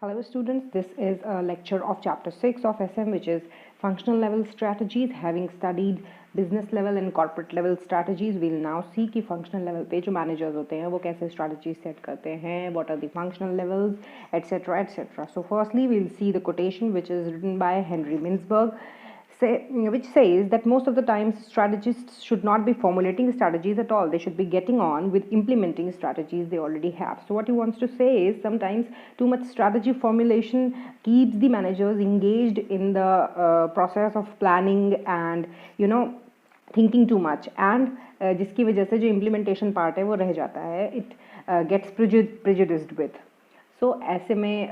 Hello students, this is a lecture of chapter 6 of SM, which is functional level strategies. Having studied business level and corporate level strategies, we'll now see कि functional level पे जो managers होते हैं वो कैसे strategies set करते हैं, what are the functional levels, etc. etc. So firstly we'll see the quotation which is written by Henry Mintzberg, which says that most of the times strategists should not be formulating strategies at all. They should be getting on with implementing strategies they already have. So what he wants to say is sometimes too much strategy formulation keeps the managers engaged in the process of planning and thinking too much, and जिसकी वजह से जो implementation part है वो रह जाता है. It gets prejudiced with. सो ऐसे में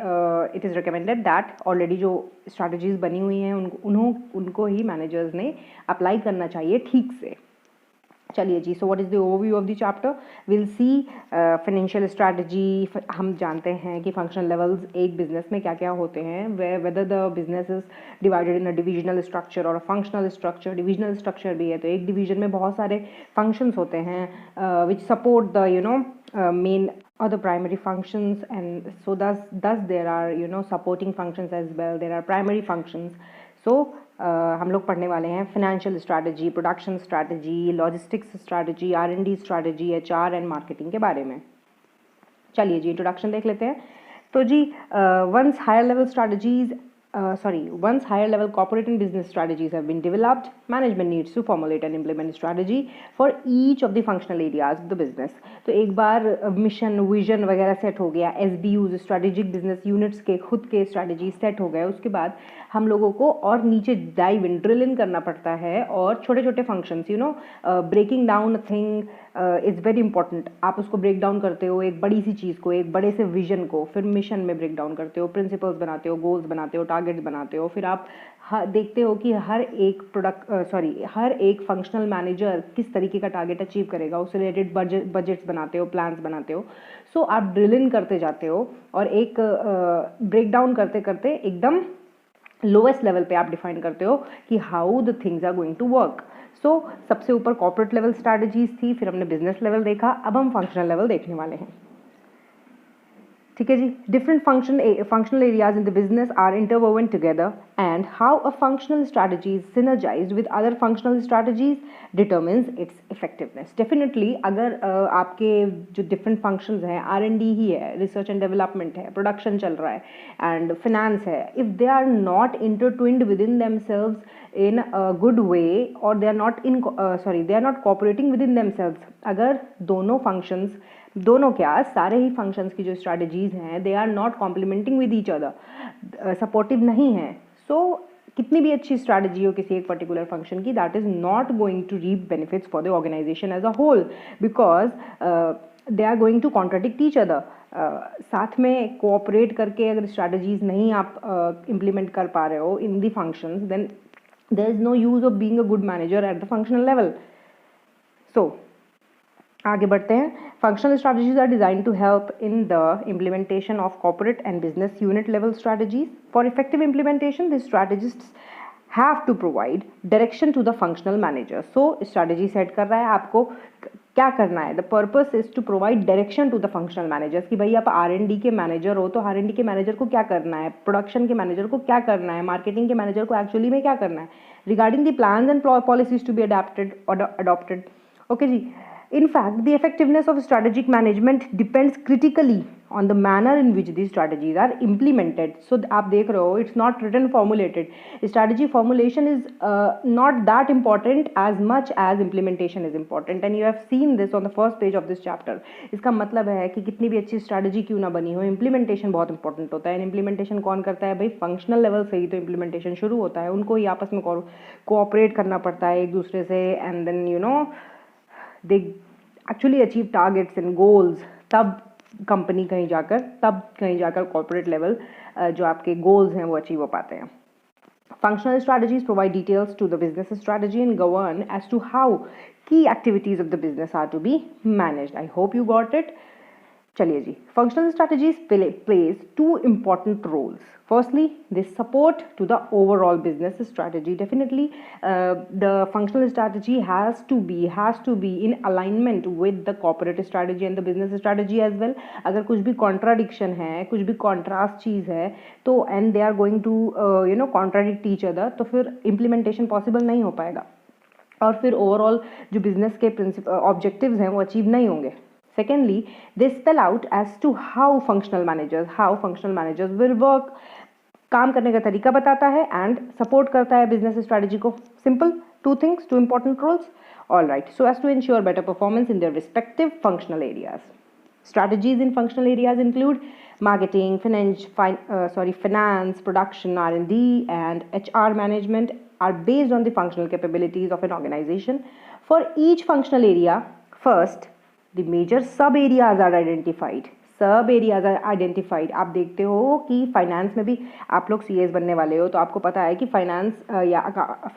it is recommended that already जो स्ट्रैटेजीज बनी हुई हैं उनको ही मैनेजर्स ने अप्लाई करना चाहिए ठीक से. चलिए जी, so what is the overview of the chapter. Will see financial strategy. हम जानते हैं कि फंक्शनल लेवल्स एक बिजनेस में क्या क्या होते हैं, whether the business is divided in a divisional structure और a functional structure. Divisional structure भी है तो एक डिवीजन में बहुत सारे फंक्शंस होते हैं विच support the main or the primary functions, and so thus there are supporting functions as well. There are primary functions. So हम लोग पढ़ने वाले हैं financial strategy, production strategy, logistics strategy, R&D strategy, HR and marketing के बारे में. चलिए जी, introduction देख लेते हैं. तो जी once higher level corporate and business strategies have been developed, management needs to formulate and implement strategy for each of the functional areas of the business. तो एक बार मिशन विजन वगैरह सेट हो गया, SBUs स्ट्रेटेजिक बिजनेस यूनिट्स के खुद के strategy set हो गए, उसके बाद हम लोगों को और नीचे डाइव इन ड्रिल इन करना पड़ता है और छोटे छोटे functions breaking down thing is very important. आप उसको ब्रेक डाउन करते हो एक बड़ी सी चीज़ को, एक बड़े से विजन को, फिर मिशन में ब्रेक डाउन करते हो, प्रिंसिपल्स बनाते हो, गोल्स बनाते हो, टारगेट्स बनाते हो. फिर आप देखते हो कि हर एक फंक्शनल मैनेजर किस तरीके का टारगेट अचीव करेगा, उससे रिलेटेड बजट्स बनाते हो, प्लान्स बनाते हो. सो आप ड्रिल इन करते जाते हो और एक ब्रेक डाउन करते करते एकदम लोएस्ट लेवल पे आप डिफाइन करते हो कि how the things are going to work. So सबसे ऊपर कॉर्पोरेट लेवल स्ट्रैटेजीज थी, फिर हमने बिजनेस लेवल देखा, अब हम फंक्शनल लेवल देखने वाले हैं. ठीक है जी. Different functional areas in the business are interwoven together, and how a functional strategy is synergised with other functional strategies determines its effectiveness. Definitely अगर आपके जो डिफरेंट फंक्शंस हैं, R&D ही है, रिसर्च एंड डेवलपमेंट है, प्रोडक्शन चल रहा है एंड फिनेंस है, if they are not intertwined within themselves in a good way, or they are not cooperating within themselves. अगर दोनों क्या सारे ही फंक्शंस की जो स्ट्रैटेजीज हैं they are not complementing with each other, supportive नहीं है, सो कितनी भी अच्छी स्ट्रैटेजी हो किसी एक पर्टिकुलर फंक्शन की, that is not going to reap benefits for the organisation as a whole, because they are going to contradict each other. साथ में कोऑपरेट करके अगर स्ट्रैटेजीज नहीं आप इम्प्लीमेंट कर पा रहे हो in the functions, then there is no use of being a good manager at the functional level. So आगे बढ़ते हैं. Functional strategies are designed to help in the implementation of corporate and business unit level strategies. For effective implementation, the strategists have to provide direction to the functional manager. So strategy set कर रहा है आपको क्या करना है. The purpose is to provide direction to the functional managers कि भाई आप R&D के मैनेजर हो तो R&D के मैनेजर को क्या करना है, प्रोडक्शन के मैनेजर को क्या करना है, मार्केटिंग के मैनेजर को एक्चुअली में क्या करना है, regarding the plans and policies to be adopted. Okay जी. In fact, the effectiveness of strategic management depends critically on the manner in which these strategies are implemented. So आप देख रहे हो, it's not written formulated. Strategy formulation is not that important as much as implementation is important, and you have seen this on the first page of this chapter. इसका मतलब है कि कितनी भी अच्छी strategy क्यों ना बनी हो, implementation बहुत important होता है. implementation कौन करता है भाई, functional level से ही तो implementation शुरू होता है, उनको ही आपस में cooperate करना पड़ता है एक दूसरे से, and then they actually achieve targets and goals. तब कंपनी कहीं जाकर कॉर्पोरेट लेवल जो आपके गोल्स हैं वो अचीव हो पाते हैं. Functional strategies provide details to the business strategy and govern as to how key activities of the business are to be managed. I hope you got it. चलिए जी, functional strategies plays two important roles. Firstly, they support to the overall business strategy. Definitely, the functional strategy has to be in alignment with the corporate strategy and the business strategy as well. अगर कुछ भी contradiction है, कुछ भी contrast चीज़ है, तो and they are going to contradict each other, तो फिर implementation possible नहीं हो पाएगा और फिर overall जो business के objectives हैं वो achieve नहीं होंगे. Secondly, they spell out as to how functional managers will work. काम करने का तरीका बताता है and support करता है business strategy को. Simple, two things, two important roles. All right, so as to ensure better performance in their respective functional areas. Strategies in functional areas include marketing, finance, production, R&D, and HR management are based on the functional capabilities of an organization. For each functional area, first, the major sub areas are identified. आप देखते हो कि finance में भी आप लोग CS बनने वाले हो, तो आपको पता है कि फाइनेंस या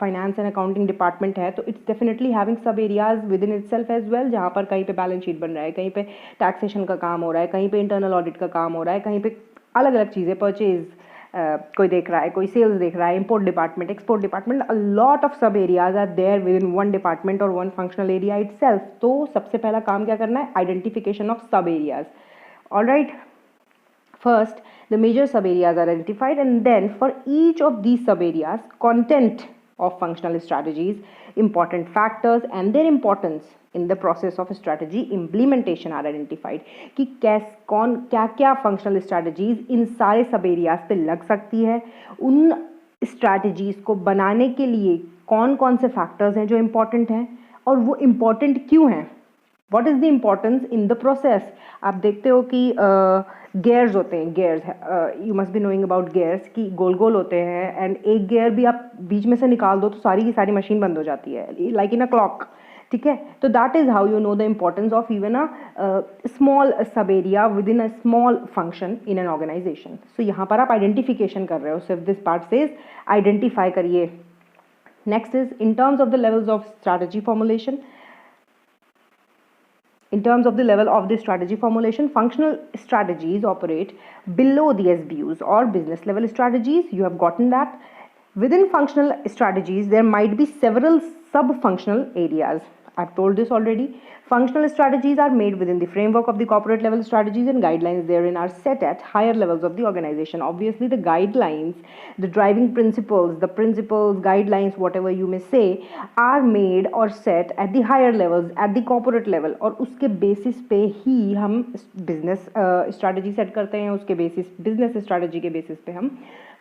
फाइनेंस एंड अकाउंटिंग डिपार्टमेंट है, तो it's definitely having sub areas within itself as well, जहाँ पर कहीं पे बैलेंस शीट बन रहा है, कहीं पे टैक्सेशन का काम हो रहा है, कहीं पे इंटरनल ऑडिट का काम हो रहा है, कहीं पे अलग अलग चीज़ें, परचेज कोई देख रहा है, कोई सेल्स देख रहा है, import department, export department, a lot of sub areas are there within one department और वन फंक्शनल एरिया इटसेल्फ. तो सबसे पहला काम क्या करना है? Identification of sub areas. Alright, first the major sub areas are identified, and then for each of these sub areas, content of functional strategies, important factors and their importance in the process of strategy implementation are identified. कि क्या क्या functional strategies इन सारे सब areas पे लग सकती है, उन strategies को बनाने के लिए कौन कौन से factors हैं जो important हैं और वो important क्यों हैं. What is the importance in the process? आप देखते हो कि gears होते हैं, gears, you must be knowing about gears, कि गोल गोल होते हैं and एक gear भी आप बीच में से निकाल दो तो सारी की सारी मशीन बंद हो जाती है, like in a clock. ठीक है, तो that is how you know the importance of even a small sub area within a small function in an organization. So यहाँ पर आप identification कर रहे हो, सिर्फ this part says identify करिए. Next is in terms of the levels of strategy formulation. In terms of the level of the strategy formulation, functional strategies operate below the SBUs or business level strategies. You have gotten that. Within functional strategies, there might be several sub-functional areas. I've told this already. Functional strategies are made within the framework of the corporate level strategies, and guidelines therein are set at higher levels of the organization. Obviously, the guidelines, the driving principles, guidelines, whatever you may say, are made or set at the higher levels, at the corporate level. और उसके basis पे ही हम business strategy set करते हैं, उसके basis business strategy के basis पे हम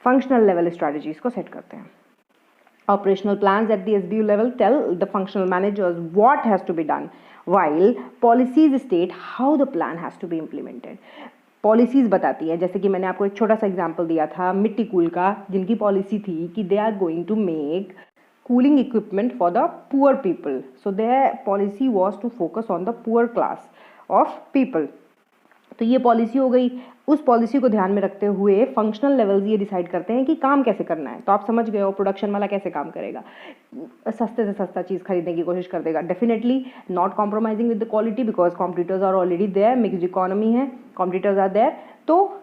functional level strategies को set करते हैं. Operational plans at the SBU level tell the functional managers what has to be done, while policies state how the plan has to be implemented. Policies बताती है, जैसे कि मैंने आपको एक छोटा सा एग्जाम्पल दिया था मिट्टी कूल का, जिनकी पॉलिसी थी कि they are going to make cooling equipment for the poor people. So their policy was to focus on the poor class of people. तो ये पॉलिसी हो गई. उस पॉलिसी को ध्यान में रखते हुए फंक्शनल लेवल्स ये डिसाइड करते हैं कि काम कैसे करना है. तो आप समझ गए हो प्रोडक्शन वाला कैसे काम करेगा, सस्ते से सस्ता चीज़ खरीदने की कोशिश कर देगा. Definitely not compromising with the quality because competitors are already there, mixed economy है, कॉम्पिटिटर्स आर देयर. तो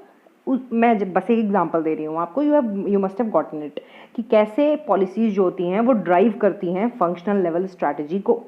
मैं बस एक एग्जांपल दे रही हूँ आपको, you must have gotten it, कि कैसे पॉलिसीज जो होती हैं वो ड्राइव करती हैं फंक्शनल लेवल स्ट्रैटेजी को.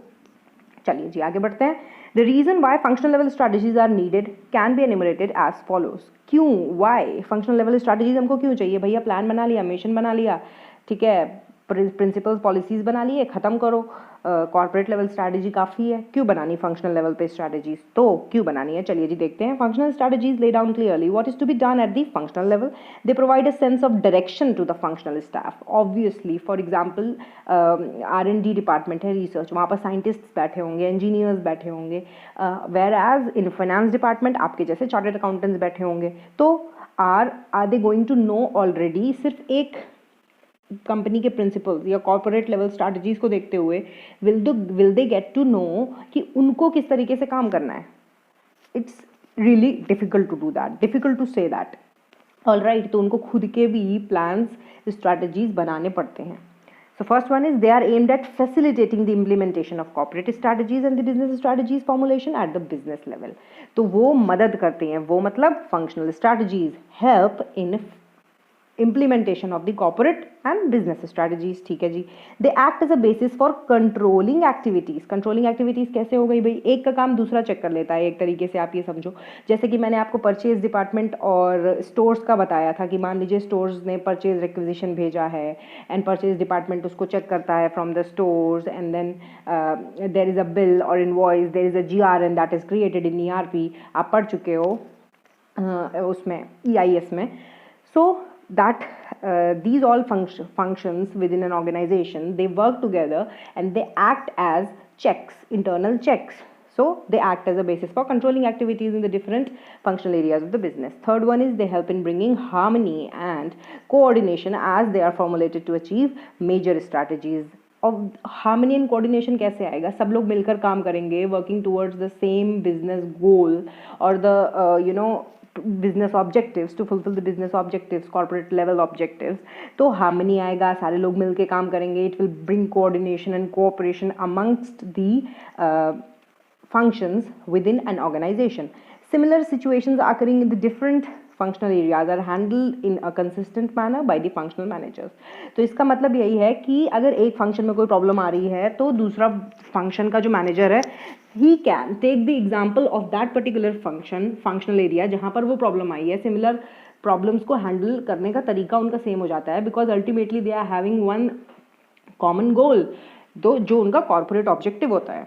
चलिए जी आगे बढ़ते हैं. The reason why functional level strategies are needed can be enumerated as follows. क्यों, why functional level strategies हमको क्यों चाहिए? भैया प्लान बना लिया, मिशन बना लिया, ठीक है, प्रिंसिपल्स पॉलिसीज बना लिए, ख़त्म करो. कॉर्पोरेट लेवल स्ट्रैटेजी काफ़ी है, क्यों बनानी फंक्शनल लेवल पे स्ट्रैटेजीज? तो क्यों बनानी है, चलिए जी देखते हैं. Functional strategies lay down clearly what is to be done at the functional level. They provide a sense of direction to the functional staff. Obviously for example R&D department है, रिसर्च, वहाँ पर साइंटिस्ट्स बैठे होंगे, engineers बैठे होंगे, whereas in finance department आपके जैसे chartered accountants बैठे होंगे. तो are they going to know already, सिर्फ एक कंपनी के प्रिंसिपल्स या कॉर्पोरेट लेवल स्ट्रैटेजीज को देखते हुए will they get to know कि उनको किस तरीके से काम करना है. It's really difficult to do that, difficult to say that. Alright, तो उनको खुद के भी प्लान्स स्ट्रैटेजीज बनाने पड़ते हैं. So first one is they are aimed at facilitating the implementation of corporate strategies and the business strategies formulation at the business level. तो वो मदद करते हैं, वो मतलब functional strategies help in implementation of the corporate and business strategies. ठीक है जी. They act as a basis for controlling activities. Controlling activities कैसे हो गई भाई, एक का काम दूसरा चेक कर लेता है, एक तरीके से आप ये समझो. जैसे कि मैंने आपको परचेज डिपार्टमेंट और स्टोर्स का बताया था कि मान लीजिए स्टोर्स ने परचेज रिक्विजिशन भेजा है एंड परचेज डिपार्टमेंट उसको चेक करता है from the stores and then there is a bill और invoice, there is a GRN that is created in ERP. आप पढ़ चुके हो उसमें EIS में. So that these all functions within an organization, they work together and they act as checks, internal checks. So they act as a basis for controlling activities in the different functional areas of the business. Third one is they help in bringing harmony and coordination as they are formulated to achieve major strategies. of harmony and coordination कैसे आएगा, सब लोग मिलकर काम करेंगे working towards the same business goal or the business objectives, to fulfill the business objectives, corporate level objectives. तो harmony आएगा, सारे लोग मिलके काम करेंगे. It will bring coordination and cooperation amongst the functions within an organization. Similar situations occurring in the different functional areas are handled in a consistent manner by the functional managers. तो इसका मतलब यही है कि अगर एक फंक्शन में कोई प्रॉब्लम आ रही है तो दूसरा फंक्शन का जो मैनेजर है he can take the example of that particular functional area जहाँ पर वो प्रॉब्लम आई है. सिमिलर प्रॉब्लम्स को हैंडल करने का तरीका उनका सेम हो जाता है because ultimately they are having one common goal, तो जो उनका कॉर्पोरेट ऑब्जेक्टिव होता है.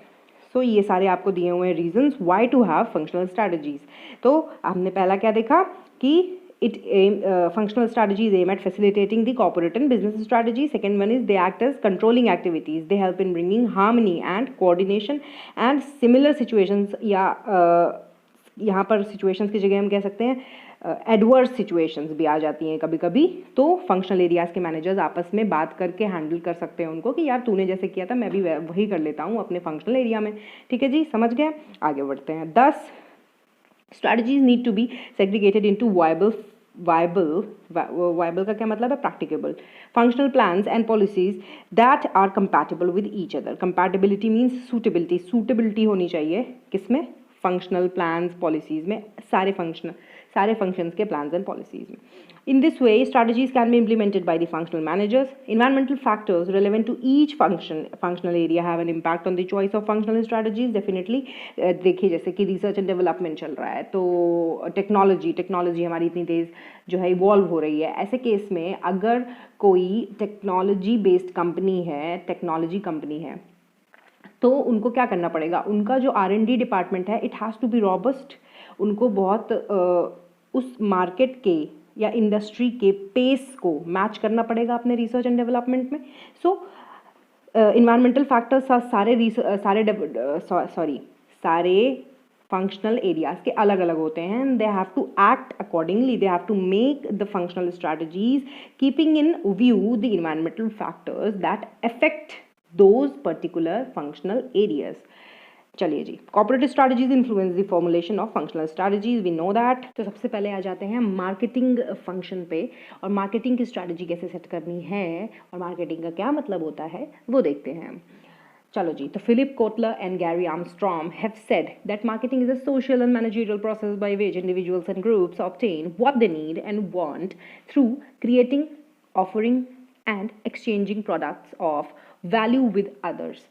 सो ये सारे आपको दिए हुए हैं reasons why to have functional strategies. तो हमने पहला क्या देखा कि functional strategies aim at facilitating the corporate and business strategy. Second one is they act as controlling activities. They help in bringing harmony and coordination. And similar situations या यहाँ पर situations की जगह हम कह सकते हैं adverse situations भी आ जाती हैं कभी कभी. तो functional areas के managers आपस में बात करके handle कर सकते हैं उनको कि यार तूने जैसे किया था मैं भी वही कर लेता हूँ अपने functional area में. ठीक है जी, समझ गए. आगे बढ़ते हैं. 10 strategies need to be segregated into viable का क्या मतलब है, practicable functional plans and policies that are compatible with each other. Compatibility means suitability होनी चाहिए किसमें, functional plans policies में, सारे functions के plans and policies में. In this way, strategies can be implemented by the functional managers. Environmental factors relevant to each functional area have an impact on the choice of functional strategies. Definitely, देखिए जैसे कि research and development चल रहा है तो technology हमारी इतनी तेज़ जो है इवॉल्व हो रही है. ऐसे केस में अगर कोई टेक्नोलॉजी बेस्ड टेक्नोलॉजी कंपनी है तो उनको क्या करना पड़ेगा, उनका जो R&D डिपार्टमेंट है it has to be robust. उनको बहुत उस मार्केट के या इंडस्ट्री के पेस को मैच करना पड़ेगा अपने रिसर्च एंड डेवलपमेंट में. सो इन्वायरमेंटल फैक्टर्स सारे फंक्शनल एरियाज के अलग अलग होते हैं. They have to act accordingly, they have to make the functional strategies keeping in view the environmental factors that affect those particular functional areas. चलिए जी, corporate strategies influence the formulation of functional strategies, we know that. तो सबसे पहले आ जाते हैं marketing function पे, और marketing की स्ट्रैटेजी कैसे सेट करनी है और मार्केटिंग का क्या मतलब होता है वो देखते हैं. चलो जी, तो Philip Kotler and Gary Armstrong have said that marketing is a social and managerial process by which individuals and groups obtain what they need and want through creating, offering and exchanging products of value with others.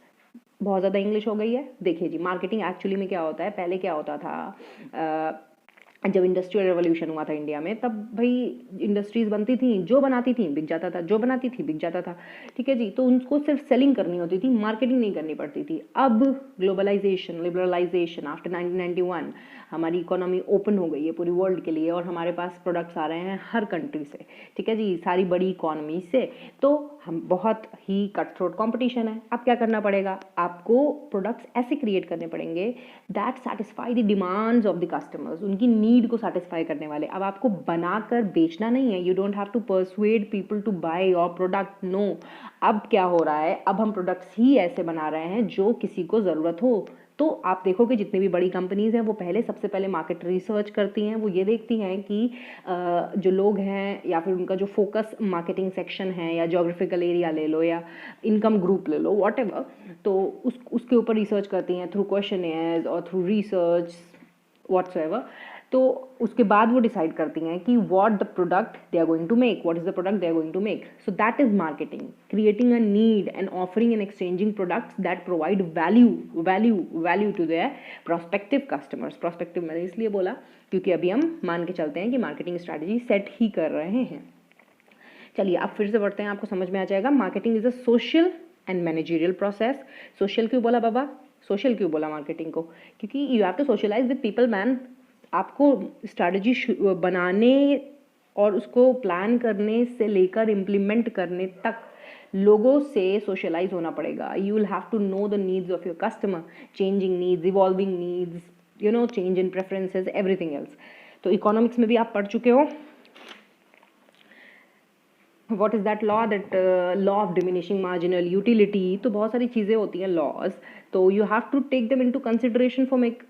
बहुत ज़्यादा English हो गई है. देखिए जी, marketing actually में क्या होता है, पहले क्या होता था जब इंडस्ट्रियल रेवोल्यूशन हुआ था इंडिया में, तब भाई इंडस्ट्रीज़ बनती थी, जो बनाती थी बिक जाता था, जो बनाती थी बिक जाता था. ठीक है जी, तो उनको सिर्फ सेलिंग करनी होती थी, मार्केटिंग नहीं करनी पड़ती थी. अब ग्लोबलाइजेशन, लिबरलाइजेशन आफ्टर 1991 हमारी इकोनॉमी ओपन हो गई है पूरी वर्ल्ड के लिए और हमारे पास प्रोडक्ट्स आ रहे हैं हर कंट्री से. ठीक है जी, सारी बड़ी इकोनॉमी से. तो हम बहुत ही कट थ्रोट कॉम्पिटिशन है. अब क्या करना पड़ेगा, आपको प्रोडक्ट्स ऐसे क्रिएट करने पड़ेंगे that satisfy the demands of the customers, उनकी नीड को सेटिस्फाई करने वाले. अब आपको बनाकर बेचना नहीं है, you don't have to persuade people to buy your product. No, अब क्या हो रहा है, अब हम प्रोडक्ट्स ही ऐसे बना रहे हैं जो किसी को ज़रूरत हो, तो आप देखोगे जितनी भी बड़ी कंपनीज़ हैं वो पहले सबसे पहले मार्केट रिसर्च करती हैं, वो ये देखती हैं कि जो लोग हैं या फिर उनका जो फोकस मार्केटिंग सेक्शन है या जोग्राफिकल एरिया ले लो या इनकम ग्रुप ले लो, व्हाटएवर, तो उसके ऊपर रिसर्च करती हैं थ्रू क्वेश्चनेयर्स और थ्रू रिसर्च व्हाट्सएवर। तो उसके बाद वो डिसाइड करती हैं कि what the product they are going to make, what is the product they are going to make. So that is marketing, creating a need and offering and exchanging products that provide value to their prospective customers. Prospective मैंने इसलिए बोला क्योंकि अभी हम मान के चलते हैं कि मार्केटिंग स्ट्रैटेजी सेट ही कर रहे हैं। चलिए आप फिर से बढ़ते हैं, आपको समझ में आ जाएगा। Marketing is a social and managerial process. Social क्यों बोला बाबा, सोशल क्यों बोला मार्केटिंग को? क्योंकि you have to socialize with people man. आपको स्ट्रैटेजी बनाने और उसको प्लान करने से लेकर इम्प्लीमेंट करने तक लोगों से सोशलाइज होना पड़ेगा। You will have to know the needs of your customer, changing needs, evolving needs, you know, change in preferences, everything else. तो इकोनॉमिक्स में भी आप पढ़ चुके हो। What is that law, that law of diminishing marginal utility. तो बहुत सारी चीज़ें होती हैं लॉज, तो you have to take them into consideration for make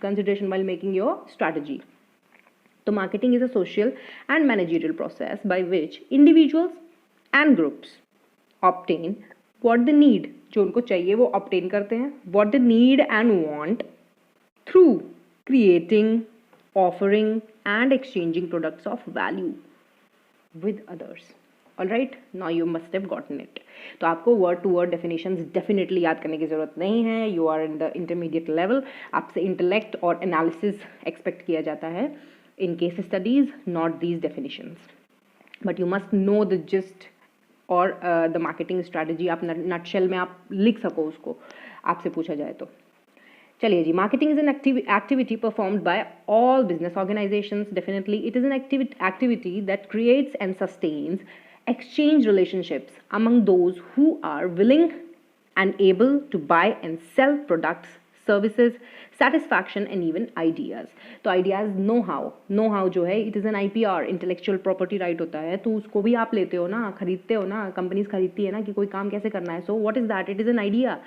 consideration while making your strategy. तो marketing is a social and managerial process by which individuals and groups obtain what they need, जो उनको चाहिए वो obtain करते हैं, what they need and want through creating, offering and exchanging products of value with others. All right, now you must have gotten it. तो आपको word to word definitions definitely याद करने की ज़रूरत नहीं है। You are in the intermediate level. आपसे intellect और एनालिसिस एक्सपेक्ट किया जाता है in case studies, not these definitions, but you must know the gist और द मार्केटिंग स्ट्रैटेजी। आप नटशेल में आप लिख सको उसको, आपसे पूछा जाए तो। चलिए जी, marketing is an activity performed by all business organizations. Definitely it is an activity that creates and sustains exchange relationships among those who are willing and able to buy and sell products, services, satisfaction and even ideas. तो ideas, know how जो है, it is N IPR, intellectual property right होता है, तो उसको भी आप लेते हो ना, खरीदते हो ना, कंपनीज खरीदती है ना कि कोई काम कैसे करना है। सो what is that, it is an idea.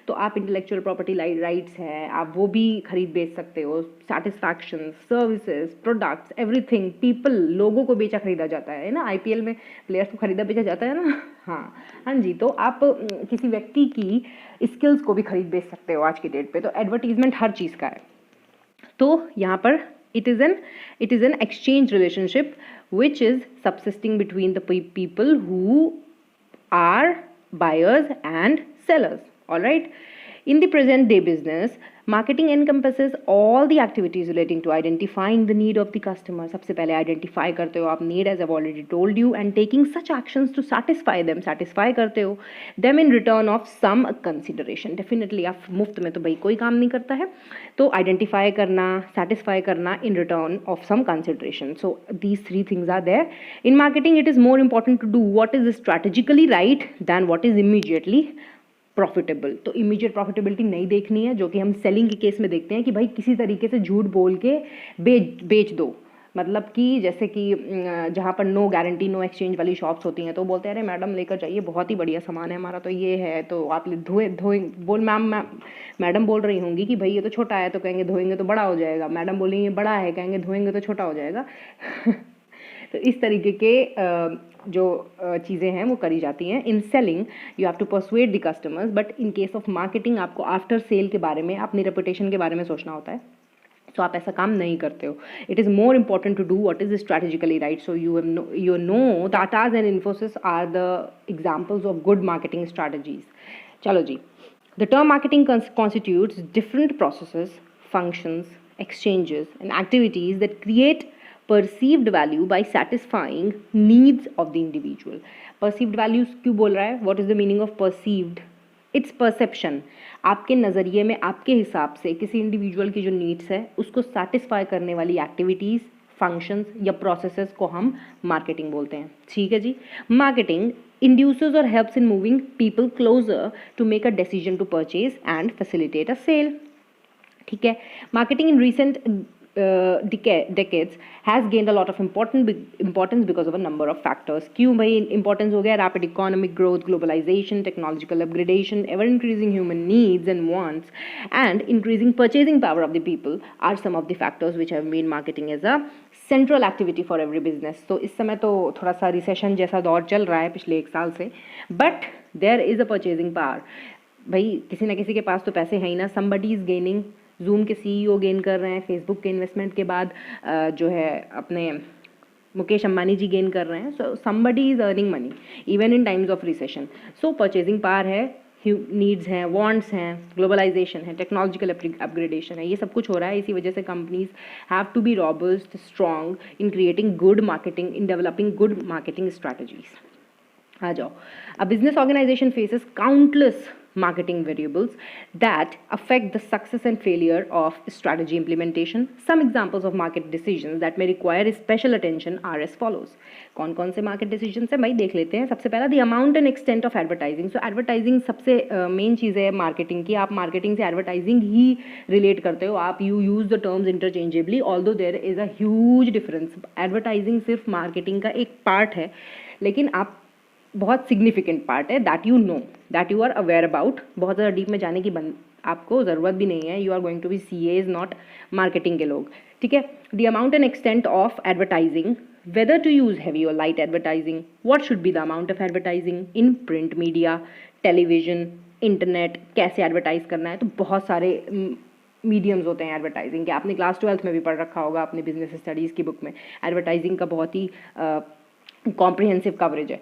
तो आप इंटेलेक्चुअल प्रॉपर्टी राइट्स है, आप वो भी खरीद बेच सकते हो। Satisfaction, services, products, everything, people, लोगों को बेचा खरीदा जाता है ना। IPL में प्लेयर्स को खरीदा बेचा जाता है ना। हाँ जी, तो आप किसी व्यक्ति की स्किल्स को भी खरीद बेच सकते हो आज की डेट पे। तो एडवर्टीजमेंट हर चीज़ का है। तो यहाँ पर it is an exchange relationship which is subsisting between the people who are buyers and sellers. All right. In the present day business, marketing encompasses all the activities relating to identifying the need of the customer. सबसे पहले identify करते हो आप need, as I've already told you, and taking such actions to satisfy them. Satisfy करते हो them in return of some consideration. Definitely आप मुफ्त में तो भाई कोई काम नहीं करता है, तो identify करना, satisfy करना in return of some consideration. So these three things are there. In marketing, it is more important to do what is strategically right than what is immediately profitable. तो इमीडिएट प्रॉफिटेबिलिटी नहीं देखनी है, जो कि हम selling के case में देखते हैं कि भाई किसी तरीके से झूठ बोल के बेच दो। मतलब कि जैसे कि जहाँ पर नो गारंटी नो एक्सचेंज वाली शॉप्स होती हैं, तो बोलते हैं अरे मैडम लेकर जाइए, बहुत ही बढ़िया सामान है हमारा, तो ये है, तो आप बोल मैडम बोल रही होंगी कि भाई ये तो छोटा है, तो कहेंगे धोएंगे तो बड़ा हो जाएगा। मैडम बोलेंगे बड़ा है, कहेंगे धोएंगे तो छोटा हो जाएगा। तो इस तरीके के जो चीज़ें हैं वो करी जाती हैं। In selling you have to persuade the customers, but in case of marketing आपको आफ्टर सेल के बारे में, अपनी रेपुटेशन के बारे में सोचना होता है, तो आप ऐसा काम नहीं करते हो। It is more important to do what is strategically right. So you know Tatas and Infosys are the examples of good marketing strategies. चलो जी, the term marketing constitutes different processes, functions, exchanges and activities that create perceived value by satisfying needs of the individual. Perceived values क्यों बोल रहा है? What is the meaning of perceived? It's perception. आपके नज़रिए में, आपके हिसाब से किसी इंडिविजुअल की जो नीड्स है उसको सेटिस्फाई करने वाली एक्टिविटीज़, फंक्शंस या प्रोसेसेस को हम मार्केटिंग बोलते हैं। ठीक है जी। Marketing induces or helps in moving people closer to make a decision to purchase and facilitate a sale. ठीक है। Marketing in recent decades has gained a lot of importance because of a number of factors. क्यों भाई importance हो गया? Rapid economic growth, globalization, technological upgradation, ever increasing human needs and wants, and increasing purchasing power of the people are some of the factors which have made marketing as a central activity for every business. तो इस समय तो थोड़ा सा recession जैसा दौर चल रहा है पिछले 1 साल से, but there is a purchasing power. भाई किसी ना किसी के पास तो पैसे हैं ही ना. Somebody is gaining. जूम के सीईओ गेन कर रहे हैं, फेसबुक के इन्वेस्टमेंट के बाद जो है अपने मुकेश अंबानी जी गेन कर रहे हैं. So somebody is earning money even in times of recession. So purchasing power है, नीड्स हैं, वांट्स हैं, ग्लोबलाइजेशन है, टेक्नोलॉजिकल अपग्रेडेशन है, ये सब कुछ हो रहा है. इसी वजह से companies have to be robust, strong in creating good marketing, in developing good marketing strategies. आ जाओ. A business organisation faces countless marketing variables that affect the success and failure of strategy implementation. Some examples of market decisions that may require special attention are as follows. कौन कौन से market decisions हैं भाई देख लेते हैं. सबसे पहला the amount and extent of advertising. So advertising सबसे मेन चीज़ है मार्केटिंग की. आप मार्केटिंग से एडवर्टाइजिंग ही रिलेट करते हो. आप you use the terms interchangeably, although there is a huge difference. Advertising सिर्फ मार्केटिंग का एक पार्ट है, लेकिन आप बहुत सिग्निफिकेंट पार्ट है. That you know, that you are aware about. बहुत ज़्यादा डीप में जाने की आपको ज़रूरत भी नहीं है. You are going to be CAs, not marketing के लोग. ठीक है. The amount and extent of advertising, whether to use heavy or light advertising, what should be the amount of advertising in print media, television, internet, कैसे advertise करना है. तो बहुत सारे मीडियम्स होते हैं एडवर्टाइजिंग के. आपने क्लास 12th में भी पढ़ रखा होगा अपने बिजनेस स्टडीज़ की बुक में. एडवर्टाइजिंग का बहुत ही कॉम्प्रिहेंसिव कवरेज है.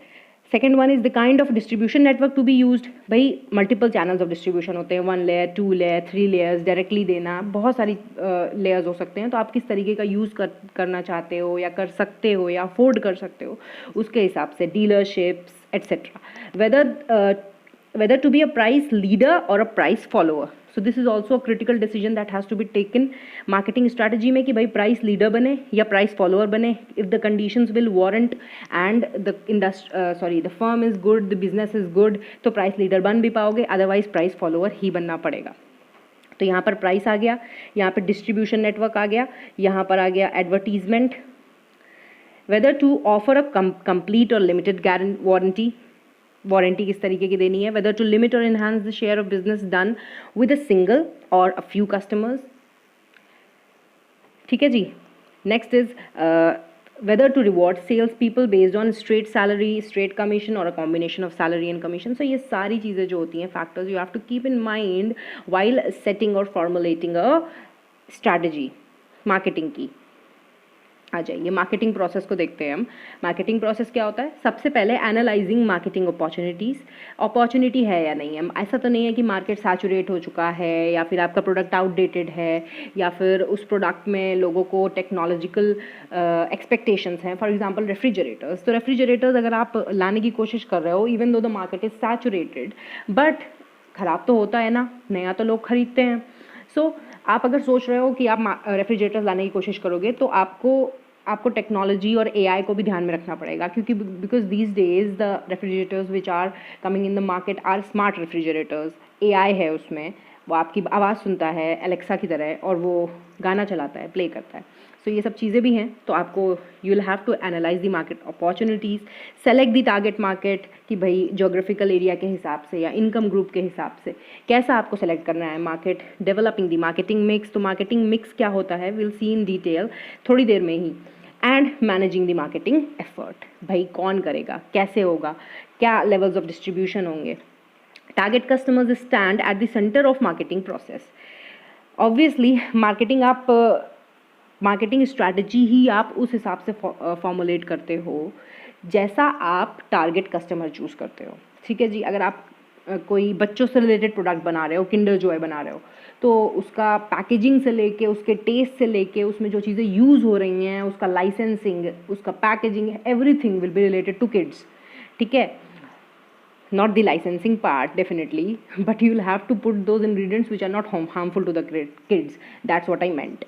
Second one is the kind of distribution network to be used. भाई मल्टीपल चैनल्स ऑफ डिस्ट्रीब्यूशन होते हैं. 1 लेयर, 2 लेयर, 3 लेयर्स, डायरेक्टली देना, बहुत सारी लेयर्स हो सकते हैं. तो आप किस तरीके का यूज़ करना चाहते हो या कर सकते हो या अफोर्ड कर सकते हो, उसके हिसाब से dealerships etcetera. whether to be a price leader or a price follower. So this is also a critical decision that has to be taken marketing strategy में कि भाई price leader बने या price follower बने. If the conditions will warrant and the firm is good, the business is good, तो price leader बन भी पाओगे, otherwise price follower ही बनना पड़ेगा. तो यहाँ पर प्राइस आ गया, यहाँ पर डिस्ट्रीब्यूशन नेटवर्क आ गया, यहाँ पर आ गया advertisement. Whether to offer a complete और लिमिटेड वारंटी किस तरीके की देनी है. वेदर टू लिमिट और enhance the share of business done with a single और अ फ्यू कस्टमर्स. ठीक है जी. Next is whether to reward sales people based on straight salary, straight commission or a combination of salary and commission. So ये सारी चीज़ें जो होती हैं factors you have to keep in mind while setting or formulating a strategy marketing की. आ जाइए marketing process को देखते हैं हम. मार्केटिंग प्रोसेस क्या होता है? सबसे पहले एनालाइजिंग मार्केटिंग अपॉर्चुनिटीज़. अपॉर्चुनिटी है या नहीं है. ऐसा तो नहीं है कि मार्केट सैचुरेट हो चुका है या फिर आपका प्रोडक्ट आउटडेटेड है या फिर उस प्रोडक्ट में लोगों को टेक्नोलॉजिकल एक्सपेक्टेशंस हैं. For example refrigerators. तो रेफ्रिजरेटर्स अगर आप लाने की कोशिश कर रहे हो, even though the market is saturated, but ख़राब तो होता है ना, नया तो लोग खरीदते हैं. सो आप अगर सोच रहे हो कि आप रेफ्रिजरेटर्स लाने की कोशिश करोगे तो आपको टेक्नोलॉजी और AI को भी ध्यान में रखना पड़ेगा, क्योंकि because these days the refrigerators which are coming in the market are smart refrigerators. AI है उसमें, वो आपकी आवाज़ सुनता है एलेक्सा की तरह और वो गाना चलाता है, प्ले करता है. सो ये सब चीज़ें भी हैं. तो आपको you will have to analyse the market opportunities, select the target market कि भाई जोग्राफिकल एरिया के हिसाब से या इनकम ग्रुप के हिसाब से कैसा आपको सेलेक्ट करना है market. Developing the marketing mix. तो मार्केटिंग मिक्स क्या होता है विल सी इन डिटेल थोड़ी देर में ही. And managing the marketing effort. भाई कौन करेगा, कैसे होगा, क्या लेवल्स ऑफ डिस्ट्रीब्यूशन होंगे. Target customers stand at the centre of marketing process. Obviously marketing strategy ही आप उस हिसाब से फॉर्मुलेट करते हो जैसा आप टारगेट कस्टमर चूज़ करते हो. ठीक है जी. अगर आप कोई बच्चों से रिलेटेड प्रोडक्ट बना रहे हो, किंडर जॉय बना रहे हो, तो उसका पैकेजिंग से लेके, उसके टेस्ट से लेके, उसमें जो चीज़ें यूज़ हो रही हैं, उसका लाइसेंसिंग, उसका packaging, everything will be related to kids. ठीक है. Not the licensing part definitely, but you will have to put those ingredients which are not harmful to the kids. That's what I meant.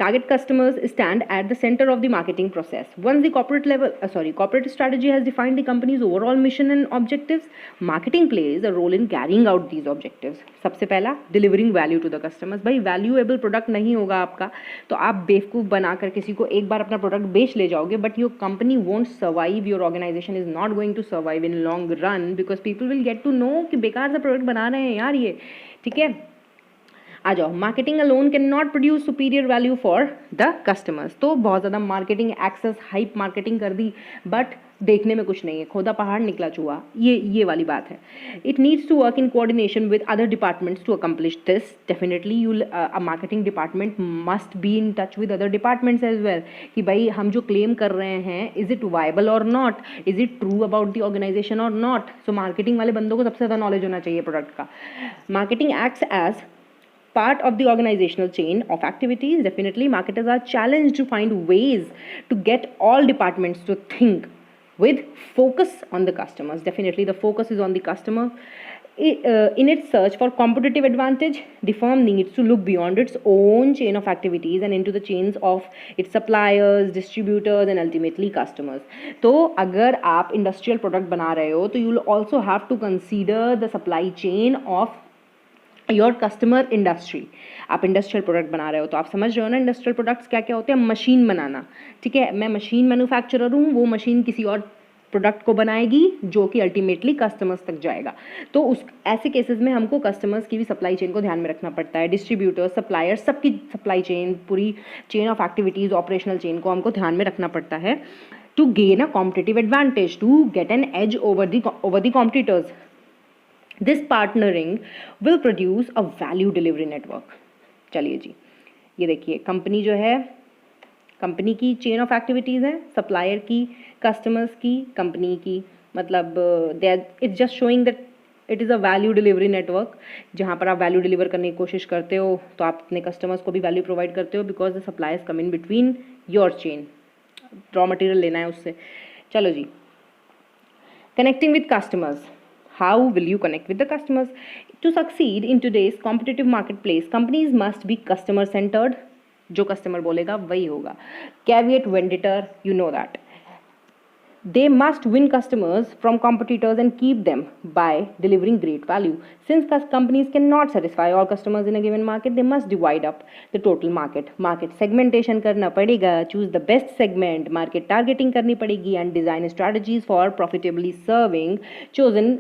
Target customers stand at the center of the marketing process. Once the corporate strategy has defined the company's overall mission and objectives, marketing plays a role in carrying out these objectives. सबसे पहला, delivering value to the customers. भाई valuable product नहीं होगा आपका तो आप बेवकूफ़ बनाकर किसी को एक बार अपना प्रोडक्ट बेच ले जाओगे, but your company won't survive, your organization is not going to survive in long run because people will get to know कि बेकार सा प्रोडक्ट बना रहे हैं यार ये, ठीक है. आ जाओ, marketing alone can not produce superior value for the customers. तो बहुत ज़्यादा मार्केटिंग एक्सेस हाइप मार्केटिंग कर दी बट देखने में कुछ नहीं है, खोदा पहाड़ निकला चूहा, ये वाली बात है. It needs to work in coordination with other departments to accomplish this. Definitely a marketing department must be in touch with other departments as well कि भाई हम जो क्लेम कर रहे हैं इज इट वायबल और not, is it true about the organisation और not. So marketing वाले बंदों को सबसे ज़्यादा नॉलेज होना चाहिए प्रोडक्ट का. Marketing acts as part of the organizational chain of activities. Definitely marketers are challenged to find ways to get all departments to think with focus on the customers. Definitely the focus is on the customer. In its search for competitive advantage, the firm needs to look beyond its own chain of activities and into the chains of its suppliers, distributors and ultimately customers. तो अगर आप industrial product बना रहे हो तो you will also have to consider the supply chain of your customer industry. आप industrial product बना रहे हो तो आप समझ रहे हो ना इंडस्ट्रियल प्रोडक्ट्स क्या क्या होते हैं. मशीन बनाना, ठीक है, मैं मशीन मैन्युफैक्चरर हूँ, वो मशीन किसी और प्रोडक्ट को बनाएगी जो कि अल्टीमेटली कस्टमर्स तक जाएगा. तो उस ऐसे केसेस में हमको कस्टमर्स की भी सप्लाई चेन को ध्यान में रखना पड़ता है. डिस्ट्रीब्यूटर्स, सप्लायर्स, सबकी सप्लाई चेन, पूरी chain of activities, operational chain को हमको ध्यान में रखना पड़ता है to gain a competitive advantage, to get an edge over the competitors. This partnering will produce a value delivery network. चलिए जी, ये देखिए कंपनी जो है, कंपनी की चेन ऑफ एक्टिविटीज़ हैं, सप्लायर की, कस्टमर्स की, कंपनी की, मतलब it's just showing that it is a value delivery network. जहाँ पर आप वैल्यू डिलीवर करने की कोशिश करते हो तो आप अपने कस्टमर्स को भी वैल्यू प्रोवाइड करते हो because the suppliers come in between your chain. Raw material लेना है उससे. चलो जी, connecting with customers. How will you connect with the customers? To succeed in today's competitive marketplace, companies must be customer centered. जो customer बोलेगा वही होगा. Caveat vendor, you know that. They must win customers from competitors and keep them by delivering great value. Since companies cannot satisfy all customers in a given market, they must divide up the total market. Market segmentation करना पड़ेगा, choose the best segment, market targeting करनी पड़ेगी and design strategies for profitably serving chosen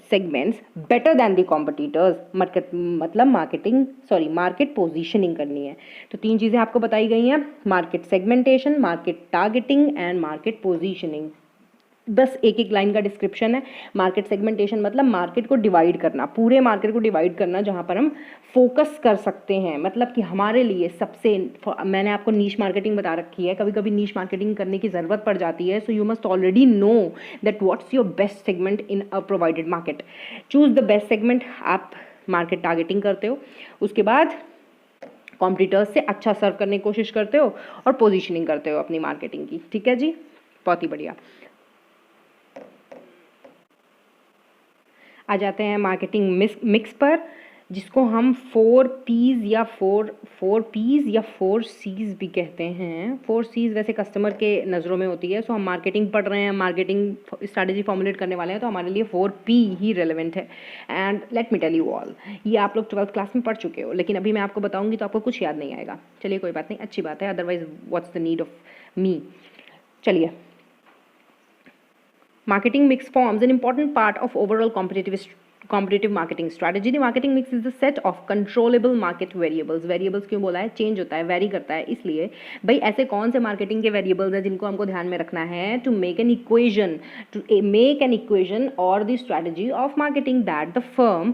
segments better than the competitors. मतलब market positioning करनी है. तो 3 चीज़ें आपको बताई गई हैं, market segmentation, market targeting and market positioning. बस एक एक लाइन का डिस्क्रिप्शन है. मार्केट सेगमेंटेशन मतलब मार्केट को डिवाइड करना, पूरे मार्केट को डिवाइड करना जहाँ पर हम फोकस कर सकते हैं. मतलब कि हमारे लिए सबसे, मैंने आपको नीश मार्केटिंग बता रखी है, कभी कभी नीश मार्केटिंग करने की ज़रूरत पड़ जाती है. So you must already know that what's your best segment in a provided market. Choose the best segment. आप मार्केट टारगेटिंग करते हो, उसके बाद कॉम्पिटिटर्स से अच्छा सर्व करने की कोशिश करते हो और पोजीशनिंग करते हो अपनी मार्केटिंग की. ठीक है जी, बहुत ही बढ़िया. आ जाते हैं मार्केटिंग मिक्स पर, जिसको हम 4 P's या 4 C's भी कहते हैं. 4 C's वैसे कस्टमर के नज़रों में होती है. सो हम मार्केटिंग पढ़ रहे हैं, मार्केटिंग स्ट्रैटेजी फॉर्मुलेट करने वाले हैं, तो हमारे लिए 4P ही रेलेवेंट है. And let me tell you all, ये आप लोग 12th क्लास में पढ़ चुके हो, लेकिन अभी मैं आपको बताऊंगी तो आपको कुछ याद नहीं आएगा. चलिए कोई बात नहीं, अच्छी बात है, otherwise what's the need of me. चलिए, marketing mix forms an important part of overall competitive marketing strategy. The marketing mix is the set of controllable market variables. Variables क्यों बोला है? चेंज होता है, वेरी करता है, इसलिए भाई ऐसे कौन से मार्केटिंग के वेरिएबल्स हैं जिनको हमको ध्यान में रखना है to make an equation or the strategy of marketing that the firm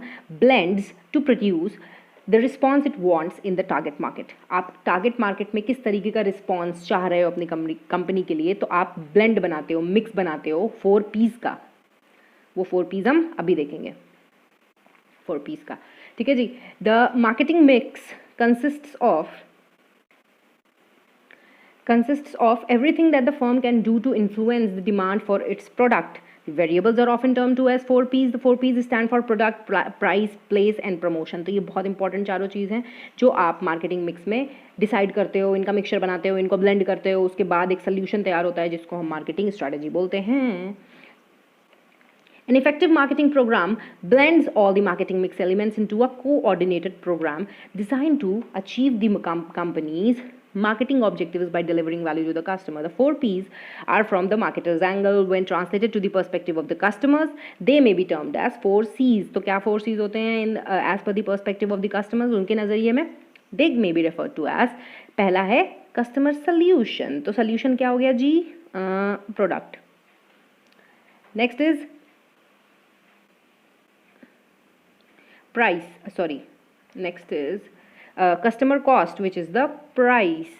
blends to produce the response it wants in the target market. आप टारगेट मार्केट में किस तरीके का रिस्पॉन्स चाह रहे हो अपनी कंपनी के लिए, तो आप ब्लेंड बनाते हो, मिक्स बनाते हो 4 P's का. वो 4 P's हम अभी देखेंगे, 4 P's का. ठीक है जी. The marketing mix consists of everything that the firm can do to influence the demand for its product. Variables are often termed to as 4Ps. The 4Ps stand for product, price, place and promotion. तो ये बहुत important चारों चीज़ हैं जो आप marketing mix में decide करते हो, इनका मिक्सचर बनाते हो, इनको ब्लेंड करते हो, उसके बाद एक सोल्यूशन तैयार होता है जिसको हम मार्केटिंग स्ट्रैटेजी बोलते हैं. An effective marketing program blends all the marketing mix elements into a coordinated program designed to achieve the company's marketing objectives by delivering value to the customer. The 4Ps are from the marketer's angle. When translated to the perspective of the customers, they may be termed as 4Cs. तो क्या 4Cs होते हैं as per the perspective of the customers? उनके नज़रिए में they may be referred to as, पहला है customer solution. तो solution क्या हो गया जी? Product. Next is price, next is customer cost, which is the price,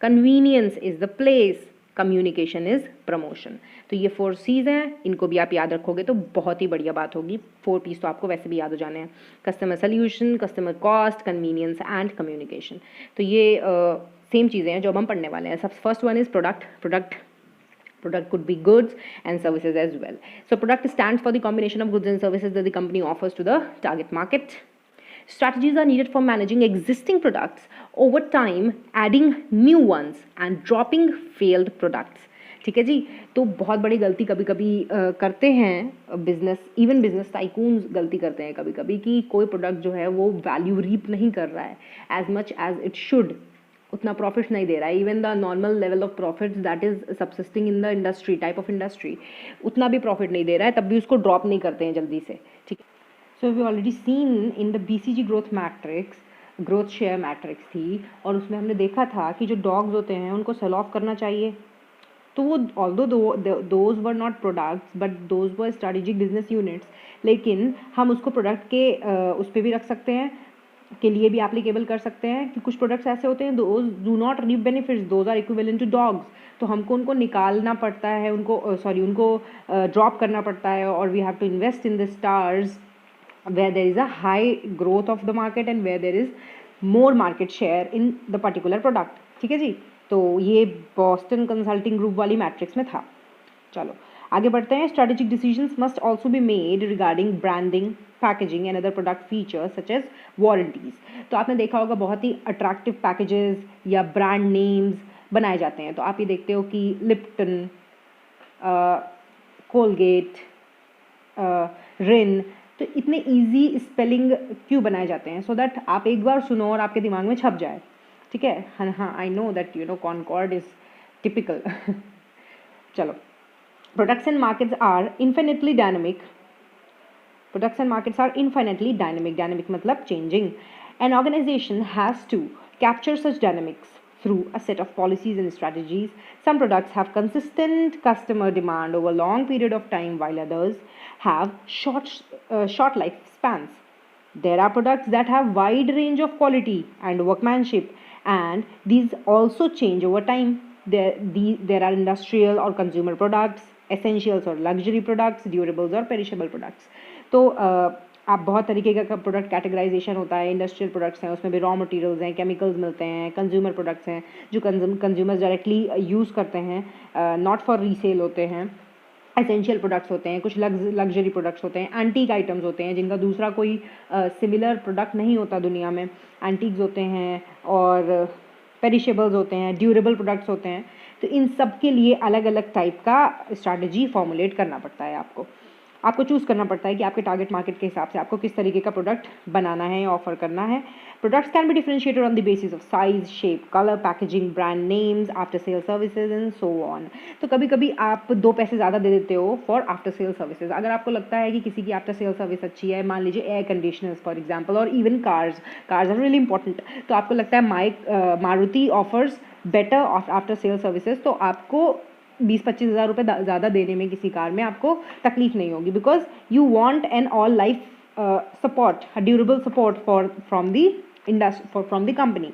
convenience is the place, communication is promotion. तो ये 4Cs हैं, इनको भी आप याद रखोगे तो बहुत ही बढ़िया बात होगी. 4Ps तो आपको वैसे भी याद हो जाने हैं. Customer solution, customer cost, convenience and communication. तो ये सेम चीज़ें हैं जो हम पढ़ने वाले हैं. सब first one is product could be goods and services as well. So product stands for the combination of goods and services that the company offers to the target market. Strategies are needed for managing existing products over time, adding new ones and dropping failed products. ठीक है जी. तो बहुत बड़ी गलती कभी कभी करते हैं इवन बिजनेस टाइकून्स गलती करते हैं कभी कभी कि कोई प्रोडक्ट जो है वो वैल्यू रीप नहीं कर रहा है as much as it should, उतना प्रॉफिट नहीं दे रहा है. Even the normal level of profits that is subsisting in the industry, type of industry, उतना भी प्रॉफिट नहीं दे रहा है, तब भी उसको ड्रॉप नहीं करते हैं जल्दी से. ठीक है. So we already seen in the BCG growth matrix, growth share matrix थी और उसमें हमने देखा था कि जो डॉग्स होते हैं उनको सेल ऑफ करना चाहिए. तो वो although those were not products but those were strategic business units, लेकिन हम उसको प्रोडक्ट के उस पर भी रख सकते हैं, के लिए भी एप्लीकेबल कर सकते हैं कि कुछ प्रोडक्ट्स ऐसे होते हैं those do not reap benefits, those are equivalent to dogs. तो हमको उनको निकालना पड़ता है, उनको ड्रॉप करना पड़ता है और we have to invest in the stars where there is a high growth of the market and where there is more market share in the particular product. ठीक है जी. तो ये बॉस्टन कंसल्टिंग ग्रुप वाली मैट्रिक्स में था. चलो आगे बढ़ते हैं. Strategic decisions must also be made regarding branding, packaging and other product features such as warranties. तो आपने देखा होगा बहुत ही अट्रैक्टिव पैकेजेस या ब्रांड नेम्स बनाए जाते हैं. तो आप ये देखते हो कि लिप्टन, कोलगेट, रिन, तो इतने इजी स्पेलिंग क्यों बनाए जाते हैं? सो दैट आप एक बार सुनो और आपके दिमाग में छप जाए. ठीक है. हाँ, I know that you know Concorde is typical. चलो. Products and markets are infinitely dynamic. Products and markets are infinitely dynamic. Dynamic matlab changing. An organization has to capture such dynamics through a set of policies and strategies. Some products have consistent customer demand over a long period of time, while others have short lifespans. There are products that have wide range of quality and workmanship, and these also change over time. There are industrial or consumer products, essentials और luxury products, durables और perishable products. तो आप बहुत तरीके का product categorisation होता है. Industrial products हैं, उसमें भी रॉ मटेरियल्स हैं, केमिकल्स मिलते हैं. कंज्यूमर प्रोडक्ट्स हैं जो कंज्यूमर्स डायरेक्टली यूज़ करते हैं, नॉट फॉर रीसेल होते हैं. एसेंशियल प्रोडक्ट्स होते हैं, कुछ लग्जरी प्रोडक्ट्स होते हैं, एंटीक आइटम्स होते हैं जिनका दूसरा कोई सिमिलर प्रोडक्ट नहीं होता दुनिया में. एंटीक्स होते हैं और पेरिशेबल्स होते हैं, ड्यूरेबल प्रोडक्ट्स होते हैं. तो इन सब के लिए अलग अलग टाइप का स्ट्रैटेजी फॉर्मुलेट करना पड़ता है. आपको चूज़ करना पड़ता है कि आपके टारगेट मार्केट के हिसाब से आपको किस तरीके का प्रोडक्ट बनाना है या ऑफर करना है. Products can be differentiated on the basis of size, shape, colour, packaging, brand names, after sale services and so on. तो कभी कभी आप 2 पैसे ज़्यादा दे देते हो फॉर आफ्टर सेल सर्विसेज. अगर आपको लगता है कि किसी की आफ्टर सेल सर्विस अच्छी है, मान लीजिए एयर कंडीशनर्स फॉर एग्जाम्पल, और even cars are really important, तो आपको लगता है Maruti offers better after sale services, तो आपको 20-25 हज़ार रुपये ज़्यादा देने में किसी कार में आपको तकलीफ नहीं होगी, because you want an all life support, durable support from the company.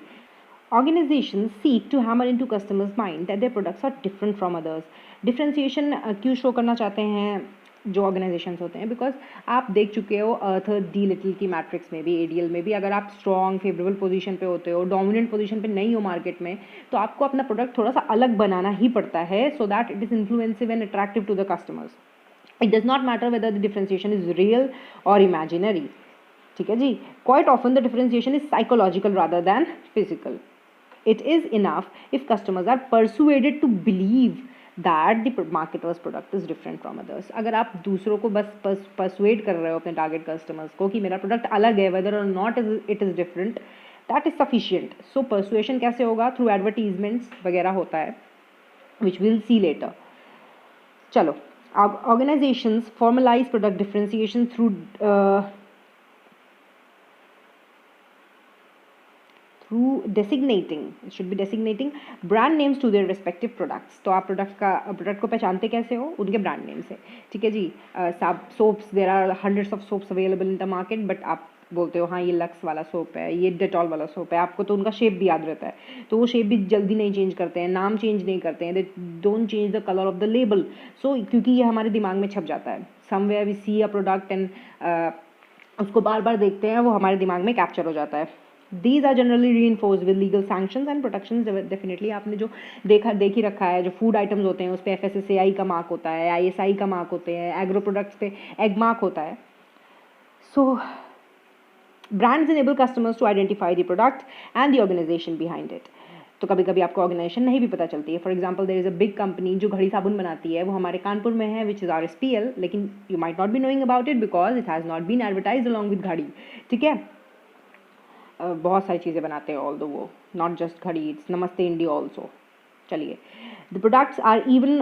Organizations seek to hammer into customers' mind that their products are different from others. Differentiation क्यों शो करना चाहते हैं जो ऑर्गेनाइजेशंस होते हैं? बिकॉज आप देख चुके हो अर्थर डी लिटिल की मैट्रिक्स में भी, ADL में भी, अगर आप स्ट्रॉन्ग फेवरेबल पोजीशन पे होते हो, डोमिनेंट पोजीशन पे नहीं हो मार्केट में, तो आपको अपना प्रोडक्ट थोड़ा सा अलग बनाना ही पड़ता है, so that it is influencive and attractive to the customers. It does not matter whether the differentiation is real or imaginary. ठीक है जी. Quite often the differentiation is psychological rather than physical. It is enough if customers are persuaded to believe that the marketer's product is different from others. अगर आप दूसरों को बस persuade कर रहे हो अपने target customers को कि मेरा product अलग है, whether or not it is different, that is sufficient. So persuasion कैसे होगा? Through advertisements वगैरह होता है, which we'll see later. चलो, organizations formalize product differentiation through designating, it should be designating brand names to their respective products. तो आप product को पहचानते कैसे हो? उनके ब्रांड नेम से. ठीक है जी. Soaps, there are hundreds of soaps available in the market, but आप बोलते हो हाँ ये लक्स वाला सोप है, ये डेटॉल वाला सोप है. आपको तो उनका शेप भी याद रहता है, तो वो शेप भी जल्दी नहीं चेंज करते हैं, नाम चेंज नहीं करते हैं. They don't change the colour of the label. So क्योंकि ये हमारे दिमाग में छप जाता है. Somewhere we see a product and उसको बार बार देखते हैं, वो हमारे दिमाग में कैप्चर हो जाता है. These are generally reinforced with legal sanctions and protections. Definitely आपने जो देख ही रखा है, जो फूड आइटम्स होते हैं उस पर FSSAI का मार्क होता है, ISI का मार्क होते हैं, एग्रो प्रोडक्ट्स पे एग मार्क होता है. So brands enable customers to identify the product and the organization behind it. तो कभी कभी आपको ऑर्गेनाइजेशन नहीं भी पता चलती है. For example there is a big company जो घड़ी साबुन बनाती है, वो हमारे कानपुर में है, विच इज़ RSPL, लेकिन you might not be knowing about it because it has not been advertise along with Ghadi. ठीक है. बहुत सारी चीज़ें बनाते हैं, ऑल दो वो not just Ghadi, it's Namaste India also. चलिए, the products are even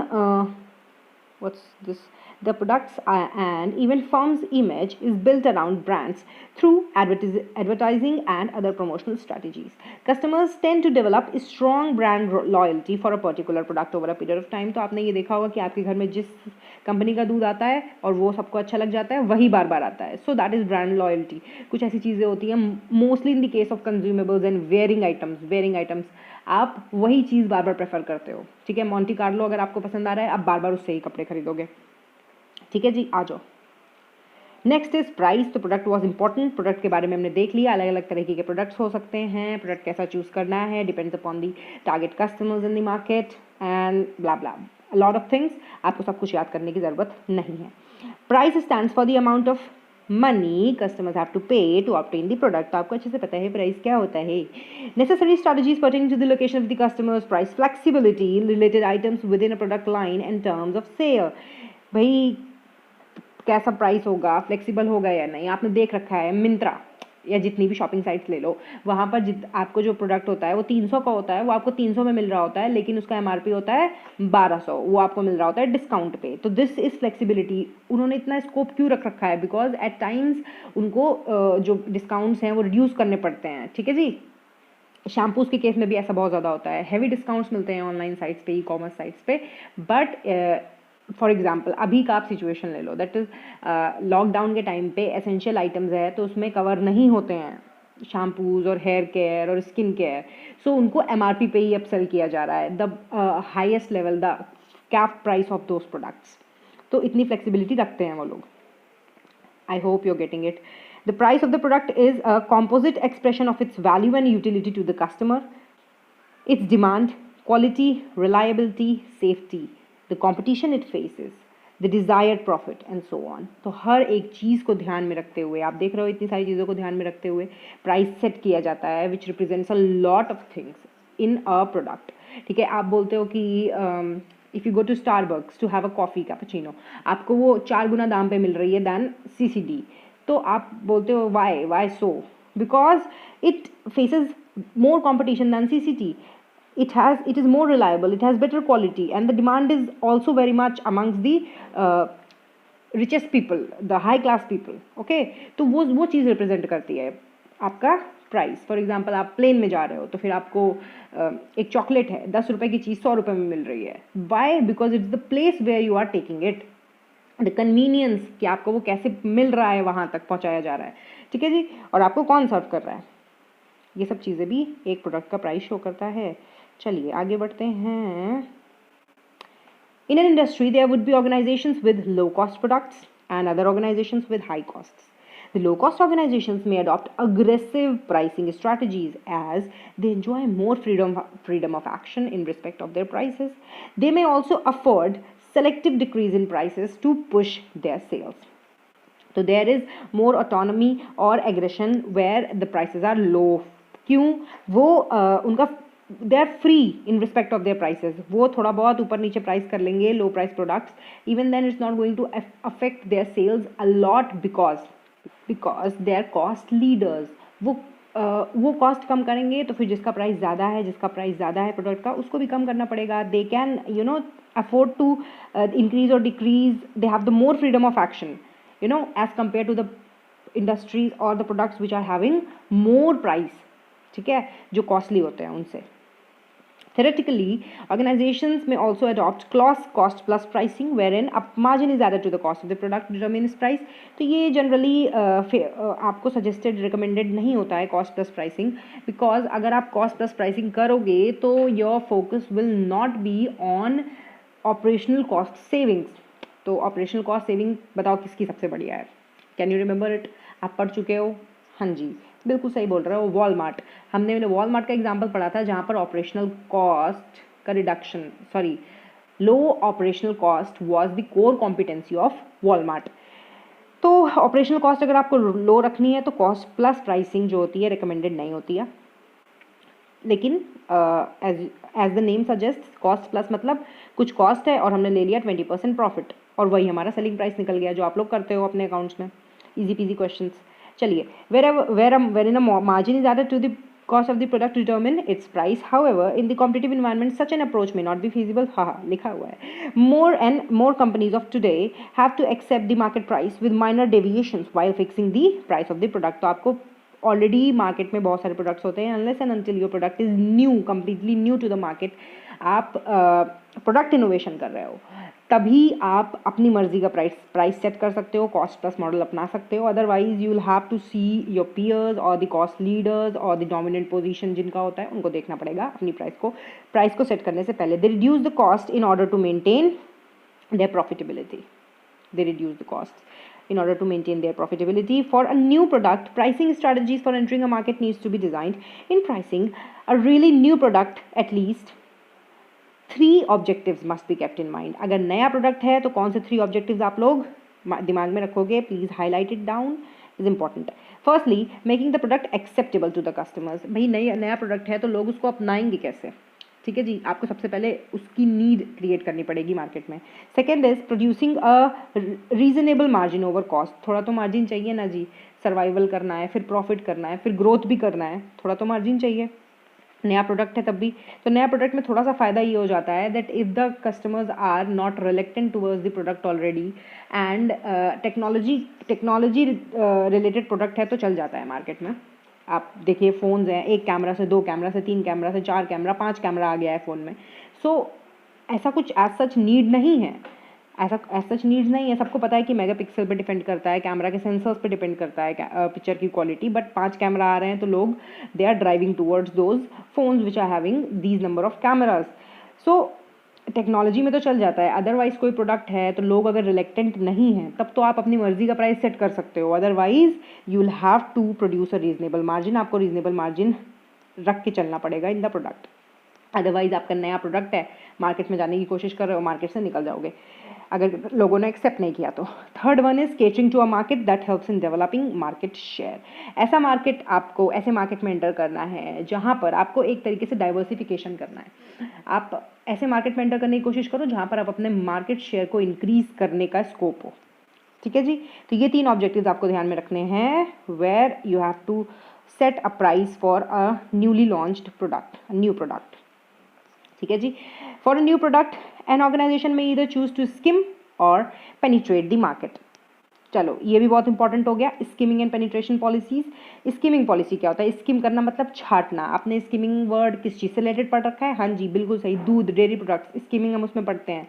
what's this? The products and even firm's image is built around brands through advertising and other promotional strategies. Customers tend to develop a strong brand loyalty for a particular product over a period of time. तो आपने ये देखा होगा कि आपके घर में जिस कंपनी का दूध आता है और वो सबको अच्छा लग जाता है, वही बार बार आता है. So that is brand loyalty. कुछ ऐसी चीज़ें होती हैं, mostly in the case of consumables and wearing items, आप वही चीज़ बार बार प्रेफर करते हो. ठीक है. मॉन्टी कार्लो अगर आपको पसंद आ रहा है, आप बार बार उससे ही कपड़े खरीदोगे. ठीक है जी. आ जाओ. Next is price. तो प्रोडक्ट वॉज इंपॉर्टेंट. प्रोडक्ट के बारे में हमने देख लिया, अलग अलग तरीके के प्रोडक्ट्स हो सकते हैं. प्रोडक्ट कैसा चूज करना है depends upon the target customers in the market and blah blah, lot of things. आपको सब कुछ याद करने की ज़रूरत नहीं है. Price stands for the amount of money customers have to pay to obtain the product. आपको अच्छे से पता है प्राइस क्या होता है. Necessary strategies pertaining to the location of the customers, price flexibility, related items with in a product line and terms of sale. भाई कैसा प्राइस होगा, फ्लेक्सिबल होगा या नहीं. आपने देख रखा है मिंत्रा या जितनी भी शॉपिंग साइट्स ले लो, वहाँ पर आपको जो प्रोडक्ट होता है वो 300 का होता है, वो आपको 300 में मिल रहा होता है, लेकिन उसका MRP होता है 1200, वो आपको मिल रहा होता है डिस्काउंट पे. तो दिस इज़ फ्लेक्सिबिलिटी. उन्होंने इतना स्कोप क्यों रख रखा है? बिकॉज एट टाइम्स उनको जो डिस्काउंट्स हैं वो रिड्यूस करने पड़ते हैं. ठीक है जी. शैम्पूज़ के केस में भी ऐसा बहुत ज़्यादा होता है. हैवी डिस्काउंट्स मिलते हैं ऑनलाइन साइट्स पे, ई-कॉमर्स साइट्स पे. बट फॉर एग्जाम्पल अभी का आप सिचुएशन ले लो, दैट इज़ लॉकडाउन के टाइम पे एसेंशियल आइटम्स है तो उसमें कवर नहीं होते हैं शैम्पूज़ और हेयर केयर और स्किन केयर. सो उनको MRP पे ही अब सेल किया जा रहा है, the highest level, the cap price of those products. तो इतनी फ्लेक्सिबिलिटी रखते हैं वो लोग. I hope you are getting it. The price of the product is a composite expression of its value and utility to the customer, its demand, quality, reliability, safety, the competition it faces, the desired profit and so on. तो हर एक चीज़ को ध्यान में रखते हुए, आप देख रहे हो इतनी सारी चीज़ों को ध्यान में रखते हुए प्राइस सेट किया जाता है, which represents a lot of things in a product. ठीक है. आप बोलते हो कि if you go to Starbucks to have a coffee cappuccino, आपको वो 4 गुना दाम पे मिल रही है than CCD. तो आप बोलते हो why so? Because it faces more competition than CCD. It is more reliable, it has better quality, and the demand is also very much amongst the richest people, the high class people. Okay, तो वो चीज़ represent करती है आपका price. For example आप plane में जा रहे हो तो फिर आपको एक चॉकलेट है 10 रुपये की चीज़ 100 रुपये में मिल रही है. Why? Because it's the place where you are taking it, the convenience कि आपको वो कैसे मिल रहा है, वहाँ तक पहुँचाया जा रहा है. ठीक है जी. और आपको कौन सर्व कर रहा है, ये सब चीज़ें भी एक प्रोडक्ट का प्राइस शो करता है. चलिए आगे बढ़ते हैं. In an industry, there would be organizations with low-cost products and other organizations with high costs. The low-cost organizations may adopt aggressive pricing strategies as they enjoy more freedom of action in respect of their prices. They may also afford selective decrease in prices to push their sales. तो there is more autonomy और aggression where the prices are low. क्यों? वो उनका they are free in respect of their prices. वो थोड़ा बहुत ऊपर नीचे प्राइस कर लेंगे low price products, even then it's not going to affect their sales a lot because they are cost leaders. वो कॉस्ट कम करेंगे तो फिर जिसका प्राइस ज़्यादा है प्रोडक्ट का, उसको भी कम करना पड़ेगा. They can afford to increase or decrease. They have the more freedom of action, as compared to the industries or the products which are having more price. ठीक है, जो costly होते हैं उनसे. Theoretically, organizations may also adopt cost plus pricing, wherein a margin is added to the cost of the product determines price. तो ये generally आपको suggested recommended नहीं होता है cost plus pricing, because अगर आप cost plus pricing करोगे तो your focus will not be on operational cost savings. तो operational cost saving बताओ किसकी सबसे बढ़िया है? Can you remember it? आप पढ़ चुके हो? हाँ जी, बिल्कुल सही बोल रहे हो. वॉलमार्ट, हमने वॉलमार्ट का एग्जांपल पढ़ा था जहाँ पर ऑपरेशनल कॉस्ट का reduction, low operational cost was the core competency of Walmart. तो ऑपरेशनल कॉस्ट अगर आपको लो रखनी है तो कॉस्ट प्लस प्राइसिंग जो होती है रिकमेंडेड नहीं होती है. लेकिन as the name suggest, cost plus मतलब कुछ कॉस्ट है और हमने ले लिया 20% प्रॉफिट, और वही हमारा सेलिंग प्राइस निकल गया, जो आप लोग करते हो अपने अकाउंट्स में. Easy PG questions. चलिए, wherein a margin is added to the cost of the product to determine its price. However, in the competitive environment, such an approach may not be feasible. लिखा हुआ है. More companies of today have to accept the market price with minor deviations while fixing the price of the product. तो आपको already market में बहुत सारे products होते हैं. Unless and until your product is new, completely new to the market, आप product innovation कर रहे हो, तभी आप अपनी मर्जी का प्राइस सेट कर सकते हो, कॉस्ट प्लस मॉडल अपना सकते हो. Otherwise you will have to see your peers और द कॉस्ट लीडर्स और द डोमिनेंट पोजीशन जिनका होता है उनको देखना पड़ेगा अपनी प्राइस को सेट करने से पहले. They reduce the cost in order to maintain their profitability. In order to maintain their profitability. For a new product, pricing strategies for entering a market needs to be designed. In pricing a really new product, at least 3 objectives must be kept in mind. अगर नया product है तो कौन से 3 objectives आप लोग दिमाग में रखोगे? Please highlight it down, is important. Firstly, making the product acceptable to the customers. भाई नया प्रोडक्ट है तो लोग उसको अपनाएंगे कैसे? ठीक है जी, आपको सबसे पहले उसकी नीड क्रिएट करनी पड़ेगी मार्केट में. Second is producing a reasonable margin over cost. थोड़ा तो मार्जिन चाहिए ना जी, सर्वाइवल करना है, फिर प्रॉफिट करना है, फिर ग्रोथ भी करना है, थोड़ा तो मार्जिन चाहिए. नया प्रोडक्ट है तब भी. तो नया प्रोडक्ट में थोड़ा सा फ़ायदा ये हो जाता है that if the customers are not reluctant towards the product already and technology related product है तो चल जाता है मार्केट में. आप देखिए फ़ोन्स हैं, 1 कैमरा से 2 कैमरा से 3 कैमरा से 4 कैमरा 5 कैमरा आ गया है फ़ोन में. सो ऐसा कुछ एज सच नीड नहीं है, नीड्स नहीं है. सबको पता है कि मेगापिक्सल पे डिपेंड करता है, कैमरा के सेंसर्स पे डिपेंड करता है पिक्चर की क्वालिटी. बट 5 कैमरा आ रहे हैं तो लोग they are driving towards those phones which are having these number of cameras. So technology में तो चल जाता है. अदरवाइज कोई प्रोडक्ट है तो लोग अगर रिलेक्टेंट नहीं हैं तब तो आप अपनी मर्जी का प्राइस सेट कर सकते हो. Otherwise you will have to produce a reasonable margin. आपको रीजनेबल मार्जिन रख के चलना पड़ेगा इन द प्रोडक्ट. अदरवाइज आपका नया प्रोडक्ट है, मार्केट में जाने की कोशिश कर रहे हो, मार्केट से निकल जाओगे अगर लोगों ने एक्सेप्ट नहीं किया तो. Third one is catering to a market that helps in developing market share. ऐसा मार्केट आपको ऐसे मार्केट में एंटर करना है जहां पर आपको एक तरीके से डाइवर्सिफिकेशन करना है. आप ऐसे मार्केट में एंटर करने की कोशिश करो जहां पर आप अपने मार्केट शेयर को इंक्रीज करने का स्कोप हो. ठीक है जी. तो ये 3 ऑब्जेक्टिव्स आपको ध्यान में रखने हैं. Where you have to set a price for a newly launched product, new product. ठीक है जी. For a new product an organisation में ईदर चूज टू स्किम और पेनिट्रेट द मार्केट. चलो ये भी बहुत इंपॉर्टेंट हो गया. Skimming and penetration policies. Skimming policy क्या होता है? स्किम करना मतलब छाटना. आपने स्किमिंग वर्ड किस चीज़ से रिलेटेड पढ़ रखा है? हाँ जी बिल्कुल सही, दूध, डेयरी प्रोडक्ट्स. स्किमिंग हम उसमें पढ़ते हैं.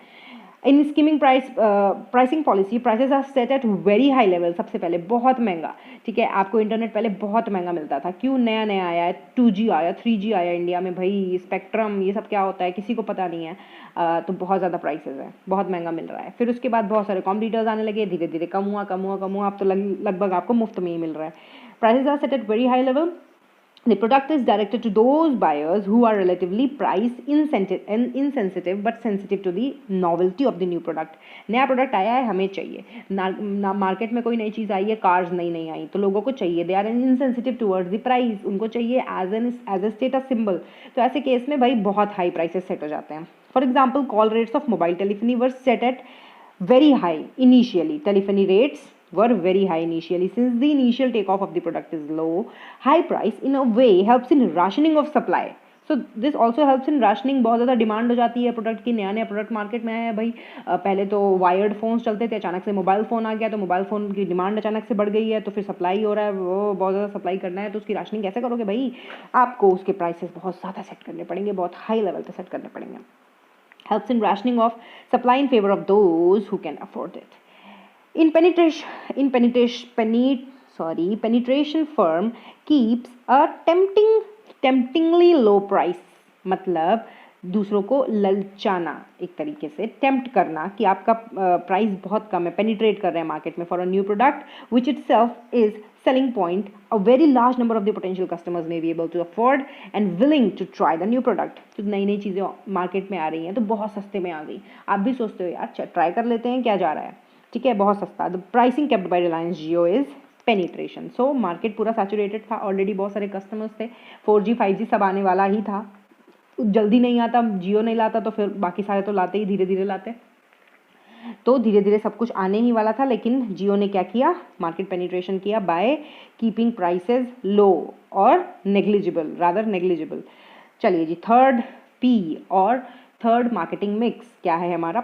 In skimming pricing policy prices are set at very high level. सबसे पहले बहुत महंगा. ठीक है, आपको इंटरनेट पहले बहुत महंगा मिलता था. क्यों? नया नया आया है, 2G आया, 3G आया इंडिया में. भाई स्पेक्ट्रम ये सब क्या होता है किसी को पता नहीं है. तो बहुत ज़्यादा प्राइसेस है, बहुत महंगा मिल रहा है. फिर उसके बाद बहुत सारे कॉम्पिटिटर्स आने लगे, धीरे धीरे कम हुआ. अब तो लगभग आपको मुफ्त में ही मिल रहा है. Prices are set at very high level The product is directed to those buyers who are relatively price insensitive but sensitive to the novelty of the new product. नया प्रोडक्ट आया है, हमें चाहिए ना, मार्केट में कोई नई चीज़ आई है, कार्स नई नई आई तो लोगों को चाहिए, they are insensitive towards the price, उनको चाहिए एज ए स्टेटस सिंबल. तो ऐसे केस में भाई बहुत हाई प्राइसेस सेट हो जाते हैं. For example, call rates of mobile telephony were set at very high initially. Telephony rates were very high initially. Since the initial takeoff of the product is low, high price in a way helps in rationing of supply. So this also helps in rationing. बहुत ज़्यादा demand हो जाती है product की, नया नया product market में आया है भाई. पहले तो वायर्ड फ़ोन्स चलते थे, अचानक से मोबाइल फ़ोन आ गया तो मोबाइल फ़ोन की डिमांड अचानक से बढ़ गई है, तो फिर सप्लाई हो रहा है, वो बहुत ज़्यादा सप्लाई करना है, तो उसकी राशनिंग कैसे करोगे भाई? आपको उसके प्राइसेस बहुत ज़्यादा सेट करने पड़ेंगे, बहुत हाई लेवल पर सेट करने पड़ेंगे. Helps in rationing of supply in favor of those who can afford it. Penetration firm keeps a temptingly low price. मतलब दूसरों को ललचाना, एक तरीके से टेम्प्ट करना कि आपका प्राइस बहुत कम है, पेनिट्रेट कर रहे हैं मार्केट में for a new product which itself is selling point a very large number of the potential customers may be able to afford and willing to try the new product. तो नई नई चीज़ें market में आ रही हैं तो बहुत सस्ते में आ गई, आप भी सोचते हो यार ट्राई कर लेते हैं, क्या जा रहा है, ठीक है, बहुत सस्ता. The pricing kept bye Reliance Jio is penetration. So market पूरा सैचुरेटेड था, ऑलरेडी बहुत सारे कस्टमर्स थे, 4G 5G सब आने वाला ही था, जल्दी नहीं आता, जियो नहीं लाता तो फिर बाकी सारे तो लाते ही, धीरे धीरे लाते, तो धीरे धीरे सब कुछ आने ही वाला था. लेकिन जियो ने क्या किया, मार्केट पेनिट्रेशन किया बाय कीपिंग प्राइसेस लो और नेग्लिजिबल, रादर नेग्लिजिबल. चलिए जी, थर्ड पी और थर्ड मार्केटिंग मिक्स क्या है हमारा?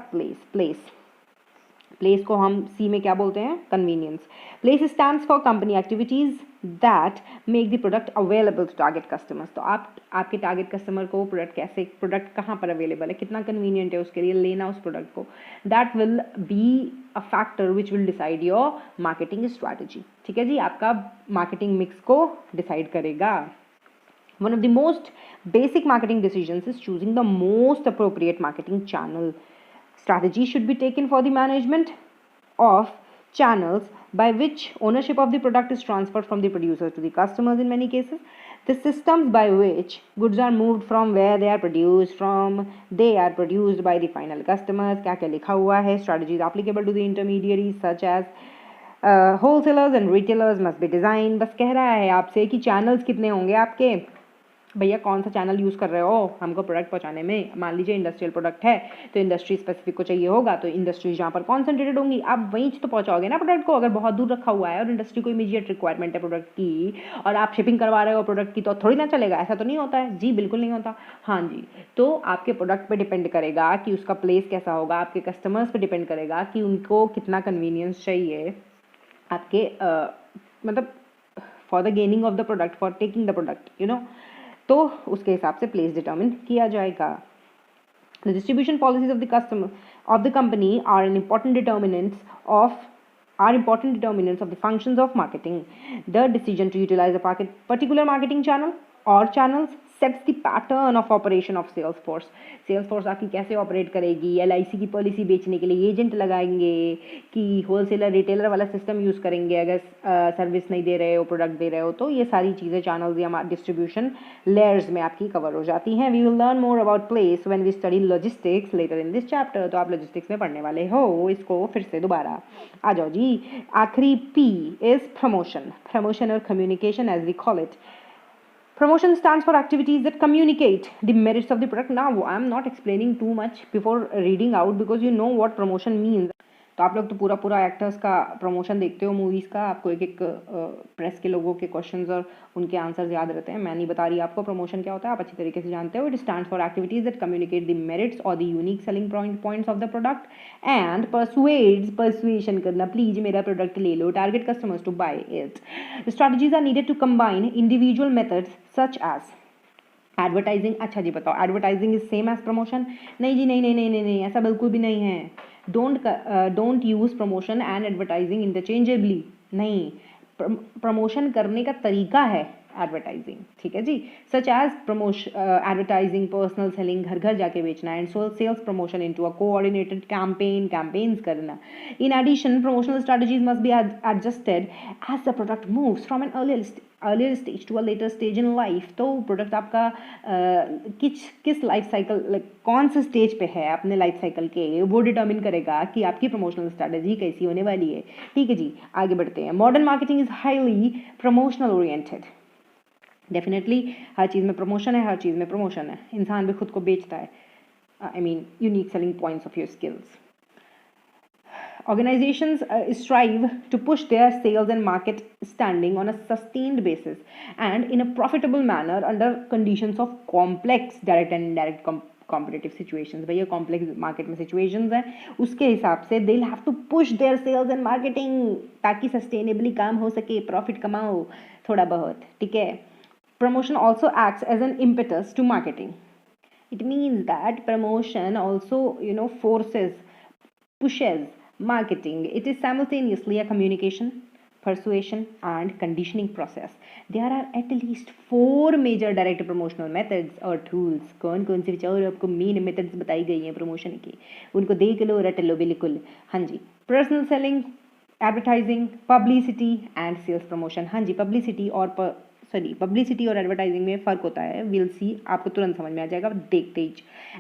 प्लेस को हम सी में क्या बोलते हैं? Convenience. Place stands for company activities that make the product available to target customers. तो आपके टारगेट कस्टमर को प्रोडक्ट कहाँ पर अवेलेबल है, कितना कन्वीनियंट है उसके लिए लेना उस प्रोडक्ट को, that will be a factor which will decide your marketing strategy. ठीक है जी, आपका मार्केटिंग मिक्स को डिसाइड करेगा. One of the most basic marketing decisions is choosing the most appropriate marketing channel. Strategy should be taken for the management of channels by which ownership of the product is transferred from the producer to the customers in many cases. The systems by which goods are moved from where they are produced by the final customers. क्या क्या लिखा हुआ है? Strategies applicable to the intermediaries such as wholesalers and retailers must be designed. बस कह रहा है आपसे कि चैनल्स कितने होंगे आपके, भैया कौन सा चैनल यूज़ कर रहे हो हमको प्रोडक्ट पहुंचाने में. मान लीजिए इंडस्ट्रियल प्रोडक्ट है तो इंडस्ट्री स्पेसिफिक को चाहिए होगा, तो इंडस्ट्रीज जहाँ पर कॉन्सेंट्रेटेड होंगी आप वहीं तो पहुंचाओगे ना प्रोडक्ट को. अगर बहुत दूर रखा हुआ है और इंडस्ट्री को इमीडिएट रिक्वायरमेंट है प्रोडक्ट की और आप शिपिंग करवा रहे हो प्रोडक्ट की, तो थोड़ी ना चलेगा. ऐसा तो नहीं होता है जी, बिल्कुल नहीं होता. हाँ जी, तो आपके प्रोडक्ट पर डिपेंड करेगा कि उसका प्लेस कैसा होगा, आपके कस्टमर्स पर डिपेंड करेगा कि उनको कितना कन्वीनियंस चाहिए आपके मतलब for the gaining of the product, for taking the product, you know. तो उसके हिसाब से प्लेस डिटर्मिन किया जाएगा. The distribution policies of the customer of the company are important determinants of the functions of marketing. The decision to utilize a particular marketing channel or channels sets the pattern of operation of sales force. Sales force आपकी कैसे operate करेगी? LIC की policy बेचने के लिए agent लगाएंगे कि wholesaler retailer वाला सिस्टम यूज़ करेंगे अगर सर्विस नहीं दे रहे हो, प्रोडक्ट दे रहे हो. तो ये सारी चीज़ें चैनल्स या डिस्ट्रीब्यूशन लेयर्स में आपकी कवर हो जाती हैं. We will learn more about place when we study logistics later in this chapter. तो आप लॉजिस्टिक्स में पढ़ने वाले हो, इसको फिर से दोबारा आ जाओ जी. आखिरी P इज प्रमोशन और communication as we call it. Promotion stands for activities that communicate the merits of the product. Now, I am not explaining too much before reading out because you know what promotion means. तो आप लोग तो पूरा actors का promotion देखते हो movies का, आपको एक एक प्रेस के लोगों के क्वेश्चंस और उनके आंसर्स याद रहते हैं. मैं नहीं बता रही आपको प्रमोशन क्या होता है, आप अच्छी तरीके से जानते हो. It stands for activities that communicate the merits और the unique selling points of the product and persuasion करना, प्लीज मेरा प्रोडक्ट ले लो, target customers to buy it. The strategies are needed to combine individual methods such as advertising. अच्छा जी बताओ, advertising is same as promotion? नहीं जी, नहीं, ऐसा बिल्कुल भी नहीं है. Don't use promotion and advertising interchangeably. नहीं, प्रमोशन करने का तरीका है एडवर्टाइजिंग, ठीक है जी. Such as advertising, personal selling, घर घर जाके बेचना, and sales promotion into a coordinated campaigns करना. In addition, promotional strategies must be adjusted as the product moves from an earlier stage to a later stage in life, तो product आपका किस life cycle, like कौन से stage पे है अपने life cycle के, वो डिटर्मिन करेगा कि आपकी प्रमोशनल स्ट्रैटेजी कैसी होने वाली है। ठीक है जी, आगे बढ़ते हैं। Modern marketing is highly promotional oriented. Definitely हर चीज़ में प्रमोशन है, हर चीज़ में प्रमोशन है, इंसान भी खुद को बेचता है। I mean, unique selling points of your skills. Organizations strive to push their sales and market standing on a sustained basis and in a profitable manner under conditions of complex direct and indirect competitive situations. भैया complex market में situations हैं, उसके हिसाब से they'll have to push their sales and marketing ताकि sustainably काम हो सके, profit कमाओ थोड़ा बहुत, ठीक है। Promotion also acts as an impetus to marketing. It means that promotion also, forces, pushes marketing. It is simultaneously a communication, persuasion, and conditioning process. There are at least 4 major direct promotional methods or tools. कौन से विचार आपको main methods बताई गई हैं promotion की, उनको देख लो, रट लो बिल्कुल। हाँ जी, personal selling, advertising, publicity and sales promotion. हाँ जी, पब्लिसिटी और एडवर्टाइजिंग में फ़र्क होता है, विल सी, आपको तुरंत समझ में आ जाएगा देखते ही।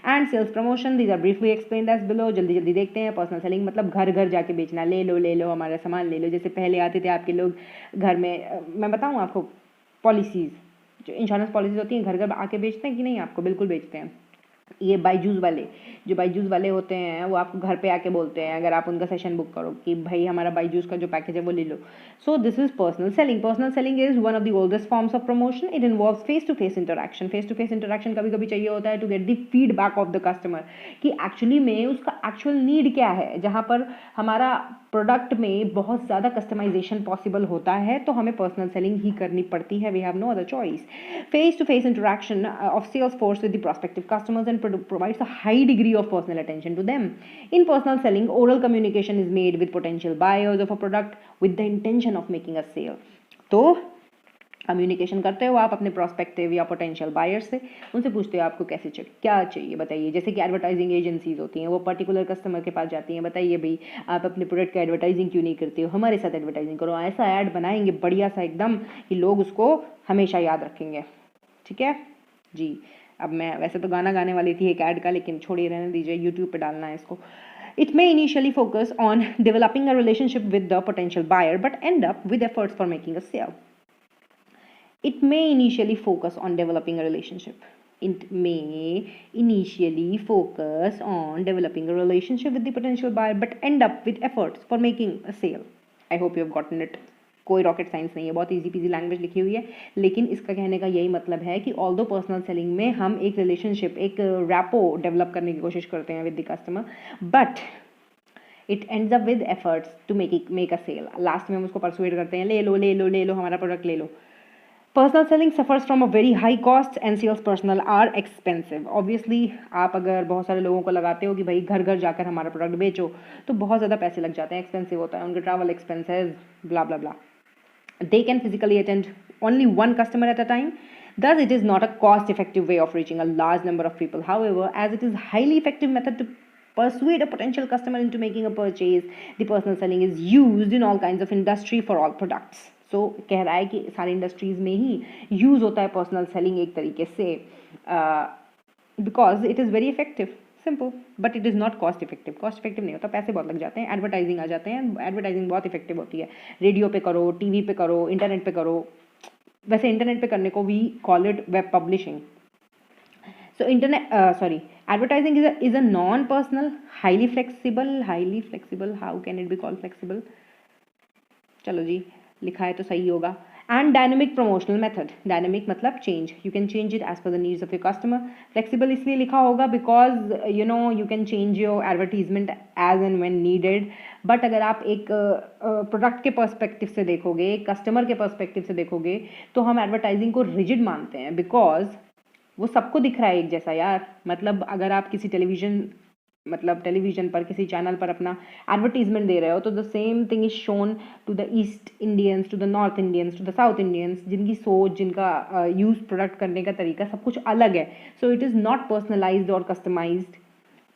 And sales promotion, these are briefly explained as below. जल्दी जल्दी देखते हैं। पर्सनल सेलिंग मतलब घर घर जाके बेचना, ले लो हमारा सामान ले लो। जैसे पहले आते थे आपके लोग घर में, मैं बताऊँ आपको, पॉलिसीज़, जो इंश्योरेंस पॉलिसीज़ होती हैं, घर घर आके बेचते हैं कि नहीं? आपको बिल्कुल बेचते हैं। ये बायजूस वाले होते हैं, वो आपको घर पे आके बोलते हैं, अगर आप उनका सेशन बुक करो कि भाई हमारा बायजूस का जो पैकेज है वो ले लो। So this is personal selling is one of the oldest forms of promotion. It involves face to face interaction कभी कभी चाहिए होता है to get the feedback of the customer कि एक्चुअली में उसका एक्चुअल नीड क्या है। जहाँ पर हमारा प्रोडक्ट में बहुत ज़्यादा कस्टमाइजेशन पॉसिबल होता है तो हमें पर्सनल सेलिंग ही करनी पड़ती है, we have no other choice. Face to face interaction of sales force with the prospective customers and provides a high degree of personal attention to them. In personal selling, oral communication is made with potential buyers of a product with the intention of making a sale. तो communication करते हो आप अपने prospective या potential buyer से, उनसे पूछते हो आपको क्या चाहिए बताइए। जैसे कि एडवर्टाइजिंग एजेंसीज होती हैं, वो पर्टिकुलर कस्टमर के पास जाती हैं, बताइए भाई आप अपने प्रोडक्ट का एडवर्टाइजिंग क्यों नहीं करते हो, हमारे साथ एडवर्टाइजिंग करो, ऐसा ऐड बनाएंगे बढ़िया सा एकदम कि लोग उसको हमेशा याद रखेंगे। ठीक है जी। अब मैं वैसे तो गाना गाने वाली थी एक ऐड का, लेकिन छोड़िए, रहने दीजिए, यूट्यूब पे डालना है इसको। It may initially focus on developing a relationship with the potential buyer but end up with efforts for making a sale. It may initially focus on developing a relationship. It may initially focus on developing a relationship with the potential buyer but end up with efforts for making a sale. I hope you have gotten it. कोई rocket science नहीं है, बहुत easy PG language लिखी हुई है, लेकिन इसका कहने का यही मतलब है कि ऑल्दो पर्सनल सेलिंग में हम एक रिलेशनशिप, एक रैपो डेवलप करने की कोशिश करते हैं with the customer, but it ends up with efforts to make a sale. Last में हम उसको परसुएड करते हैं, ले लो हमारा प्रोडक्ट ले लो। Personal selling suffers from a very high cost and sales personnel are expensive. Obviously आप अगर बहुत सारे लोगों को लगाते हो कि भाई घर घर जाकर हमारा प्रोडक्ट बेचो, तो बहुत ज़्यादा पैसे लग जाते हैं, एक्सपेंसिव होता है, उनके travel expenses, blah blah blah. They can physically attend only one customer at a time. Thus, it is not a cost-effective way of reaching a large number of people. However, as it is a highly effective method to persuade a potential customer into making a purchase, the personal selling is used in all kinds of industry for all products. So, कह रहा है कि सारी industries में ही use होता है personal selling एक तरीके से, because it is very effective, simple, but it is not cost effective नहीं होता, पैसे बहुत लग जाते हैं। एडवर्टाइजिंग आ जाते हैं, एडवर्टाइजिंग बहुत इफेक्टिव होती है, रेडियो पे करो, टीवी पे करो, इंटरनेट पे करो। वैसे इंटरनेट पे करने को we call it web publishing. So advertising is a non personal, highly flexible, how can it be called flexible, चलो जी लिखा है तो सही होगा। And dynamic promotional method, dynamic मतलब change, you can change it as per the needs of your customer. Flexible इसलिए लिखा होगा because you can change your advertisement as and when needed. But अगर आप एक प्रोडक्ट के पर्सपेक्टिव से देखोगे, कस्टमर के पर्सपेक्टिव से देखोगे, तो हम एडवर्टाइजिंग को रिजिड मानते हैं बिकॉज वो सबको दिख रहा है एक जैसा यार। मतलब अगर आप किसी टेलीविजन पर, किसी चैनल पर अपना एडवर्टीजमेंट दे रहे हो, तो the same thing is shown to the east Indians, to the north Indians, to the south Indians, जिनकी सोच, जिनका यूज प्रोडक्ट करने का तरीका सब कुछ अलग है। So it is not personalised और कस्टमाइज्ड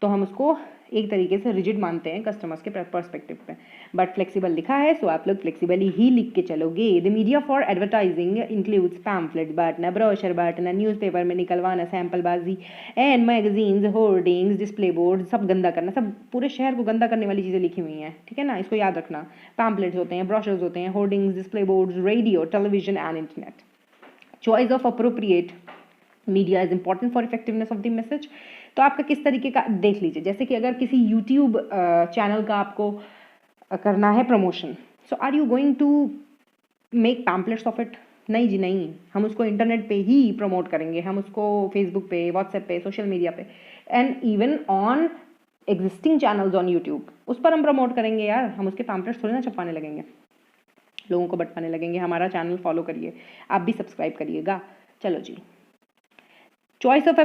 तो हम उसको एक तरीके से रिजिड मानते हैं कस्टमर्स के पर्सपेक्टिव पे, बट फ्लेक्सिबल लिखा है सो आप लोग फ्लेक्सिबली ही लिख के चलोगे। The media for advertising includes pamphlet बांटना, ब्रोशर बांटना, न्यूज़पेपर में निकलवाना, सैम्पलबाजी and magazines, hoardings, display board, सब गंदा करना, सब पूरे शहर को गंदा करने वाली चीज़ें लिखी हुई हैं, ठीक है ना, इसको याद रखना। पैम्फलेट्स होते हैं, ब्रोशर्स होते हैं, hoardings, display boards, radio, television and internet. Choice of appropriate media is important for effectiveness of the message. तो आपका किस तरीके का देख लीजिए, जैसे कि अगर किसी यूट्यूब चैनल का आपको करना है promotion, so are you going to make pamphlets of it? नहीं जी नहीं, हम उसको इंटरनेट पे ही प्रमोट करेंगे, हम उसको फेसबुक पे, व्हाट्सएप पे, सोशल मीडिया पे and even on existing channels on YouTube, उस पर हम प्रमोट करेंगे यार। हम उसके पैम्पलेट्स थोड़ी ना छपवाने लगेंगे, लोगों को बटवाने लगेंगे। हमारा चैनल फॉलो करिए, आप भी सब्सक्राइब करिएगा। चलो जी, choice of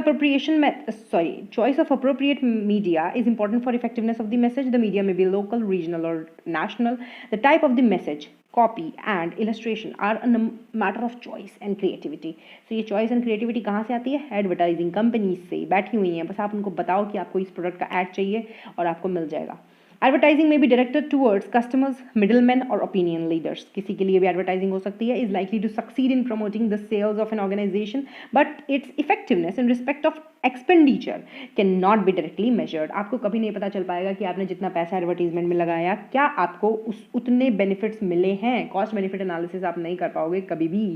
appropriate media is important for effectiveness of the message. The media may be local, regional or national. The type of the message, copy and illustration are a matter of choice and creativity. So ये choice and creativity कहाँ से आती है? Advertising companies से बैठी हुई हैं, बस आप उनको बताओ कि आपको इस प्रोडक्ट का ऐड चाहिए और आपको मिल जाएगा। Advertising may be directed towards customers, middlemen or opinion leaders. किसी के लिए भी advertising हो सकती है, is likely to succeed in promoting the sales of an organization, but its effectiveness in respect of expenditure cannot be directly measured. आपको कभी नहीं पता चल पाएगा कि आपने जितना पैसा एडवर्टीजमेंट में लगाया क्या आपको उतने बेनिफिट्स मिले हैं। कॉस्ट बेनिफिट एनालिसिस आप नहीं कर पाओगे कभी भी।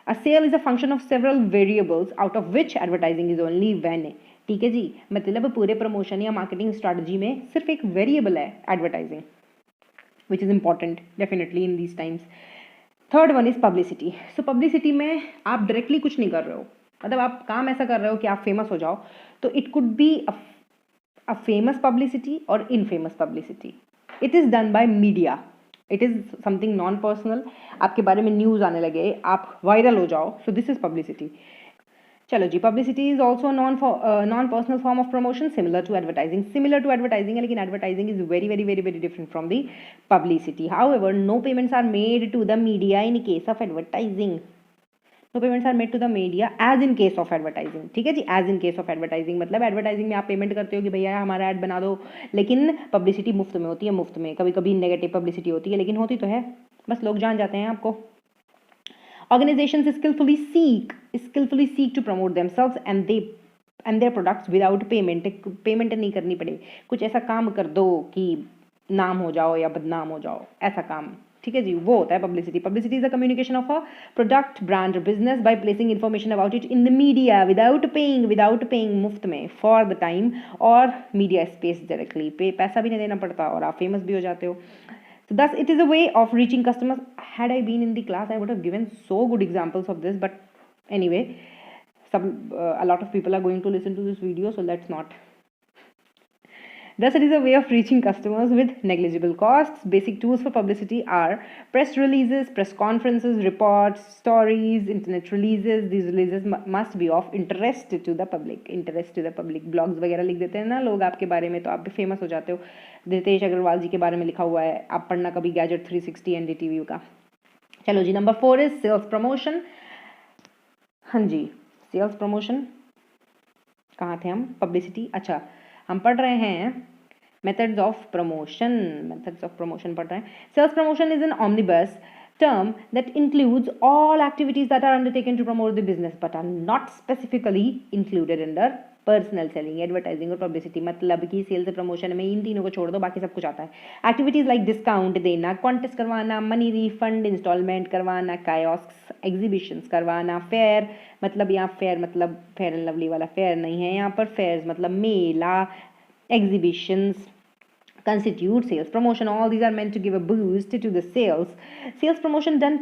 A sale is a function of several variables out of which advertising is only one. ठीक है जी, मतलब पूरे प्रमोशन या मार्केटिंग स्ट्रैटेजी में सिर्फ एक वेरिएबल है advertising, which is important definitely in these times. Third one is publicity. So publicity में आप डायरेक्टली कुछ नहीं कर रहे हो, मतलब आप काम ऐसा कर रहे हो कि आप फेमस हो जाओ, तो it could be a famous publicity और infamous publicity. It is done by media, it is something non personal, आपके बारे में न्यूज़ आने लगे, आप वायरल हो जाओ, सो दिस इज़ पब्लिसिटी। चलो जी, publicity is also non personal form of promotion similar to advertising है, लेकिन advertising is very very very very different from the publicity. However no payments are made to the media in case of advertising, no payments are made to the media as in case of advertising. ठीक है जी, as in case of advertising मतलब advertising में आप payment करते हो कि भैया हमारा ऐड बना दो, लेकिन पब्लिसिटी मुफ्त में होती है, मुफ्त में। कभी कभी नेगेटिव पब्लिसिटी होती है, लेकिन होती तो है, बस लोग जान जाते हैं आपको। Organizations skillfully seek to promote themselves and their products without payment. Payment नहीं करनी पड़े, कुछ ऐसा काम कर दो कि नाम हो जाओ या बदनाम हो जाओ, ऐसा काम। ठीक है जी, वो होता है publicity. Publicity is the communication of a product, brand और business by placing information about it in the media without paying मुफ्त में फॉर द टाइम और मीडिया स्पेस डायरेक्टली। पैसा भी नहीं देना पड़ता और आप फेमस भी हो जाते हो। So thus it is a way of reaching customers. Had I been in the class, I would have given so good examples of this, but anyway, a lot of people are going to listen to this video, so let's not. Thus it is a way of reaching customers with negligible costs. Basic tools for publicity are press releases, press conferences, reports, stories, internet releases. These releases must be of interest to the public. Blogs वगैरह लिख देते हैं ना लोग आपके बारे में, तो आप भी फेमस हो जाते हो। रितेश अग्रवाल जी के बारे में लिखा हुआ है, आप पढ़ना कभी गैजेट 360 NDTV का। चलो जी, नंबर 4 इज सेल्स प्रमोशन। हाँ जी, सेल्स प्रमोशन कहाँ थे हम? पब्लिसिटी। अच्छा, हम पढ़ रहे हैं मेथड्स ऑफ प्रमोशन पढ़ रहे हैं। Sales promotion is an omnibus term that includes all activities that are undertaken to promote the business but are not specifically included under personal selling, advertising और पब्लिसिटी। मतलब कि सेल्स प्रमोशन में इन तीनों को छोड़ दो, बाकी सब कुछ आता है। एक्टिविटीज़ लाइक डिस्काउंट देना, कॉन्टेस्ट करवाना, मनी रिफंड, इंस्टॉलमेंट करवाना, कायोस्क, एग्जीबिशंस करवाना, फेयर मतलब यहाँ फेयर मतलब फेयर एंड लवली वाला फेयर नहीं है, यहाँ पर फेयर्स मतलब मेला, exhibitions constitute sales promotion. All these are meant to give a boost to the sales. Sales promotion done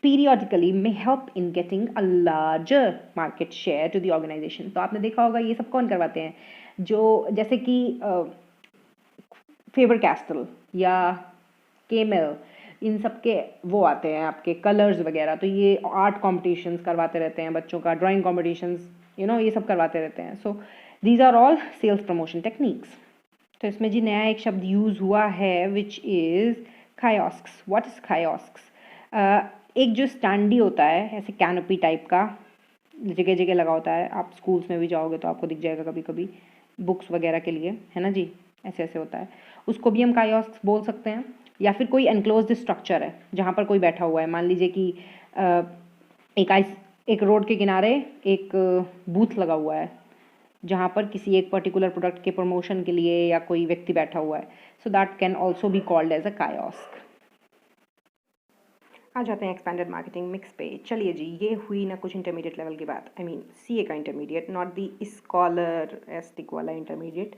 periodically may help in getting a larger market share to the organization. तो आपने देखा होगा ये सब कौन करवाते हैं, जो जैसे कि फेबर कैस्टल या केमल, इन सब के वो आते हैं आपके कलर्स वगैरह, तो ये आर्ट कॉम्पिटिशन्स करवाते रहते हैं बच्चों का, ड्राइंग कॉम्पिटिशन्स, ये सब करवाते रहते हैं। So these are all sales promotion techniques. तो इसमें जी नया एक शब्द यूज़ हुआ है which is kiosks. What is kiosks? एक जो स्टैंडी होता है ऐसे कैनोपी टाइप का, जगह जगह लगा होता है, आप स्कूल्स में भी जाओगे तो आपको दिख जाएगा कभी कभी, बुक्स वगैरह के लिए, है ना जी, ऐसे ऐसे होता है, उसको भी हम कायोस्क बोल सकते हैं। या फिर कोई एनक्लोज्ड स्ट्रक्चर है जहाँ पर कोई बैठा हुआ है, मान लीजिए कि एक रोड के किनारे एक बूथ लगा हुआ है जहाँ पर किसी एक पर्टिकुलर प्रोडक्ट के प्रमोशन के लिए या कोई व्यक्ति बैठा हुआ है, so that can also be called as a kiosk. आ जाते हैं एक्सपैंडेड मार्केटिंग मिक्स पे। चलिए जी, ये हुई ना कुछ इंटरमीडिएट लेवल की बात, आई मीन सीए का intermediate, not the scholar asterisk वाला इंटरमीडिएट।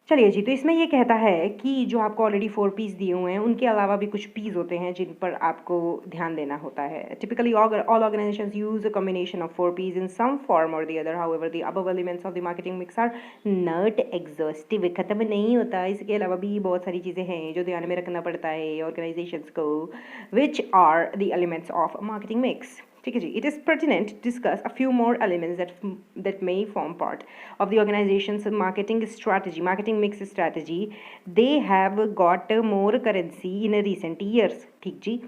चलिए जी, तो इसमें ये कहता है कि जो आपको ऑलरेडी 4 पीस दिए हुए हैं उनके अलावा भी कुछ पीस होते हैं जिन पर आपको ध्यान देना होता है। Typically all organisations use a combination of 4 Ps in some form or the other, however the above elements of the marketing mix are not exhaustive, खत्म नहीं होता। इसके अलावा भी बहुत सारी चीज़ें हैं जो ध्यान में रखना पड़ता है ऑर्गेनाइजेशंस को, which are the elements of marketing mix. ठीक है जी, it is pertinent to discuss a few more elements that may form part of the organization's marketing strategy, marketing mix strategy. They have got more currency in recent years. ठीक जी,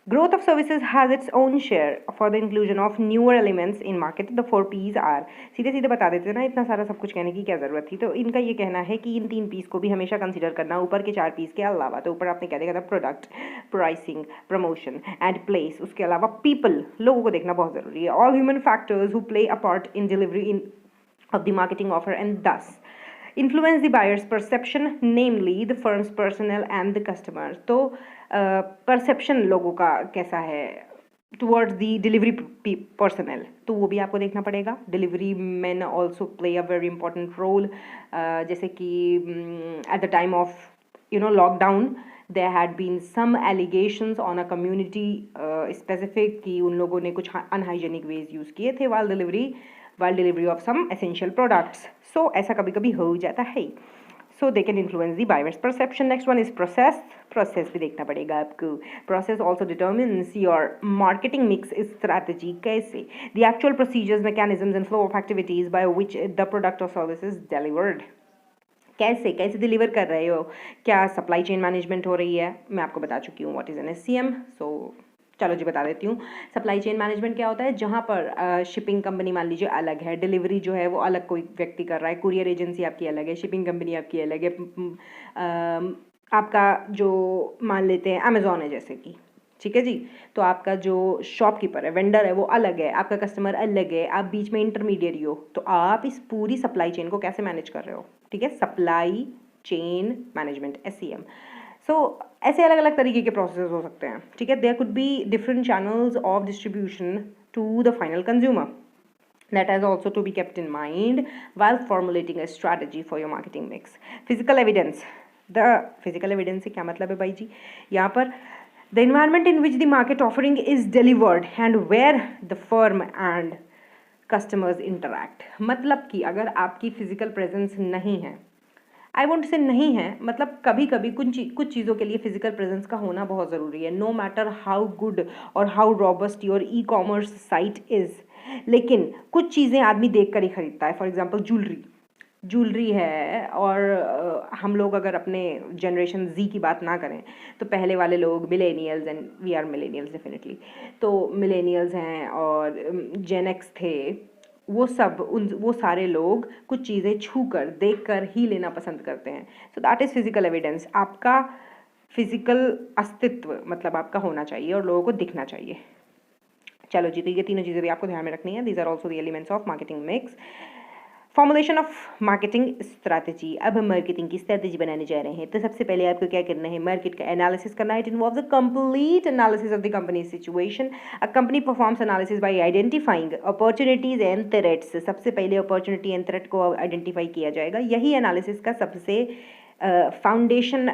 growth of services has its own share for the inclusion of newer elements in market. The 4 P's are, सीधे सीधे बता देते ना, इतना सारा सब कुछ कहने की क्या ज़रूरत थी। तो इनका ये कहना है कि इन 3 पीस को भी हमेशा कंसीडर करना ऊपर के 4 पीस के अलावा। तो ऊपर आपने क्या देखा था, product, pricing, promotion and place, उसके अलावा पीपल, लोगों को देखना बहुत ज़रूरी है। All human factors who play a part in delivery in of the marketing offer and दस influence the buyer's perception, namely the firm's personnel and the customers. तो perception लोगों का कैसा है towards the delivery personnel, तो वो भी आपको देखना पड़ेगा। delivery men also play a very important role, जैसे कि at the time of lockdown there had been some allegations on a community specific कि उन लोगों ने कुछ unhygienic ways use किए थे while delivery of some essential products. So ऐसा कभी कभी हो जाता है, so they can influence the buyer's perception. Next one is process भी देखना पड़ेगा आपको। process also determines your marketing mix strategy. कैसे, the actual procedures, mechanisms and flow of activities by which the product or service is delivered. कैसे deliver कर रहे हो, क्या सप्लाई चेन मैनेजमेंट हो रही है, मैं आपको बता चुकी हूँ व्हाट इज एन एससीएम। सो चलो जी बता देती हूँ। सप्लाई चेन मैनेजमेंट क्या होता है, जहाँ पर शिपिंग कंपनी मान लीजिए अलग है, डिलीवरी जो है वो अलग कोई व्यक्ति कर रहा है, कुरियर एजेंसी आपकी अलग है, शिपिंग कंपनी आपकी अलग है, आपका जो मान लेते हैं अमेजोन है जैसे कि, ठीक है जी, तो आपका जो शॉपकीपर है, वेंडर है, वो अलग है, आपका कस्टमर अलग है, आप बीच में इंटरमीडिएट हो, तो आप इस पूरी सप्लाई चेन को कैसे मैनेज कर रहे हो। ठीक है, सप्लाई चेन मैनेजमेंट, एससीएम। सो ऐसे अलग अलग तरीके के प्रोसेस हो सकते हैं। ठीक है, there could be different channels of distribution to the final consumer, that has also to be kept in mind while formulating a strategy for your marketing mix. Physical evidence, the physical evidence से क्या मतलब है भाई जी, यहाँ पर the environment in which the market offering is delivered and where the firm and customers interact. मतलब कि अगर आपकी फिजिकल प्रेजेंस नहीं है, आई वॉन्ट से नहीं है, मतलब कभी कभी कुछ चीज़ों के लिए फिजिकल प्रेजेंस का होना बहुत ज़रूरी है, नो मैटर हाउ गुड और how robust your e commerce site is. लेकिन कुछ चीज़ें आदमी देख कर ही खरीदता है। फॉर एग्जांपल ज्वेलरी है, और हम लोग अगर अपने जनरेशन जी की बात ना करें तो पहले वाले लोग millennials, and we are millennials definitely, तो मिलेनियल्स हैं और जेन एक्स थे, वो सारे लोग कुछ चीज़ें छूकर देखकर ही लेना पसंद करते हैं। So that is physical evidence. आपका फिजिकल अस्तित्व मतलब आपका होना चाहिए और लोगों को दिखना चाहिए। चलो जी, तो ये तीनों चीज़ें भी आपको ध्यान में रखनी है। These are also the elements of marketing mix. Formulation of marketing strategy. अब हम मार्केटिंग की स्ट्रैटेजी बनाने जा रहे हैं, तो सबसे पहले आपको क्या करना है, मार्केट का एनालिसिस करना है। It involves a complete analysis of the company situation. A company performs analysis bye identifying opportunities and threats. सबसे पहले अपॉर्चुनिटी एंड थ्रेट को आइडेंटिफाई किया जाएगा, यही एनालिसिस का सबसे फाउंडेशन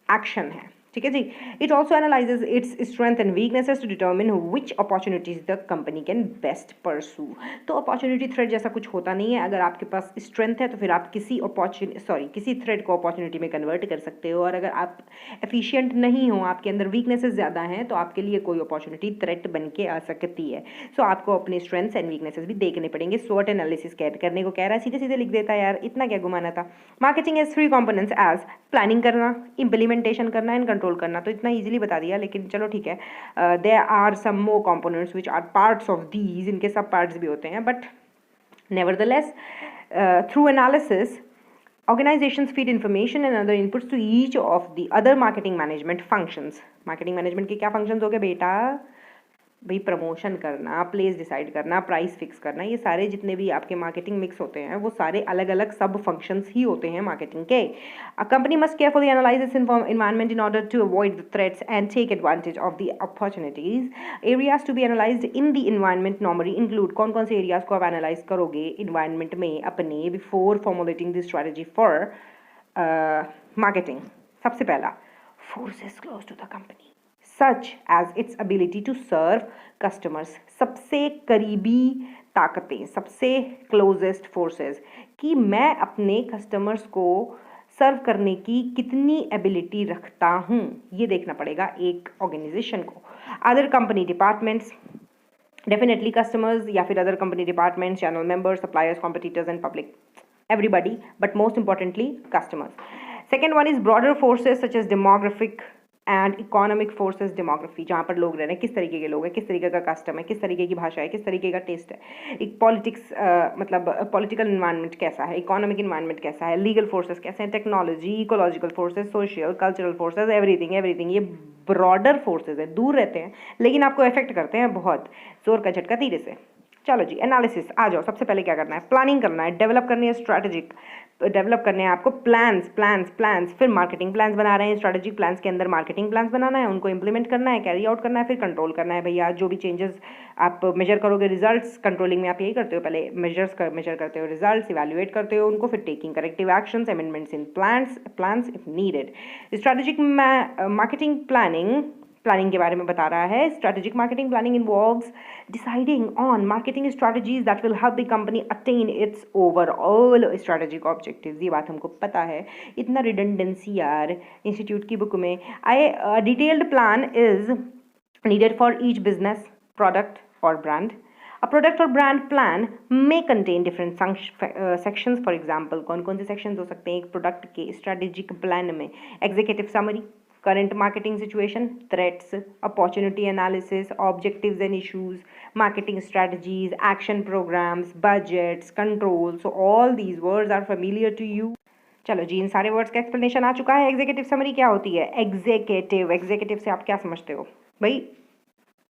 एक्शन है। ठीक है जी। It also analyses its strength and weaknesses to determine which opportunities the company can best pursue. तो अपॉर्चुनिटी थ्रेड जैसा कुछ होता नहीं है। अगर आपके पास स्ट्रेंथ है तो फिर आप किसी थ्रेड को अपॉर्चुनिटी में कन्वर्ट कर सकते हो, और अगर आप एफिशिएंट नहीं हो, आपके अंदर वीकनेसेस ज़्यादा हैं, तो आपके लिए कोई अपॉर्चुनिटी थ्रेट बन के आ सकती है। सो आपको अपने स्ट्रेंथ्स एंड वीकनेसेस भी देखने पड़ेंगे। स्वॉट एनालिसिस करने को कह रहा है, सीधे सीधे लिख देता है यार, इतना क्या घुमाना था। Marketing has 3 components as planning करना, इम्प्लीमेंटेशन करना एंड कंट्रोल करना। तो इतना इजीली बता दिया, लेकिन चलो ठीक है। There are some more components which are parts of these, इनके सब पार्ट्स भी होते हैं, but nevertheless Through analysis, organizations feed information and other inputs to each of the other marketing management functions. Marketing management के क्या functions हो गए बेटा? भाई प्रमोशन करना, प्लेस डिसाइड करना, प्राइस फिक्स करना, ये सारे जितने भी आपके मार्केटिंग मिक्स होते हैं वो सारे अलग अलग सब फंक्शंस ही होते हैं मार्केटिंग के. A company must carefully analyse it's environment in order to avoid the threats and take advantage of the opportunities. Areas to be analyzed in the environment normally include कौन कौन से एरियाज को आप analyse करोगे environment में अपने before formulating the strategy for marketing. सबसे पहला, forces close to the company such as its ability to serve customers. सबसे करीबी ताकतें, सबसे क्लोजेस्ट फोर्सेस कि मैं अपने कस्टमर्स को सर्व करने की कितनी एबिलिटी रखता हूँ, ये देखना पड़ेगा एक ऑर्गेनाइजेशन को. Other company departments, definitely customers या फिर other company departments, channel members, suppliers, competitors and public, everybody, but most importantly customers. Second one is broader forces such as demographic and economic forces. Demography, जहाँ पर लोग रह रहे हैं, किस तरीके के लोग हैं, किस तरीके का कस्टम है, किस तरीके की भाषा है, किस तरीके का टेस्ट है. एक पॉलिटिक्स, मतलब पॉलिटिकल इन्वायरमेंट कैसा है, इकोनॉमिक इन्वायरमेंट कैसा है, लीगल फोर्सेस कैसे हैं, technology, ecological forces, social cultural forces, everything. ये ब्रॉडर फोर्सेस है, दूर रहते हैं लेकिन आपको इफेक्ट करते हैं बहुत जोर का झटका धीरे से. चलो जी, एनालिसिस आ जाओ. सबसे पहले क्या करना है, प्लानिंग करना है, डेवलप करनी है स्ट्रैटेजिक, डेवलप करने हैं आपको प्लान्स. फिर मार्केटिंग प्लान्स बना रहे हैं, स्ट्रैटेजिक प्लान्स के अंदर मार्केटिंग प्लान्स बनाना है, उनको इंप्लीमेंट करना है, कैरी आउट करना है, फिर कंट्रोल करना है. भैया जो भी चेंजेस आप मेजर करोगे, रिजल्ट्स कंट्रोलिंग में आप यही करते हो, पहले मेजर करते हो रिजल्ट्स, इवैल्यूएट करते हो उनको, फिर taking corrective actions, amendments in plans if needed. Strategic marketing planning के बारे में बता रहा है. Strategic marketing planning involves deciding on marketing strategies that will help the company attain it's overall strategic objectives. ये बात हमको पता है, इतना रिडंडेंसी यार इंस्टीट्यूट की बुक में. Detailed plan is needed for each business, product और brand. A product or brand plan may contain different sections. For example, कौन कौन से sections हो सकते हैं एक प्रोडक्ट के स्ट्रैटेजिक प्लान में? Executive summary, current marketing situation, threats, opportunity analysis, objectives and issues, marketing strategies, action programs, budgets, controls. So all these words are familiar to you. चलो जी, इन सारे वर्ड्स का एक्सप्लेनेशन आ चुका है. एग्जीक्यूटिव समरी क्या होती है? Executive से आप क्या समझते हो भाई?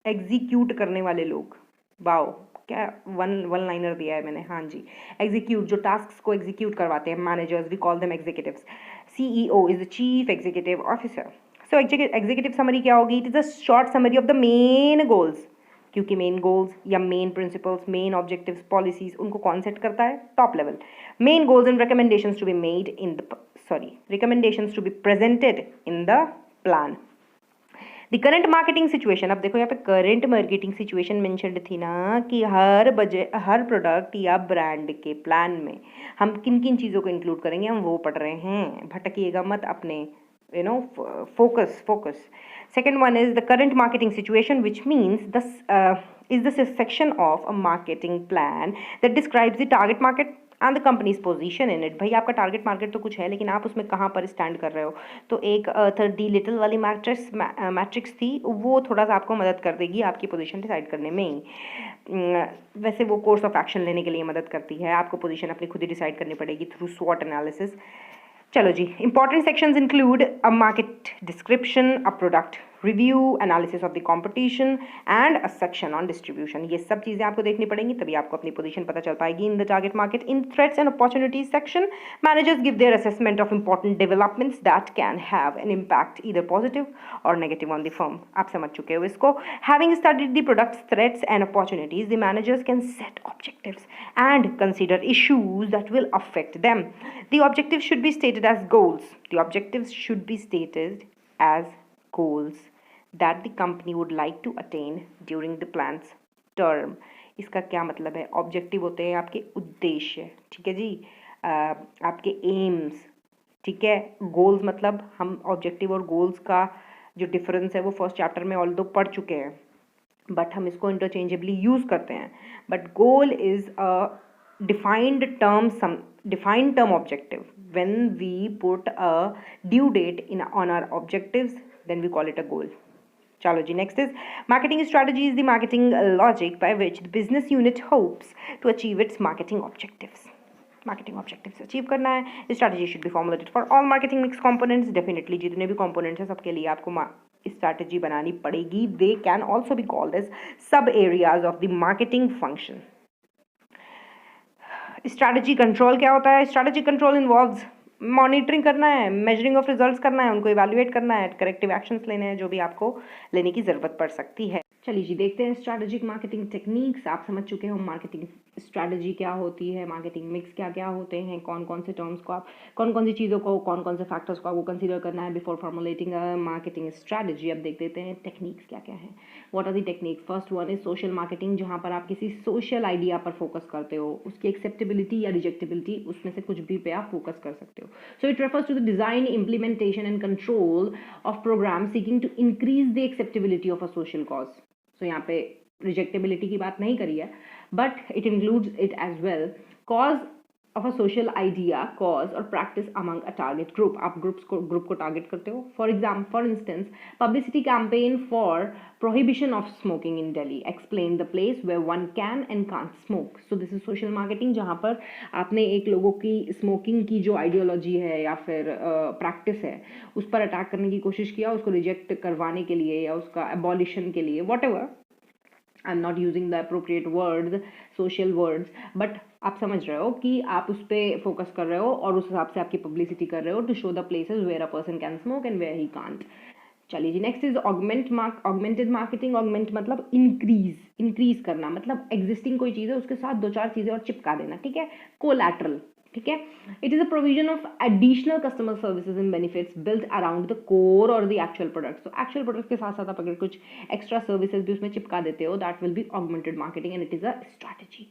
एग्जीक्यूट करने वाले लोग. वाओ, क्या वन लाइनर दिया है मैंने. हाँ जी, एग्जीक्यूट, जो टास्क को एग्जीक्यूट करवाते हैं, managers, we call them executives. CEO is the chief executive officer. So executive summary क्या होगी? It is a short summary of the main goals, क्योंकि मेन गोल्स या main principles, main objectives, policies, उनको कौन set करता है? Top level. Main goals and recommendations to be made in the recommendations to be presented in the plan. The current marketing situation, अब देखो यहाँ पे करंट मार्केटिंग सिचुएशन मेंशन्ड थी ना कि हर प्रोडक्ट या ब्रांड के प्लान में हम किन किन चीज़ों को इंक्लूड करेंगे, हम वो पढ़ रहे हैं. भटकिएगा मत अपने, focus. Second one is the current marketing situation, which means this is the section of a marketing plan that describes the target market and the company's position in it. भाई आपका टारगेट मार्केट तो कुछ है, लेकिन आप उसमें कहाँ पर स्टैंड कर रहे हो. तो एक 30 लिटिल वाली मैट्रिक्स थी, वो थोड़ा सा आपको मदद कर देगी आपकी पोजीशन डिसाइड करने में. वैसे वो कोर्स ऑफ एक्शन लेने के लिए मदद करती है. आपको पोजीशन अपनी खुद ही डिसाइड करनी पड़ेगी थ्रू स्वॉट एनालिसिस. चलो जी, important sections include a market description, a product review, analysis of the competition and a section on distribution. ये सब चीज़ें आपको देखनी पड़ेंगी, तभी आपको अपनी पोजीशन पता चल पाएगी in the target market. In threats and opportunities section, managers give their assessment of important developments that can have an impact either positive और नेगेटिव ऑन द फर्म. आप समझ चुके हो इसको. Having studied the products, threats and opportunities, the managers can set objectives and consider issues that will affect them. The objectives should be stated as goals. The objectives should be stated as goals that the company would like to attain during the plan's term. इसका क्या मतलब है? Objective होते हैं आपके उद्देश्य, ठीक है जी, आपके एम्स, ठीक है. गोल्स मतलब हम ऑब्जेक्टिव और गोल्स का जो डिफरेंस है वो फर्स्ट चैप्टर में ऑल्दो पढ़ चुके हैं, बट हम इसको इंटरचेंजेबली यूज़ करते हैं. But goal is a defined term objective. When we put a due date in on our objectives, then we call it a goal. चलो जी, next is marketing strategy is the marketing logic by which the business unit hopes to achieve its marketing objectives. Marketing objectives achieve करना है। Strategy should be formulated for all marketing mix components. Definitely जितने भी components हैं सबके लिए आपको strategy बनानी पड़ेगी। They can also be called as sub areas of the marketing function. Strategy control क्या होता है? स्ट्रैटेजी कंट्रोल इन्वॉल्व्स मॉनिटरिंग करना है, मेजरिंग ऑफ रिजल्ट्स करना है, उनको इवैल्यूएट करना है, करेक्टिव एक्शंस लेने हैं जो भी आपको लेने की ज़रूरत पड़ सकती है। चलिए जी देखते हैं स्ट्रैटेजिक मार्केटिंग टेक्निक्स। आप समझ चुके हो मार्केटिंग स्ट्रैटेजी क्या होती है, मार्केटिंग मिक्स क्या क्या होते हैं, कौन कौन से टर्म्स को आप, कौन कौन सी चीज़ों को, कौन कौन से फैक्टर्स को आपको कंसीडर करना है before formulating a marketing strategy. अब देख लेते हैं टेक्निक्स क्या क्या है। What are the techniques? First one is social marketing, जहाँ पर आप किसी सोशल आइडिया पर फोकस करते हो, उसकी एक्सेप्टेबिलिटी या रिजेक्टेबिलिटी, उसमें से कुछ भी पे आप फोकस कर सकते हो। So it refers to the design, implementation and control of programme seeking to increase the acceptability of a social cause. So यहाँ पे रिजेक्टेबिलिटी की बात नहीं करी है, but it includes it as well. Cause of a social idea, cause or practice among a target group. आप group को target करते हो। For instance publicity campaign for prohibition of smoking in Delhi, explain the place where one can and can't smoke. So this is social marketing, जहाँ पर आपने एक लोगों की स्मोकिंग की जो आइडियोलॉजी है या फिर प्रैक्टिस है उस पर अटैक करने की कोशिश किया, उसको रिजेक्ट करवाने के लिए या उसका एबॉलिशन के लिए, what ever. I'm not using the appropriate words, social words, but आप समझ रहे हो कि आप उस पर फोकस कर रहे हो और उस हिसाब से आपकी पब्लिसिटी कर रहे हो to show the places where a person can smoke and where he can't. चलिए जी next is augmented marketing. Augment मतलब इंक्रीज करना, मतलब एग्जिस्टिंग कोई चीज़ है उसके साथ दो चार चीज़ें और चिपका देना, ठीक है, कोलैटरल, ठीक है। It is a provision of additional customer services and benefits built around the core और द एक्चुअल प्रोडक्ट। तो एक्चुअल प्रोडक्ट के साथ साथ आप अगर कुछ एक्स्ट्रा सर्विसेज भी उसमें चिपका देते हो, that will be augmented marketing and it is a strategy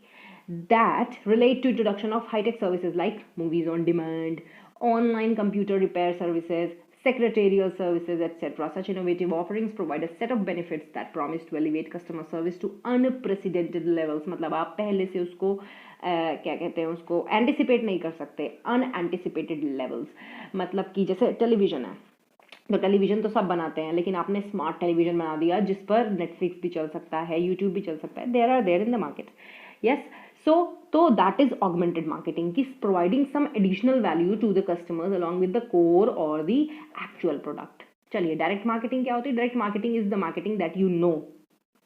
that relate to introduction of high-tech services like movies on demand, online computer repair services, secretarial services, etc. Such innovative offerings provide a set of benefits that promise to elevate customer service to unprecedented levels. मतलब आप पहले से उसको क्या कहते हैं, उसको anticipate नहीं कर सकते, अनएंटिसिपेटेड लेवल्स। मतलब कि जैसे टेलीविजन है, तो टेलीविजन तो सब बनाते हैं, लेकिन आपने स्मार्ट टेलीविजन बना दिया जिस पर नेटफ्लिक्स भी चल सकता है, यूट्यूब भी चल सकता है, there are there in the market, yes. तो दैट इज ऑगमेंटेड मार्केटिंग की providing some additional value to the customers along with the core और द एक्चुअल प्रोडक्ट। चलिए डायरेक्ट मार्केटिंग क्या होती है? Direct marketing is the marketing that you know,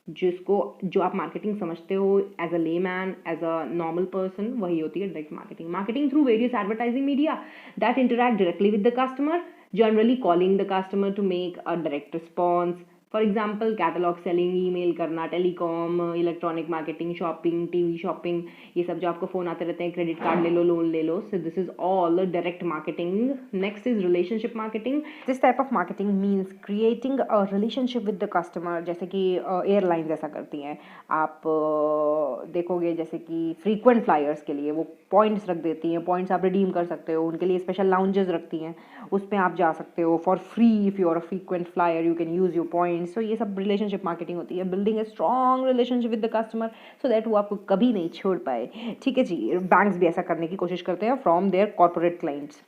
जो आप marketing समझते हो as a layman, as a normal person, वही होती है direct marketing. Marketing through various advertising media that interact directly with the customer, generally calling the customer to make a direct response. For example catalogue selling, email करना, telecom, electronic marketing, shopping, TV shopping, ये सब जो आपको phone आते रहते हैं, credit card ले लो, लोन ले लो। So this is all direct marketing. Next is relationship marketing. This type of marketing means creating a relationship with the customer, जैसे कि एयरलाइंस ऐसा करती हैं। आप देखोगे जैसे कि फ्रीक्वेंट फ्लायर्स के लिए वो पॉइंट्स रख देती हैं, पॉइंट्स आप रिडीम कर सकते हो, उनके लिए स्पेशल लाउंजेस रखती हैं, उस पर आप जा सकते हो for free. If you are a frequent flyer you can use your points. So ये सब रिलेशनशिप मार्केटिंग होती है, building a strong relationship with the customer so that वो आपको कभी नहीं छोड़ पाए, ठीक है जी। बैंक्स भी ऐसा करने की कोशिश करते हैं from their corporate clients.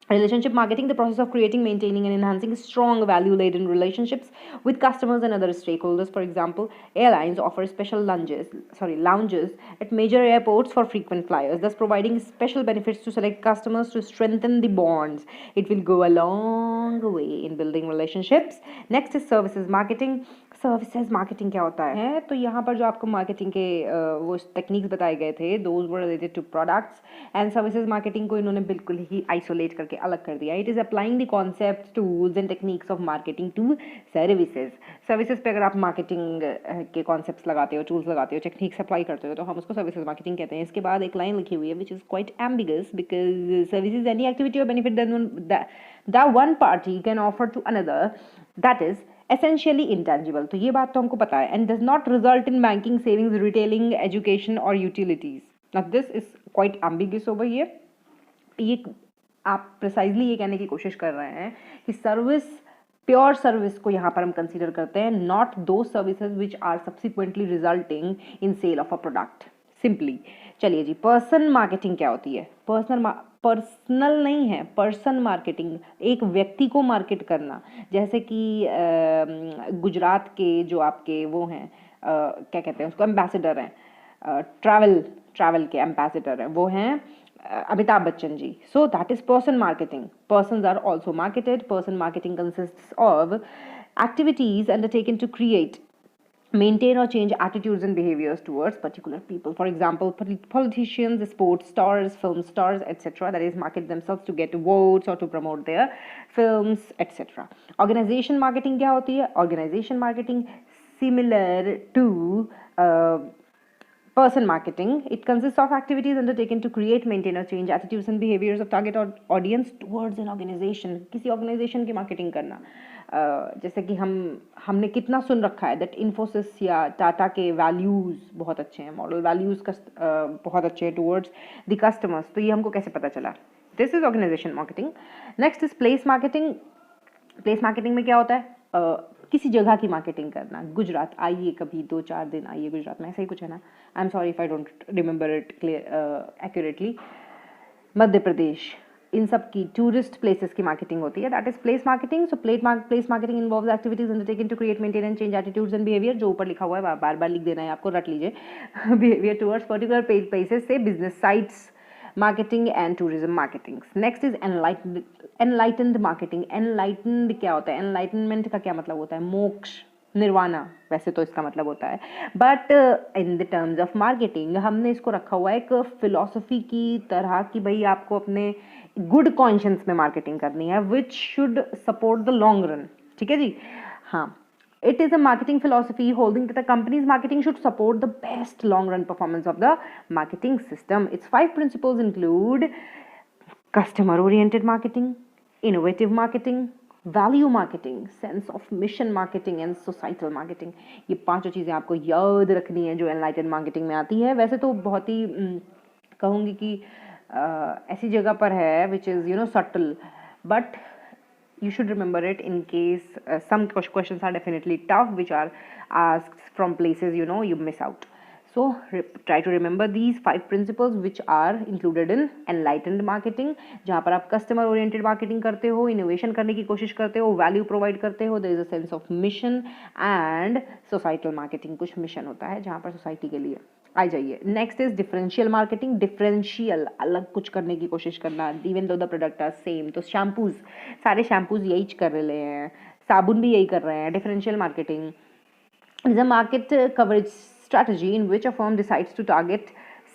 Relationship marketing, the process of creating, maintaining, and enhancing strong value-laden relationships with customers and other stakeholders. For example, airlines offer special lounges at major airports for frequent flyers, thus providing special benefits to select customers to strengthen the bonds. It will go a long way in building relationships. Next is services marketing. Services marketing क्या होता है? तो यहाँ पर जो आपको marketing के वो टेक्निक्स बताए गए थे, those were related to products, and services marketing को इन्होंने बिल्कुल ही आइसोलेट करके अलग कर दिया। It is applying the concept, tools and techniques of marketing to services. Services पे अगर आप मार्केटिंग के कॉन्सेप्ट्स लगाते हो, टूल्स लगाते हो, टेक्निक्स अप्लाई करते हो, तो हम उसको सर्विसेज मार्केटिंग कहते हैं। इसके बाद एक लाइन लिखी हुई है which is quite ambiguous, because services any activity or benefit that one party can offer to another that is essentially intangible। तो ये बात तो हमको पता है। and does not result in banking, savings, retailing, education or utilities। now this is quite ambiguous over here। ये आप precisely ये कहने की कोशिश कर रहे हैं कि सर्विस, प्योर सर्विस को यहाँ पर हम कंसीडर करते हैं, not those services which are subsequently resulting in sale of a product simply. चलिए जी, पर्सन मार्केटिंग क्या होती है? पर्सनल नहीं है, पर्सन मार्केटिंग, एक व्यक्ति को मार्केट करना। जैसे कि गुजरात के जो आपके वो हैं, क्या कहते हैं उसको, एम्बेसडर हैं, ट्रैवल के एम्बेसडर हैं, वो हैं Amitabh Bachchan ji. So that is person marketing. Persons are also marketed. Person marketing consists of activities undertaken to create, maintain or change attitudes and behaviors towards particular people. For example, politicians, sports stars, film stars, etc. That is, market themselves to get votes or to promote their films, etc. Organization marketing क्या होती है? Organization marketing similar to person marketing. It consists of activities undertaken to create, maintain or change attitudes and behaviors of target audience towards an organization. किसी organization की marketing करना, जैसे कि हमने कितना सुन रखा है that Infosys या टाटा के values बहुत अच्छे हैं, model values बहुत अच्छे हैं towards the customers. तो ये हमको कैसे पता चला? This is organization marketing. Next is place marketing. Place marketing में क्या होता है? किसी जगह की मार्केटिंग करना. गुजरात आइए कभी 2-4 दिन आइए गुजरात में, ऐसा ही कुछ है ना. I am sorry if I don't remember it accurately. Madhya Pradesh, इन सब की टूरिस्ट प्लेसेस की मार्केटिंग होती है. That is place marketing. So place marketing involves activities undertaken to create, maintain and change attitudes and behaviour. जो ऊपर लिखा हुआ है बार बार लिख देना है आपको, रट लीजिए. बिहेवियर टुवर्ड्स पर्टिकुलर प्लेसेस से business sites, marketing and tourism marketing. Next is enlightened marketing. Enlightened क्या होता है? Enlightenment का क्या मतलब होता है? मोक्ष, निर्वाणा, वैसे तो इसका मतलब होता है. But in the terms of marketing हमने इसको रखा हुआ है एक फिलोसफी की तरह कि भाई आपको अपने गुड कॉन्शियंस में मार्केटिंग करनी है, which should support the long run. ठीक है जी. हाँ, it is a marketing philosophy holding that a company's marketing should support the best long run performance of the marketing system. Its 5 principles include customer oriented marketing, innovative marketing, value marketing, sense of mission marketing and societal marketing. ये पांचों चीजें आपको याद रखनी है जो enlightened marketing में आती है. वैसे तो बहुत ही कहूँगी कि ऐसी जगह पर है which is subtle, but you should remember it in case some questions are definitely tough which are asked from places you miss out. So try to remember these 5 principles which are included in enlightened marketing, जहाँ पर आप customer oriented marketing करते हो, innovation करने की कोशिश करते हो, value provide करते हो, there is a sense of mission, and societal marketing, कुछ mission होता है जहाँ पर society के लिए. आ जाइए. Next is differential marketing. Differential, अलग कुछ करने की कोशिश करना. Even though the product are same. तो शैम्पूज, सारे शैम्पूज यही कर रहे हैं, साबुन भी यही कर रहे हैं. Differential marketing is a market coverage strategy in which a firm decides to target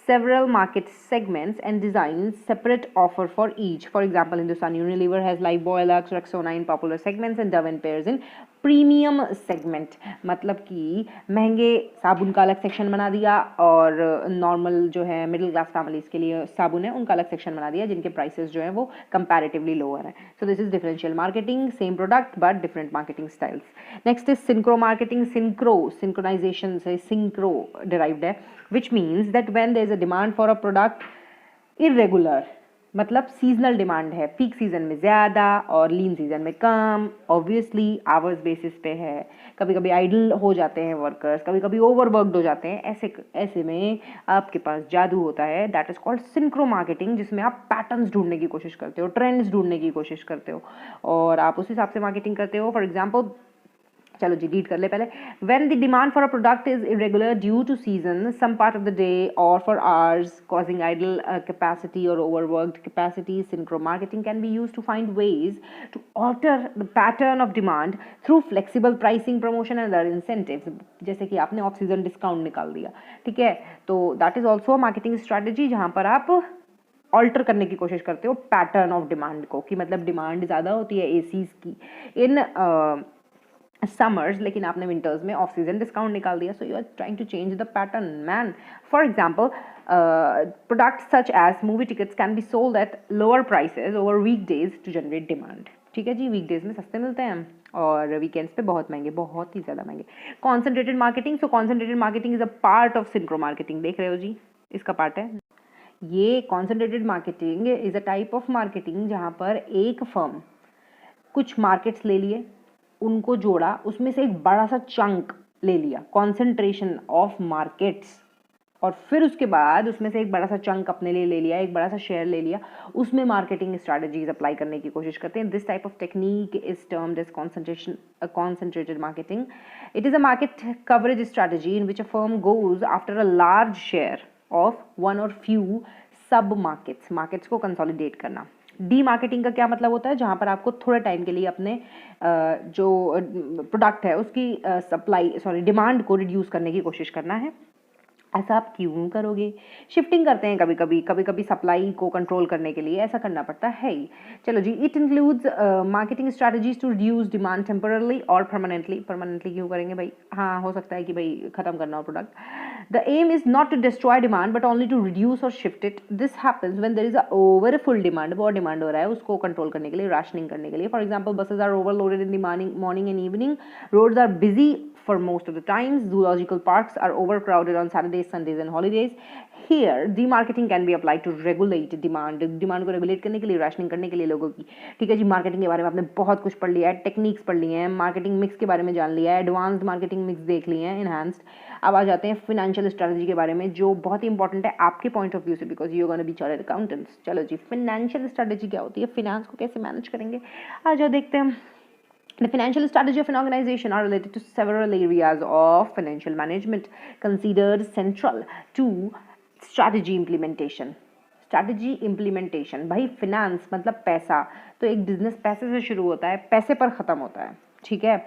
several market segments and designs separate offer for each. For example, Hindustan Unilever has Lifebuoy, Lux, Rexona in popular segments and Dove and Pears in premium segment. मतलब कि महंगे साबुन का अलग section बना दिया और normal जो है मिडिल क्लास फैमिलीज के लिए साबुन है उनका अलग सेक्शन बना दिया जिनके प्राइसेस जो है वो कंपैरेटिवली लोअर है. So this is differential marketing. Same product but different marketing styles. Next is synchro marketing. Synchronisation से सिंक्रो डिराइव्ड है, which means that when there is a demand for a product irregular, मतलब seasonal demand है, peak season में ज़्यादा और लीन season में कम. Obviously hours basis पे है. कभी कभी आइडल हो जाते हैं वर्कर्स, कभी कभी ओवरवर्कड हो जाते हैं. ऐसे में आपके पास जादू होता है, that is called synchro marketing, जिसमें आप पैटर्न्स ढूंढने की कोशिश करते हो, ट्रेंड्स ढूंढने की कोशिश करते हो और आप उस हिसाब से मार्केटिंग करते हो. फॉर एग्जाम्पल, चलो जी रीड कर ले पहले. When the demand for a product is irregular due to season, some part of the day or for hours causing idle capacity or overworked capacity, synchro marketing can be used to find ways to alter the pattern of demand through flexible pricing, promotion and other incentives. जैसे कि आपने off season discount निकाल दिया, ठीक है, तो that is also marketing strategy जहाँ पर आप ऑल्टर करने की कोशिश करते हो पैटर्न ऑफ डिमांड को, कि मतलब डिमांड ज़्यादा होती है एसीज की इन समर्स, लेकिन आपने विंटर्स में ऑफ सीजन डिस्काउंट निकाल दिया. So you are trying to change the pattern man. For example, products such as movie tickets can be sold at lower prices over week days to generate demand. ठीक है जी, week days में सस्ते मिलते हैं और weekends पे बहुत महंगे, बहुत ही ज़्यादा महंगे. Concentrated marketing. So concentrated marketing is a part of synchro marketing. देख रहे हो जी, इसका पार्ट है ये. Concentrated marketing is a type of marketing जहाँ पर एक फर्म कुछ मार्केट्स ले लिए, उनको जोड़ा, उसमें से एक बड़ा सा चंक ले लिया, कॉन्सेंट्रेशन ऑफ मार्केट्स, और फिर उसके बाद उसमें से एक बड़ा सा चंक अपने लिए ले लिया, एक बड़ा सा शेयर ले लिया, उसमें मार्केटिंग स्ट्रैटेजीज अप्लाई करने की कोशिश करते हैं. This type of technique is termed as concentrated marketing. It is a market coverage strategy in which a firm goes after a large share of one or few सब markets को consolidate करना। D marketing का क्या मतलब होता है, जहाँ पर आपको थोड़े टाइम के लिए अपने जो प्रोडक्ट है उसकी डिमांड को रिड्यूस करने की कोशिश करना है। ऐसा आप क्यों करोगे? शिफ्टिंग करते हैं कभी कभी सप्लाई को कंट्रोल करने के लिए ऐसा करना पड़ता है ही। चलो जी, it includes marketing strategies to reduce demand temporarily or permanently क्यों करेंगे भाई? हाँ, हो सकता है कि भाई खत्म करना हो product. The aim is not to destroy demand but only to reduce or shift it. This happens when there is a over full demand, बहुत डिमांड हो रहा है, उसको कंट्रोल करने के लिए, राशनिंग करने के लिए। For example, buses are overloaded in the morning and evening, roads are busy for most of the times, zoological parks are overcrowded on Saturdays, Sundays and holidays. Here demarketing can be applied to regulate demand को regulate करने के लिए, rationing करने के लिए लोगों की। ठीक है जी, मार्केटिंग के बारे में आपने बहुत कुछ पढ़ लिया है, टेक्निक्स पढ़ ली हैं, मार्केटिंग मिक्स के बारे में जान लिया है, एडवांस्ड मार्केटिंग मिक्स देख लिए हैं, इनहैंस्ड। अब आ जाते हैं फाइनेंशियल स्ट्रेटजी के बारे में, जो बहुत ही इंपॉर्टेंट है आपके पॉइंट ऑफ व्यू से, because you are gonna be chartered accountants. चलो जी, फाइनेंशियल स्ट्रेटजी क्या होती है, फाइनेंस को कैसे मैनेज करेंगे, आ जाओ देखते हैं। The financial strategy of an organization are related to several areas of financial management considered central to strategy implementation. Strategy implementation, भाई finance मतलब पैसा, तो एक बिजनेस पैसे से शुरू होता है, पैसे पर ख़त्म होता है, ठीक है।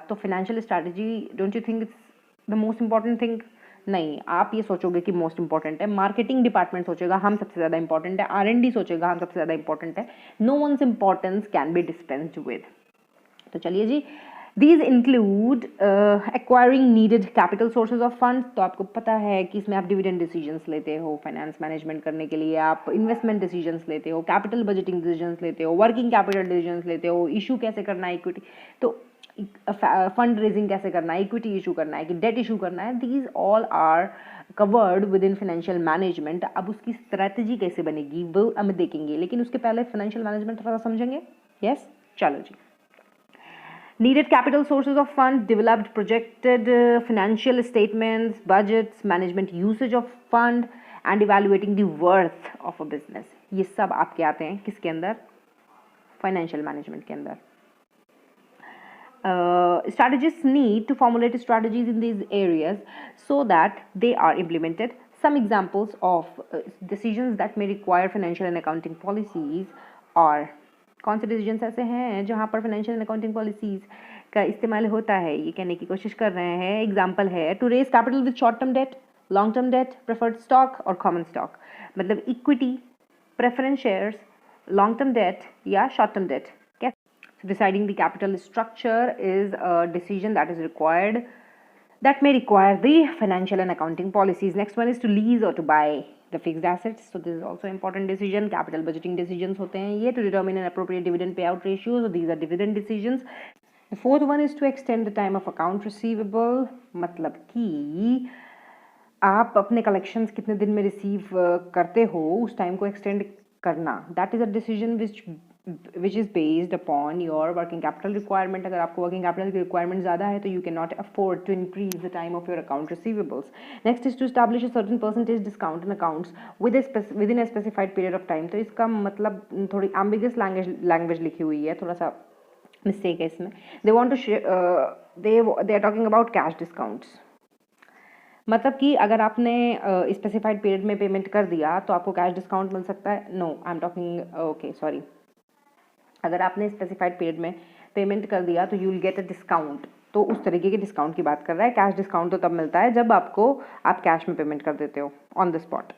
तो financial strategy, don't you think it's the most important thing? नहीं, आप ये सोचोगे कि मोस्ट इंपॉर्टेंट है, मार्केटिंग डिपार्टमेंट सोचेगा हम सबसे ज़्यादा इंपॉर्टेंट है, R&D सोचेगा हम सबसे ज़्यादा इंपॉर्टेंट है। No one's importance can be dispensed with. तो चलिए जी, these include acquiring needed capital sources of fund. तो आपको पता है कि इसमें आप डिविडेंड डिसीजंस लेते हो, फाइनेंस मैनेजमेंट करने के लिए आप इन्वेस्टमेंट डिसीजंस लेते हो, कैपिटल बजटिंग डिसीजंस लेते हो, वर्किंग कैपिटल डिसीजंस लेते हो, इशू कैसे करना है इक्विटी, तो फंड रेजिंग कैसे करना है, इक्विटी इशू करना है कि डेट इशू करना है, these all are covered within financial management. अब उसकी स्ट्रैटेजी कैसे बनेगी वो हम देखेंगे, लेकिन उसके पहले फाइनेंशियल मैनेजमेंट थोड़ा समझेंगे। यस, चलो जी। Needed capital sources of funds, developed projected financial statements, budgets, management usage of fund and evaluating the worth of a business. ये सब आपके आते हैं किसके अंदर? फाइनेंशियल मैनेजमेंट के अंदर। Strategists need to formulate strategies in these areas so that they are implemented. Some examples of decisions that may require financial and accounting policies are, कौन से डिसीजंस ऐसे हैं जहाँ पर फाइनेंशियल एंड अकाउंटिंग पॉलिसीज का इस्तेमाल होता है, ये कहने की कोशिश कर रहे हैं। एग्जांपल है, to raise capital with short term debt, long term debt, preferred stock और कॉमन स्टॉक। मतलब equity, preference shares, long term debt या शॉर्ट टर्म डेट। कैसे deciding the capital structure is a decision that is required, that may require the financial and accounting policies. Next one is to lease or to buy the fixed assets. So this is also important decision. Capital budgeting decisions होते हैं ये, to determine an appropriate dividend payout ratio. So these are dividend decisions. The fourth one is to extend the time of account receivable. मतलब कि आप अपने collections कितने दिन में receive करते हो, उस time को extend करना. That is a decision which is based upon your working capital requirement. अगर आपको working capital की requirement ज़्यादा है तो you cannot afford to increase the time of your account receivables. Next is to establish a certain percentage discount in accounts within a specified period of time. तो इसका मतलब थोड़ी ambiguous language लिखी हुई है, थोड़ा सा mistake है इसमें। They want to they are talking about cash discounts. मतलब कि अगर आपने स्पेसिफाइड पीरियड में पेमेंट कर दिया तो आपको कैश डिस्काउंट मिल सकता है। No, I am talking okay sorry, अगर आपने स्पेसिफाइड पीरियड में पेमेंट कर दिया तो you will get a discount. तो उस तरीके के डिस्काउंट की बात कर रहा है। कैश डिस्काउंट तो तब मिलता है जब आप कैश में पेमेंट कर देते हो ऑन द स्पॉट।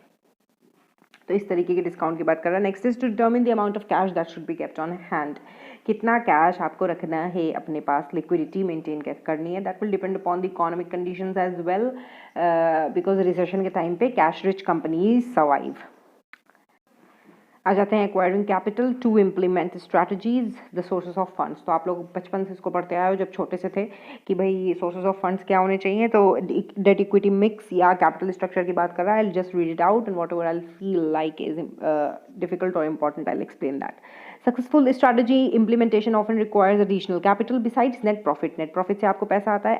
तो इस तरीके के डिस्काउंट की बात कर रहा है। Next is to determine the amount of cash that should be kept on hand. कितना कैश आपको रखना है अपने पास, लिक्विडिटी मेंटेन कैसे करनी है, that will depend upon the economic conditions as well, because recession के टाइम पे कैश रिच कंपनीज सर्वाइव। आ जाते हैं acquiring capital to implement strategies, the sources of funds. तो आप लोग बचपन से इसको पढ़ते आए हो जब छोटे से थे कि भाई सोर्सेज ऑफ फंड्स क्या होने चाहिए। तो डेट इक्विटी मिक्स या कैपिटल स्ट्रक्चर की बात कर रहा है। I just read it out and whatever I feel like is difficult और important, I explain that. Successful strategy implementation often requires additional capital besides net profit. Net profit से आपको पैसा आता है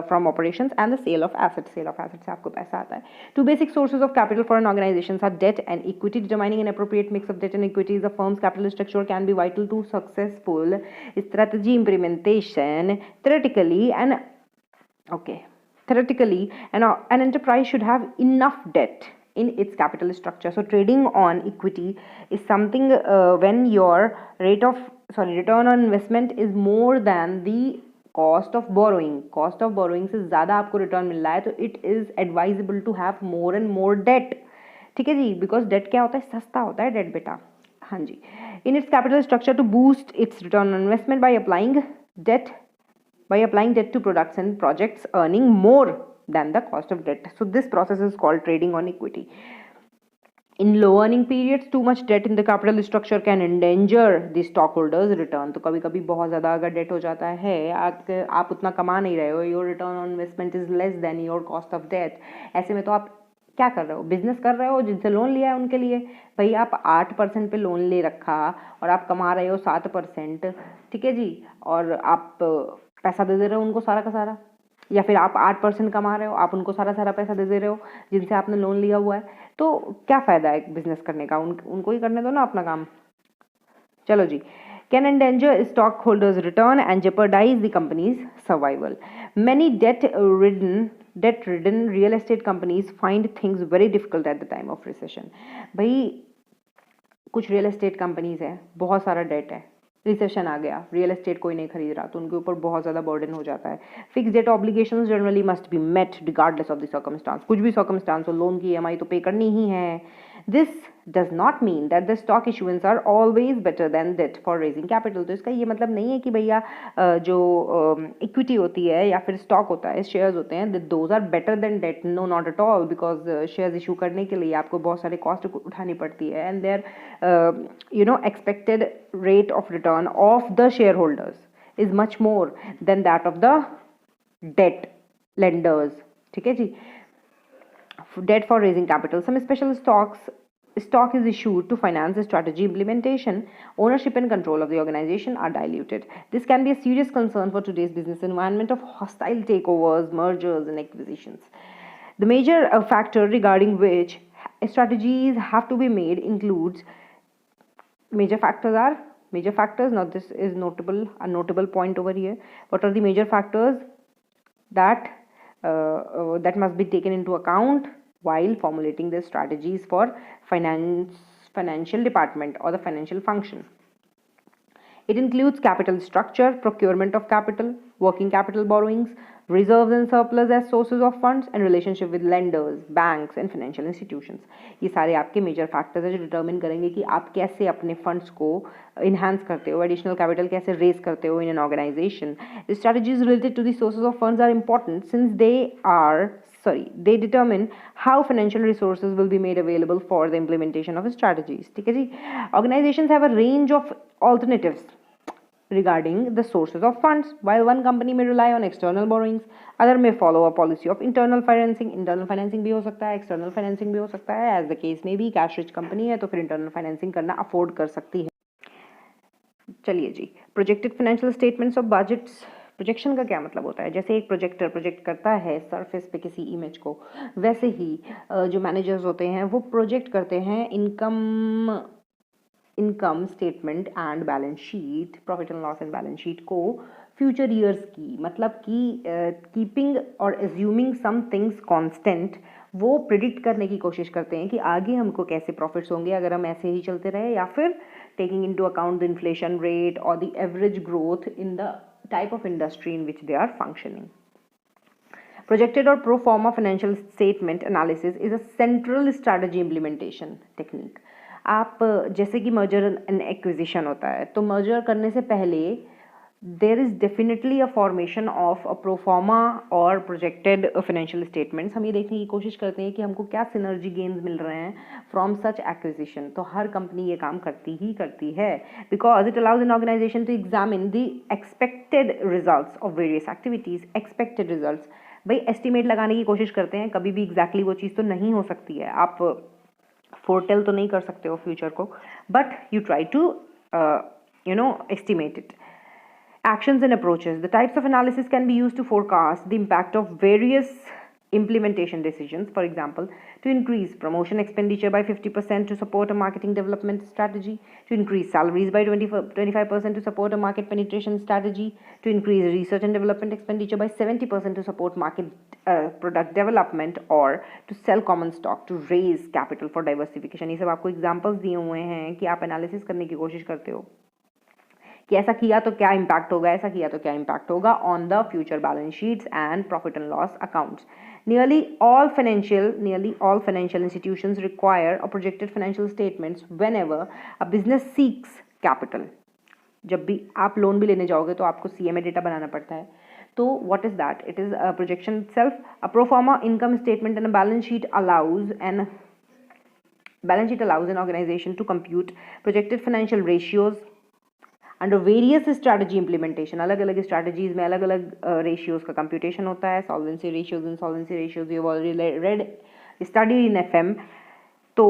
from operations and the sale of assets. Sale of assets से आपको पैसा आता है. Two basic sources of capital for an organization are debt and equity. Determining an appropriate mix of debt and equity is the firm's capital structure can be vital to successful strategy implementation. Theoretically, an enterprise should have enough debt in its capital structure. So trading on equity is something when your return on investment is more than the cost of borrowing से ज़्यादा आपको return मिल रहा है, तो it is advisable to have more and more debt. ठीक है जी, because date क्या होता है, सस्ता होता है डेट बेटा. हाँ जी. In its capital structure to boost its return on investment by applying debt to products and projects earning more than the cost of debt. So this process is called trading on equity. In low earning periods, too much debt in the capital structure can endanger the stockholders' return. तो कभी कभी बहुत ज़्यादा अगर date हो जाता है, आप उतना कमा नहीं रहे हो, your return on investment is less than your cost of debt, ऐसे में तो आप क्या कर रहे हो, बिजनेस कर रहे हो, जिनसे लोन लिया है उनके लिए. भाई आप 8% पे लोन ले रखा और आप कमा रहे हो 7%. ठीक है जी, और आप पैसा दे रहे हो उनको सारा का सारा, या फिर आप 8% कमा रहे हो, आप उनको सारा पैसा दे रहे हो जिनसे आपने लोन लिया हुआ है. तो क्या फ़ायदा है बिजनेस करने का, उनको ही करने दो ना अपना काम. चलो जी. Can endanger stockholders' return and jeopardize the company's survival. Many debt-ridden real estate companies find things very difficult at the time of recession. भाई कुछ रियल एस्टेट कंपनीज है, बहुत सारा डेट है, रिसेशन आ गया, रियल एस्टेट कोई नहीं खरीद रहा, तो उनके ऊपर बहुत ज़्यादा बर्डन हो जाता है. Fix debt obligations generally must be met regardless of the circumstances. कुछ भी सर्कमस्टांस हो, लोन की EMI तो पे करनी ही है. This does not mean that the stock issuance are always better than debt for raising capital. तो इसका ये मतलब नहीं है कि भैया जो इक्विटी होती है या फिर स्टॉक होता है, शेयर्स होते हैं, those are better than debt. No, not at all, because shares issue करने के लिए आपको बहुत सारे कॉस्ट उठानी पड़ती है, and there expected rate of return of the shareholders is much more than that of the debt lenders. ठीक है जी. Debt for raising capital. Some special stock is issued to finance the strategy implementation. Ownership and control of the organization are diluted. This can be a serious concern for today's business environment of hostile takeovers, mergers and acquisitions. The major factor regarding which strategies have to be made includes major factors. Now this is a notable point over here. What are the major factors that must be taken into account while formulating the strategies for financial department or the financial function? It includes capital structure, procurement of capital, working capital borrowings, reserves and surplus as sources of funds, and relationship with lenders, banks and financial institutions. ये सारे आपके major factors हैं जो determine करेंगे कि आप कैसे अपने फंड्स को इन्हांस करते हो, एडिशनल कैपिटल कैसे रेज करते हो in an organisation. Strategies related to the sources of funds are important since they determine how financial resources will be made available for the implementation of strategies. ठीक है जी. Organizations have a range of alternatives regarding the sources of funds. While one company may rely on external borrowings, other may follow a policy of internal financing. Internal financing भी हो सकता है, external financing भी हो सकता है, as the case may be. cash rich company है तो फिर internal financing करना afford कर सकती है. चलिए जी. Projected financial statements of budgets. Projection का क्या मतलब होता है? जैसे एक प्रोजेक्टर प्रोजेक्ट करता है सरफेस पे किसी इमेज को, वैसे ही जो मैनेजर्स होते हैं वो प्रोजेक्ट करते हैं income statement and balance sheet, profit and loss and balance sheet को फ्यूचर ईयर्स की, मतलब कि कीपिंग और एज्यूमिंग सम थिंग्स कांस्टेंट, वो प्रिडिक्ट करने की कोशिश करते हैं कि आगे हमको कैसे प्रॉफिट्स होंगे अगर हम ऐसे ही चलते रहे, या फिर taking into account the inflation rate और the average growth in the type of industry in which they are functioning. Projected or pro forma financial statement analysis is a central strategy implementation technique. आप जैसे कि merger and acquisition होता है, तो merger करने से पहले there is definitely a formation of a pro forma or projected financial statements. हम ये देखने की कोशिश करते हैं कि हमको क्या synergy gains मिल रहे हैं from such acquisition. तो हर कंपनी ये काम करती है because it allows an organization to examine the expected results of various activities. Expected results, भाई estimate लगाने की कोशिश करते हैं, कभी भी exactly वो चीज़ तो नहीं हो सकती है, आप foretell तो नहीं कर सकते हो future को, but you try to estimate it. Actions and approaches. The types of analysis can be used to forecast the impact of various implementation decisions. For example, to increase promotion expenditure by 50% to support a marketing development strategy, to increase salaries by 25% to support a market penetration strategy, to increase research and development expenditure by 70% to support market product development, or to sell common stock to raise capital for diversification. ये सब आपको examples दिए हुए हैं कि आप analysis करने की कोशिश करते हो कि ऐसा किया तो क्या इम्पैक्ट होगा, ऐसा किया तो क्या इम्पैक्ट होगा on the future balance sheets and profit and loss accounts. Nearly all financial institutions require a projected financial statements whenever a business seeks capital. जब भी आप लोन भी लेने जाओगे तो आपको CMA डेटा बनाना पड़ता है. तो what is that? It is a projection itself. A pro forma income statement and a balance sheet allows an organization to compute projected financial ratios under various strategy implementation. अलग अलग strategies में अलग अलग ratios का computation होता है. Solvency ratios, insolvency ratios you already read study in FM. तो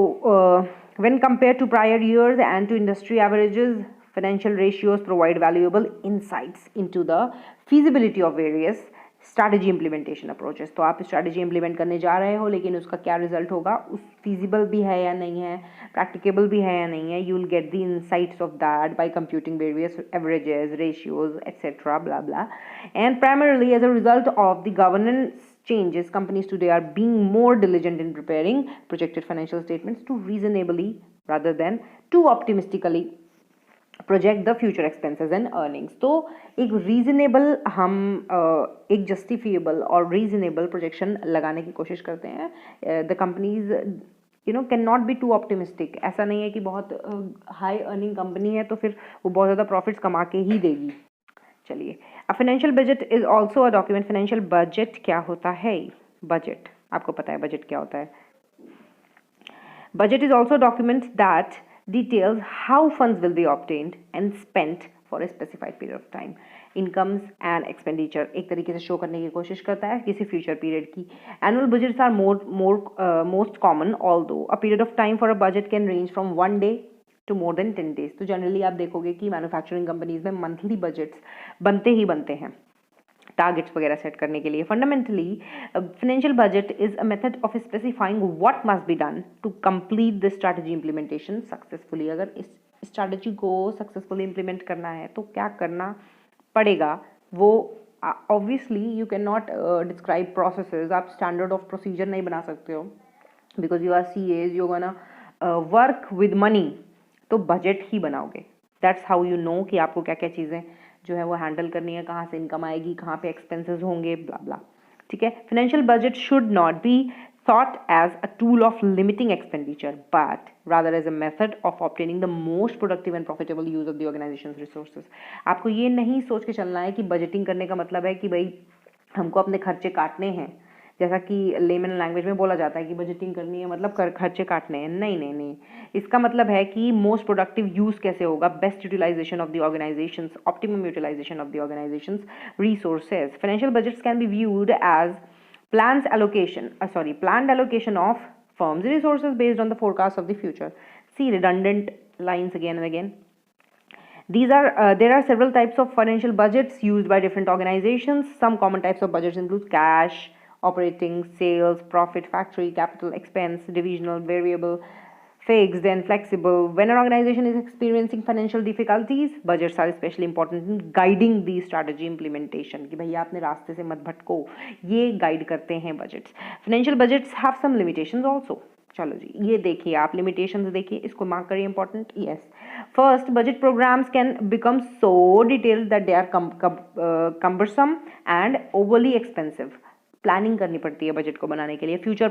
when compare to prior years and to industry averages, financial ratios provide valuable insights into the feasibility of various strategy implementation approaches. तो आप strategy implement करने जा रहे हो लेकिन उसका क्या result होगा, उस feasible भी है या नहीं है, practicable भी है या नहीं है, you will get the insights of that by computing various averages, ratios, etc. blah blah. And primarily as a result of the governance changes, companies today are being more diligent in preparing projected financial statements to reasonably rather than too optimistically project the future expenses and earnings. तो एक reasonable हम एक justifiable और reasonable projection लगाने की कोशिश करते हैं. The companies can not be to optimistic. ऐसा नहीं है कि बहुत हाई अर्निंग कंपनी है तो फिर वो बहुत ज़्यादा प्रॉफिट्स कमा के ही देगी. चलिए, a financial budget is also a document. Financial budget क्या होता है? बजट आपको पता है बजट क्या होता है. Budget is also document that details how funds will be obtained and spent for a specified period of time. Incomes and expenditure एक तरीके से शो करने की कोशिश करता है किसी फ्यूचर पीरियड की. Annual budgets are most common, although a period of time for a budget can range from 1 day to more than 10 days. तो जनरली आप देखोगे कि मैन्युफैक्चरिंग कंपनीज में मंथली बजट्स बनते ही बनते हैं टारगेट्स वगैरह सेट करने के लिए. Fundamentally financial budget is a method of specifying what must be done to complete the strategy implementation successfully. अगर इस स्ट्रैटेजी को सक्सेसफुली इम्प्लीमेंट करना है तो क्या करना पड़ेगा, वो obviously you can not describe processes. आप स्टैंडर्ड ऑफ प्रोसीजर नहीं बना सकते हो because you are CAs, you gonna work with money. तो बजट ही बनाओगे. दैट्स हाउ यू नो कि आपको क्या क्या चीज़ें जो है वो हैंडल करनी है, कहाँ से इनकम आएगी, कहाँ पे एक्सपेंसेस होंगे, ब्ला ब्ला. ठीक है. Financial budget should not be thought as a tool of limiting expenditure but rather as a method of obtaining the most productive and profitable use of the organization's resources. आपको ये नहीं सोच के चलना है कि बजटिंग करने का मतलब है कि भाई हमको अपने खर्चे काटने हैं, जैसा कि लेमन लैंग्वेज में बोला जाता है कि बजटिंग करनी है मतलब खर्चे काटने हैं. नहीं नहीं नहीं, इसका मतलब है कि मोस्ट प्रोडक्टिव यूज कैसे होगा, best utilisation of the organisation's, optimum utilisation of the organisation's resources. Financial budgets can be viewed as planned allocation of firms resources based on the forecast of the future. See redundant lines again and again. There are several types of financial budgets used by different organizations. Some common types of budgets include cash, operating, sales, profit, factory, capital, expense, divisional, variable, fixed and flexible. When an organization is experiencing financial difficulties, budgets are especially important in guiding the strategy implementation. कि भैया आपने रास्ते से मत भटको, ये guide करते हैं budgets. Financial budgets have some limitations also. चलो जी, ये देखिए आप limitations देखिए, इसको मार्क करिए important. Yes. First, budget programs can become so detailed that they are cumbersome and overly expensive. Planning करनी पड़ती है बजट को बनाने के लिए. फ्यूचर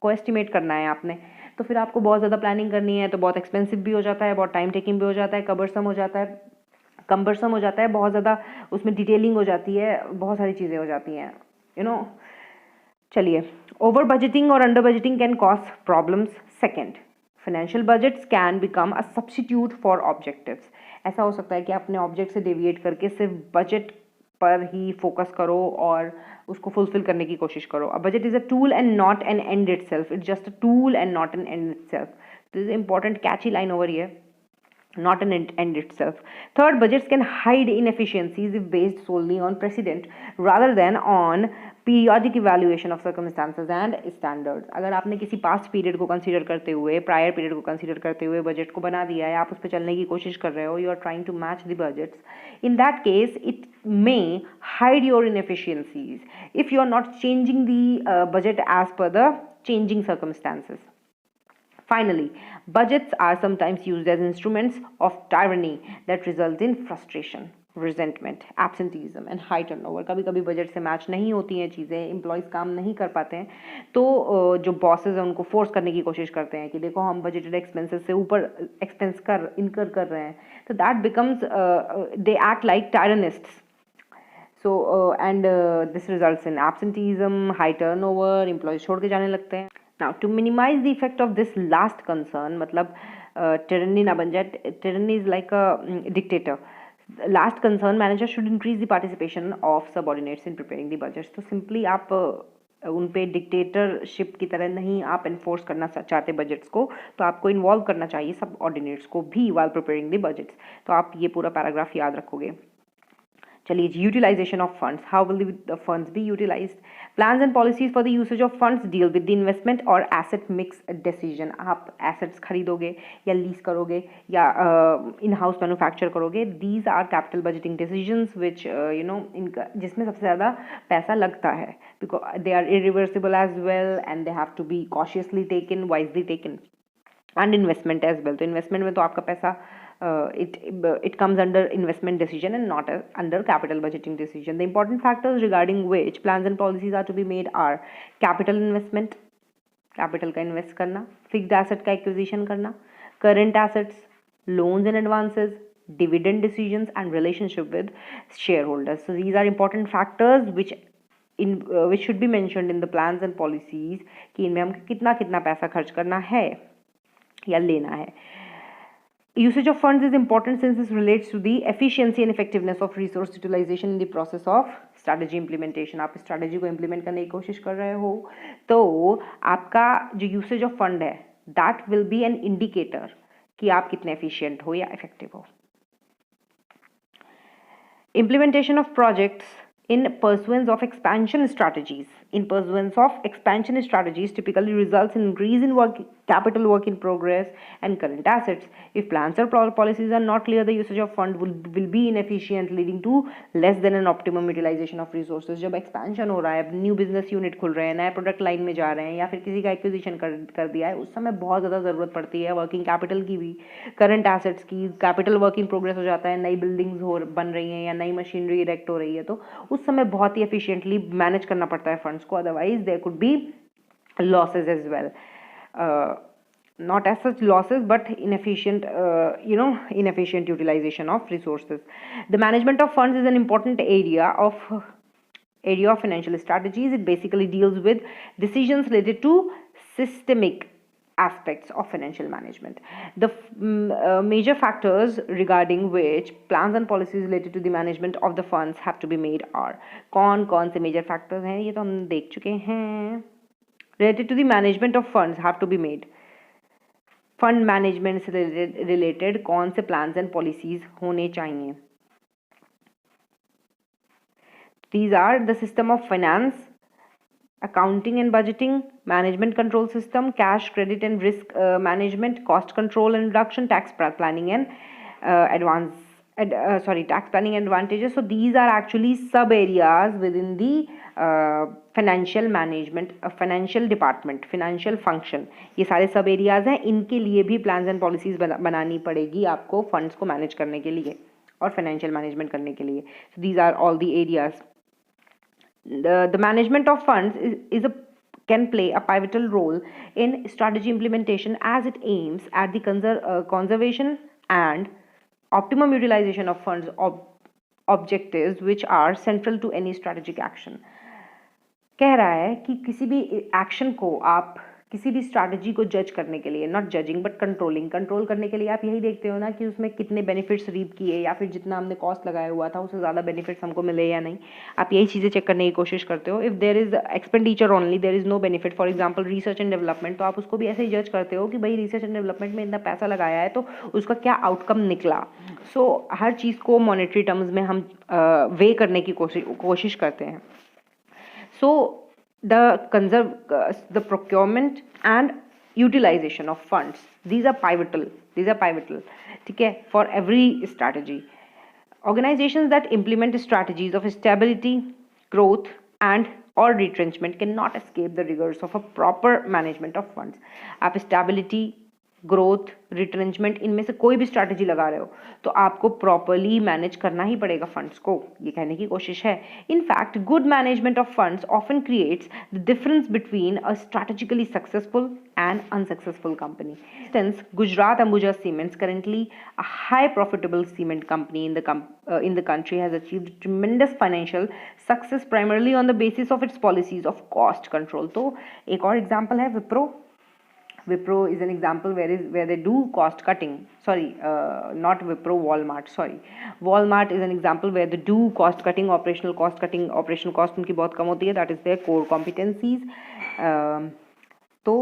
को एस्टिमेट करना है आपने, तो फिर आपको बहुत ज़्यादा प्लानिंग करनी है, तो बहुत एक्सपेंसिव भी हो जाता है, बहुत टाइम टेकिंग भी हो जाता है, कम्बरसम हो जाता है, बहुत ज़्यादा उसमें डिटेलिंग हो जाती है, बहुत सारी चीज़ें हो जाती हैं, यू नो. चलिए, ओवर बजटिंग और under budgeting can cause problems. Second, financial budgets can become a substitute for objectives. ऐसा हो सकता है कि अपने ऑब्जेक्ट से डेविएट करके सिर्फ बजट पर ही फोकस करो और उसको फुलफिल करने की कोशिश करो. A budget is a tool and not an end itself. It's just a tool and not an end itself. This is important catchy line over here. Not an end itself. Third, budgets can hide inefficiencies if based solely on precedent rather than on periodic evaluation of circumstances and standards. अगर आपने किसी past period को consider करते हुए, prior period को consider करते हुए budget को बना दिया है, आप उस पर चलने की कोशिश कर रहे हो, you are trying to match the budgets, in that case it may hide your inefficiencies if you are not changing the budget as per the changing circumstances. Finally, budgets are sometimes used as instruments of tyranny that result in frustration, resentment, absenteeism and high turnover. कभी कभी budget से match नहीं होती हैं चीज़ें, employees काम नहीं कर पाते हैं, तो जो बॉसेज हैं उनको फोर्स करने की कोशिश करते हैं कि देखो हम बजटेड एक्सपेंसेस से ऊपर एक्सपेंस इनकर कर रहे हैं, तो that becomes they act like tyrannists. So and this results in absenteeism, high turnover, employees छोड़ के जाने लगते हैं. Now to minimize the effect of this last concern, मतलब tyranny ना बन जाए, tyranny is like a dictator. Last concern, manager should increase the participation of subordinates in preparing the budgets. तो simply आप उन पे डिक्टेटरशिप की तरह नहीं आप इन्फोर्स करना चाहते बजट्स को, तो आपको इन्वॉल्व करना चाहिए सब ऑर्डिनेट्स को भी while preparing the budgets. तो आप ये पूरा पैराग्राफ याद रखोगे. चलिए, utilisation of funds. How will the funds be utilised? Plans and policies for the usage of funds deal with the investment और एसेट मिक्स डिसीजन. आप एसेट्स खरीदोगे या लीज करोगे या इन हाउस मैन्युफैक्चर करोगे, these are capital budgeting decisions which इनका जिसमें सबसे ज़्यादा पैसा लगता है, because they are irreversible as well and they have to be cautiously taken, wisely taken. And investment as well. तो इन्वेस्टमेंट में तो आपका पैसा it comes under investment decision and not under capital budgeting decision. The important factors regarding which plans and policies are to be made are capital investment, capital का invest करना, fixed asset का acquisition करना, current assets, loans and advances, dividend decisions and relationship with shareholders. So these are important factors which should be mentioned in the plans and policies कि इनमें हम कितना पैसा खर्च करना है या लेना है. Usage of funds is important since this relates to the efficiency and effectiveness of resource utilization in the process of strategy implementation. आप strategy को implement करने की कोशिश कर रहे हो, तो आपका जो usage of fund है that will be an indicator कि आप कितने efficient हो या effective हो. Implementation of projects in pursuance of expansion strategies. In pursuance of expansion strategies typically results in increase in capital work in progress and current assets. If plans or policies are not clear, the usage of fund will be inefficient, leading to less than an optimum utilization of resources. जब expansion हो रहा है, new business unit खुल रहे हैं, नए product line में जा रहे हैं या फिर किसी का एक्विजिशन कर दिया है, उस समय बहुत ज़्यादा ज़रूरत पड़ती है वर्किंग कैपिटल की भी, करंट एसेट्स की. कैपिटल वर्क इन प्रोग्रेस हो जाता है, नई बिल्डिंग्स बन रही हैं या नई मशीनरी इरेक्ट हो रही है, तो उस समय बहुत ही एफिशिएंटली मैनेज करना पड़ता है फंड्स को, otherwise there could be losses as well. Not as such losses, but inefficient utilization of resources. The management of funds is an important area of financial strategies. It basically deals with decisions related to systemic aspects of financial management. The major factors regarding which plans and policies related to the management of the funds have to be made are, कौन से major factors हैं, ये तो हम देख चुके हैं. Related to the management of funds have to be made. Fund management से रिलेटेड कौन से प्लान्स एंड पॉलिसीज होने चाहिए? These are the system of finance, accounting and budgeting, management control system, cash credit and risk management, cost control and reduction, tax planning and tax planning advantages. So these are actually sub areas within the financial management, financial department, financial function. ये सारे सब areas हैं, इनके लिए भी plans and policies बनानी पड़ेगी आपको फंड्स को मैनेज करने के लिए और फाइनेंशियल मैनेजमेंट करने के लिए. So these are all the areas. The management of funds can play a pivotal role in strategy implementation as it aims at the conservation and optimum utilization of funds objectives which are central to any strategic action. कह रहा है कि किसी भी action को आप किसी भी स्ट्रैटेजी को जज करने के लिए, नॉट जजिंग बट कंट्रोल करने के लिए आप यही देखते हो ना कि उसमें कितने बेनिफिट्स रीप किए या फिर जितना हमने कॉस्ट लगाया हुआ था उससे ज़्यादा बेनिफिट्स हमको मिले या नहीं. आप यही चीज़ें चेक करने की कोशिश करते हो. If there is expenditure only, there is no benefit, for example research and development, तो आप उसको भी ऐसे ही जज करते हो कि भाई रिसर्च एंड डेवलपमेंट में इतना पैसा लगाया है तो उसका क्या आउटकम निकला. सो हर चीज़ को मॉनेटरी टर्म्स में हम वे करने की कोशिश करते हैं. So the procurement and utilization of funds, these are pivotal, ठीक है, for every strategy. Organizations that implement strategies of stability, growth and or retrenchment cannot escape the rigors of a proper management of funds. आप stability, growth, retrenchment, इनमें से कोई भी strategy लगा रहे हो तो आपको प्रॉपरली मैनेज करना ही पड़ेगा फंड्स को, ये कहने की कोशिश है. In fact good management of funds often creates the difference between a strategically successful and unsuccessful company. For instance, Gujarat Ambuja Cements, currently a high profitable cement company in the country, has achieved tremendous financial success primarily on the basis of its policies of cost control. तो एक और example है Wipro. Wipro is an example where they do cost cutting. Sorry, not Wipro, Walmart. Sorry, Walmart is an example where they do cost cutting, operational cost cutting. Operational cost उनकी बहुत कम होती है. That is their core competencies. तो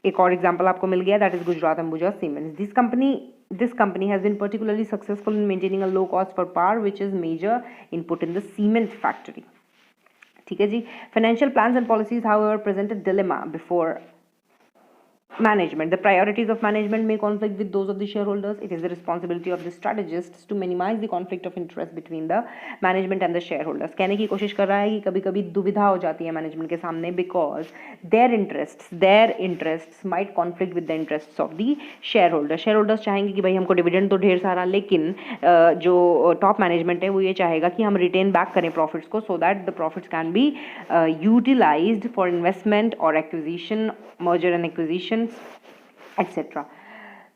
एक और example आपको मिल गया, that is Gujarat Ambuja Cements. This company has been particularly successful in maintaining a low cost for power which is major input in the cement factory. ठीक है जी. Financial plans and policies however present a dilemma before management. The priorities of management may conflict with those of the shareholders. It is the responsibility of the strategists to minimize the conflict of interest between the management and the shareholders. कहने की कोशिश कर रहा है कि कभी-कभी दुविधा हो जाती है मैनेजमेंट के सामने because their interests might conflict with the interests of the shareholders. Shareholders चाहेंगे कि भाई हमको डिविडेंड तो ढेर सारा, लेकिन जो टॉप मैनेजमेंट है वो ये चाहेगा कि हम रिटेन बैक करें प्रॉफिट्स को, so that the profits can be utilized for investment or acquisition, merger and acquisition, etc.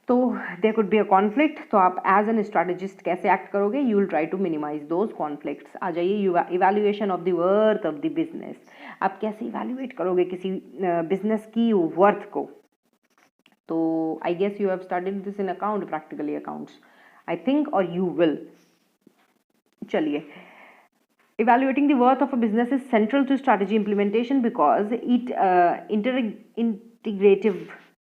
तो there could be a conflict. तो आप एज एन स्ट्रैटेजिस्ट कैसे एक्ट करोगे? You will try to minimise those conflicts. आ जाइए evaluation of the worth of the business. आप कैसे evaluate करोगे किसी बिजनेस की वर्थ को? तो I guess you have studied this in account, practically accounts I think, और यू विल. चलिए, evaluating the worth of a business is central to strategy implementation because it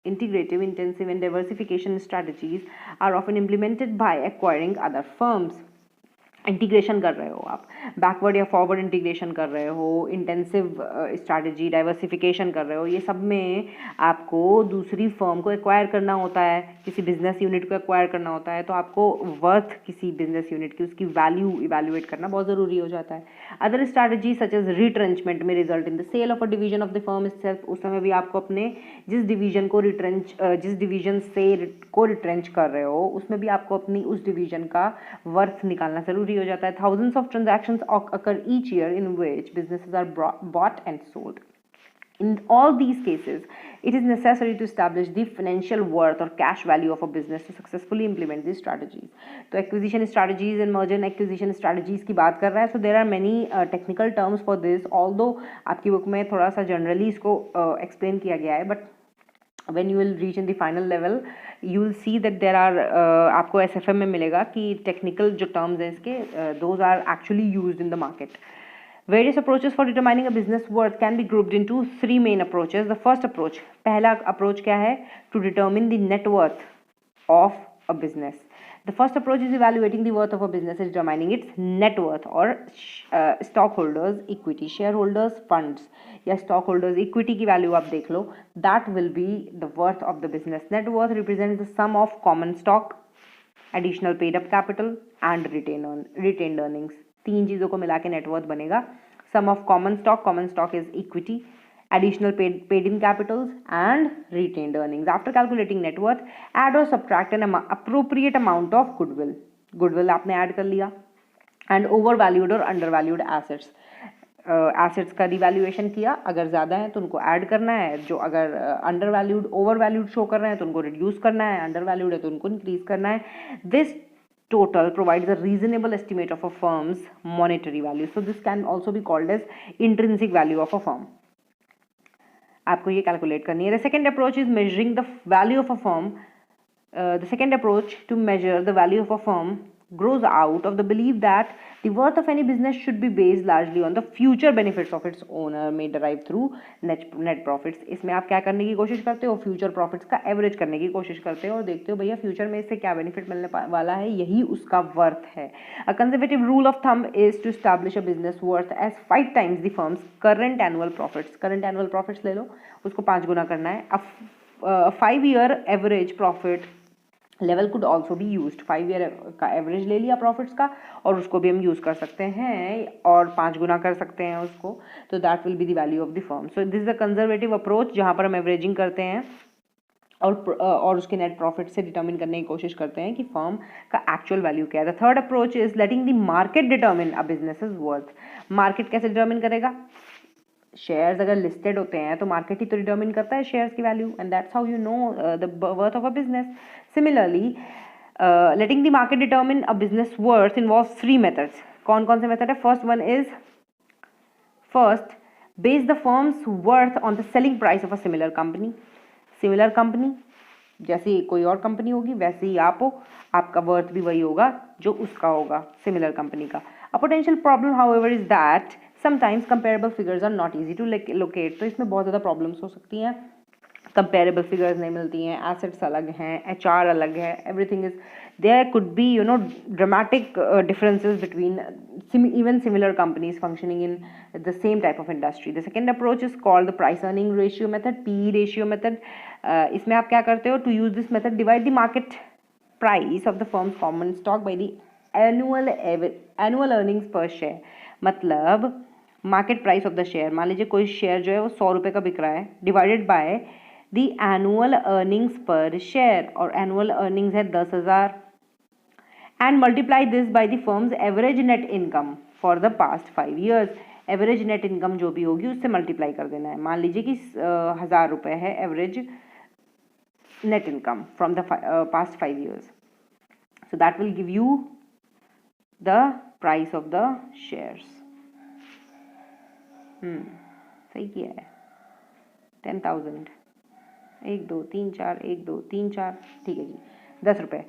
integrative, intensive and diversification strategies are often implemented by acquiring other firms. Integration कर रहे हो आप, backward या forward integration कर रहे हो, intensive strategy, diversification कर रहे हो, ये सब में आपको दूसरी फर्म को एक्वायर करना होता है, किसी बिजनेस यूनिट को एक्वायर करना होता है, तो आपको वर्थ किसी बिजनेस यूनिट की, उसकी वैल्यू इवैल्यूएट करना बहुत ज़रूरी हो जाता है. Other strategy such as retrenchment में result in the sell of a division of the firm itself. उस समय भी आपको अपने जिस डिवीजन से रिट्रेंच कर रहे हो उसमें भी आपको अपनी उस डिवीजन का वर्थ निकालना जरूरी हो जाता है. Thousands of transactions occur each year in which businesses are bought and sold. In all these cases, it is necessary to establish the financial worth or cash value of a business to successfully implement these strategies. तो acquisition strategies and merger and acquisition strategies की बात कर रहा है. So there are many technical terms for this. Although आपकी book में थोड़ा सा generally इसको explain किया गया है, but when you will reach in the final level you will see that there are आपको SFM में मिलेगा कि technical जो terms हैं इसके those are actually used in the market. Various approaches for determining a business worth can be grouped into three main approaches. The first approach, पहला approach क्या है? To determine the net worth of a business. The first approach is evaluating the worth of a business and determining its net worth or stockholders equity, shareholders funds या stockholders equity की value आप देख लो. That will be the worth of the business. Net worth represents the sum of common stock, additional paid up capital and retained earnings. तीन चीज़ों को मिला के net worth बनेगा. Sum of common stock is equity, additional paid in capitals and retained earnings. After calculating net worth, add or subtract an appropriate amount of goodwill आपने add कर लिया, and overvalued or undervalued assets. Assets का revaluation किया, अगर ज़्यादा है तो उनको ऐड करना है, जो अगर अंडरवैल्यूड ओवरवैल्यूड शो कर रहे हैं तो उनको रिड्यूस करना है, अंडरवैल्यूड है तो उनको इंक्रीज करना है. This total provides a reasonable estimate of a firm's monetary value. So this can also be called as intrinsic value of a firm. आपको ये कैलकुलेट करनी है. The second approach is measuring the value of a firm. The second approach to measure the value of a firm grows out of the belief that the worth of any business should be based largely on the future benefits of its owner may derive through net profits. इसमें आप क्या करने की कोशिश करते हो, future profits का average करने की कोशिश करते हो और देखते हो भैया फ्यूचर में इससे क्या बेनिफिट मिलने वाला है, यही उसका वर्थ है. A conservative rule of thumb is to establish a business worth as 5 times the firm's current annual profits. Current annual profits ले लो, उसको 5 गुना करना है. अब 5-year average profit level could also be used. 5 year का average ले लिया profits का और उसको भी हम यूज़ कर सकते हैं और 5 गुना कर सकते हैं उसको. तो that will be the value of the firm. So this is a conservative approach जहाँ पर हम एवरेजिंग करते हैं और उसके नेट प्रॉफिट से डिटर्मिन करने की कोशिश करते हैं कि फर्म का एक्चुअल वैल्यू क्या है. The third approach is letting the market determine a business is worth. Market कैसे डिटर्मिन करेगा? शेयर्स अगर लिस्टेड होते हैं तो मार्केट ही तो डिटर्मिन करता है शेयर्स की value, and that's how you know the worth of a business. Similarly letting the market determine a business worth involves 3 methods. कौन कौन से मेथड है? First one is base the firms worth on the selling price of a similar company. Similar company जैसी कोई और company होगी वैसे ही आप हो, आपका वर्थ भी वही होगा जो उसका होगा सिमिलर कंपनी का. A potential problem however is that sometimes comparable figures are not easy to locate. तो इसमें बहुत ज़्यादा प्रॉब्लम्स हो सकती हैं. कंपेरेबल फिगर्स नहीं मिलती हैं, एसेट्स अलग हैं, HR अलग है, everything is there could be dramatic differences between even similar companies functioning in the same type of industry. The second approach is called the price earning ratio method, PE ratio method. इसमें आप क्या करते हो? To use this method, divide the market price of the firm's common stock by the annual earnings per share. मतलब market price of the share, मान लीजिए कोई share जो है वो 100 रुपये का बिक रहा है, divided by the annual earnings पर शेयर, और एनुअल अर्निंग्स है 10,000, and multiply this by the firms average net income for the past 5 years. Average net income जो भी होगी उससे मल्टीप्लाई कर देना है. मान लीजिए कि 1,000 रुपये है average net income from the past 5 years. So that will give you the price of the shares. सही किया है. 10,000, 1 2 3 4, 1 2 3 4, ठीक है जी, 10 रुपये.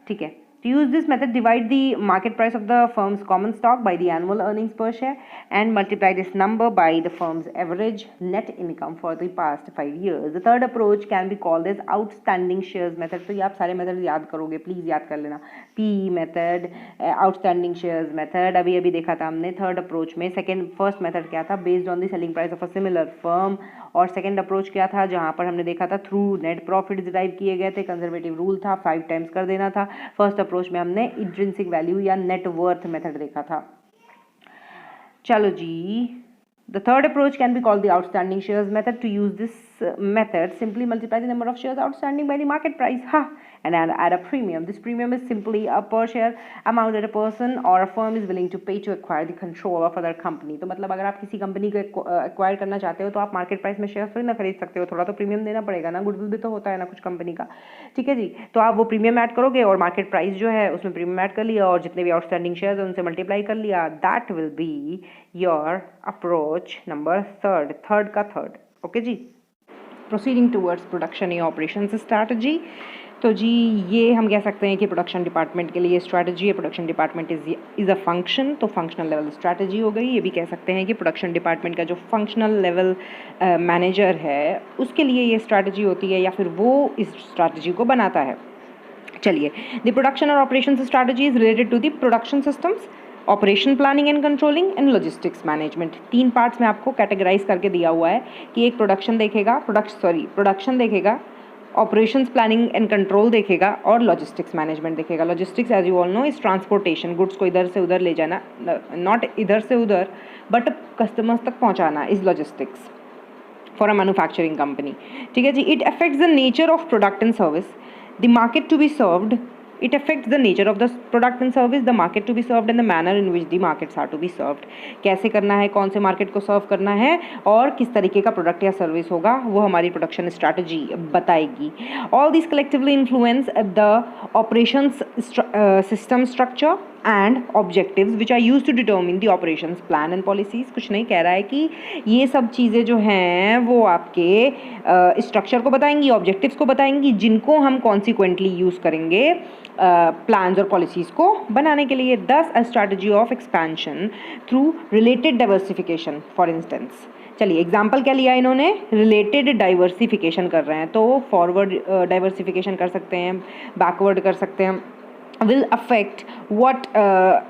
ठीक है. To use this method, divide the market price of the firm's common stock by the annual earnings per share and multiply this number by the firm's average net income for the past 5 years. The third approach can be called as outstanding shares method. तो ये आप सारे method याद करोगे, please याद कर लेना. PE method, outstanding shares method अभी देखा था हमने थर्ड अप्रोच में. फर्स्ट मेथड क्या था? Based on the selling price of a similar firm. और सेकेंड अप्रोच क्या था? जहाँ पर हमने देखा था थ्रू नेट प्रॉफिट डिराइव किए गए थे. कंजर्वेटिव रूल था, 5 टाइम्स कर देना था. फर्स्ट अप्रोच में हमने इंट्रिंसिक वैल्यू या नेट वर्थ मेथड देखा था. चलो जी, the third approach can be called the outstanding shares method. To use this method, simply multiply the number of shares outstanding by the market price, and add a premium. This premium is simply a per share amount that a person or a firm is willing to pay to acquire the control of other company. तो मतलब अगर आप किसी company को acquire करना चाहते हो तो आप मार्केट प्राइस में शेयर थोड़ी ना खरीद सकते हो, थोड़ा तो प्रीमियम देना पड़ेगा ना. गुडविल भी तो होता है ना कुछ कंपनी का. ठीक है जी. तो आप वो प्रीमियम ऐड करोगे और मार्केट प्राइस जो है उसमें प्रीमियम ऐड कर लिया और जितने भी आउटस्टैंडिंग शेयर्स हैं उनसे मल्टीप्लाई कर लिया. That will be your approach number third का थर्ड. ओके जी. प्रोसीडिंग टूवर्ड्स प्रोडक्शन या ऑपरेशंस स्ट्रैटेजी. तो जी ये हम कह सकते हैं कि प्रोडक्शन डिपार्टमेंट के लिए स्ट्रैटेजी है. Production department is a function, तो फंक्शनल लेवल स्ट्रैटेजी हो गई. ये भी कह सकते हैं कि प्रोडक्शन डिपार्टमेंट का जो फंक्शनल लेवल मैनेजर है उसके लिए ये स्ट्रैटेजी होती है या फिर वो इस स्ट्रैटेजी को बनाता है. चलिए, द प्रोडक्शन और operation strategy is related to the production systems, operation planning and controlling and logistics management. 3 parts में आपको कैटेगराइज करके दिया हुआ है कि एक प्रोडक्शन देखेगा, प्रोडक्शन देखेगा, ऑपरेशंस प्लानिंग एंड कंट्रोल देखेगा और लॉजिस्टिक्स मैनेजमेंट देखेगा. Logistics as you all know is transportation, goods को इधर से उधर ले जाना, नॉट इधर से उधर बट कस्टमर्स तक पहुंचाना is logistics for a manufacturing company. ठीक है जी. It affects the nature of product and service, the market to be served. It affects the nature of the product and service, the market to be served and the manner in which the markets are to be served. कैसे करना है, कौन से market को सर्व करना है और किस तरीके का प्रोडक्ट या सर्विस होगा वो हमारी प्रोडक्शन स्ट्रैटेजी बताएगी. All these collectively influence the operations system structure and objectives which are use to determine the operations plan and policies. कुछ नहीं कह रहा है कि ये सब चीज़ें जो हैं वो आपके स्ट्रक्चर को बताएंगी, ऑब्जेक्टिव्स को बताएंगी, जिनको हम कॉन्सिक्वेंटली यूज़ करेंगे प्लान्स और पॉलिसीज़ को बनाने के लिए। दस a strategy of expansion through related diversification for instance. चलिए एग्जाम्पल क्या लिया इन्होंने, रिलेटेड डाइवर्सिफिकेशन कर रहे हैं, तो फॉरवर्ड डाइवर्सिफिकेशन कर सकते हैं, बैकवर्ड कर सकते हैं। will affect what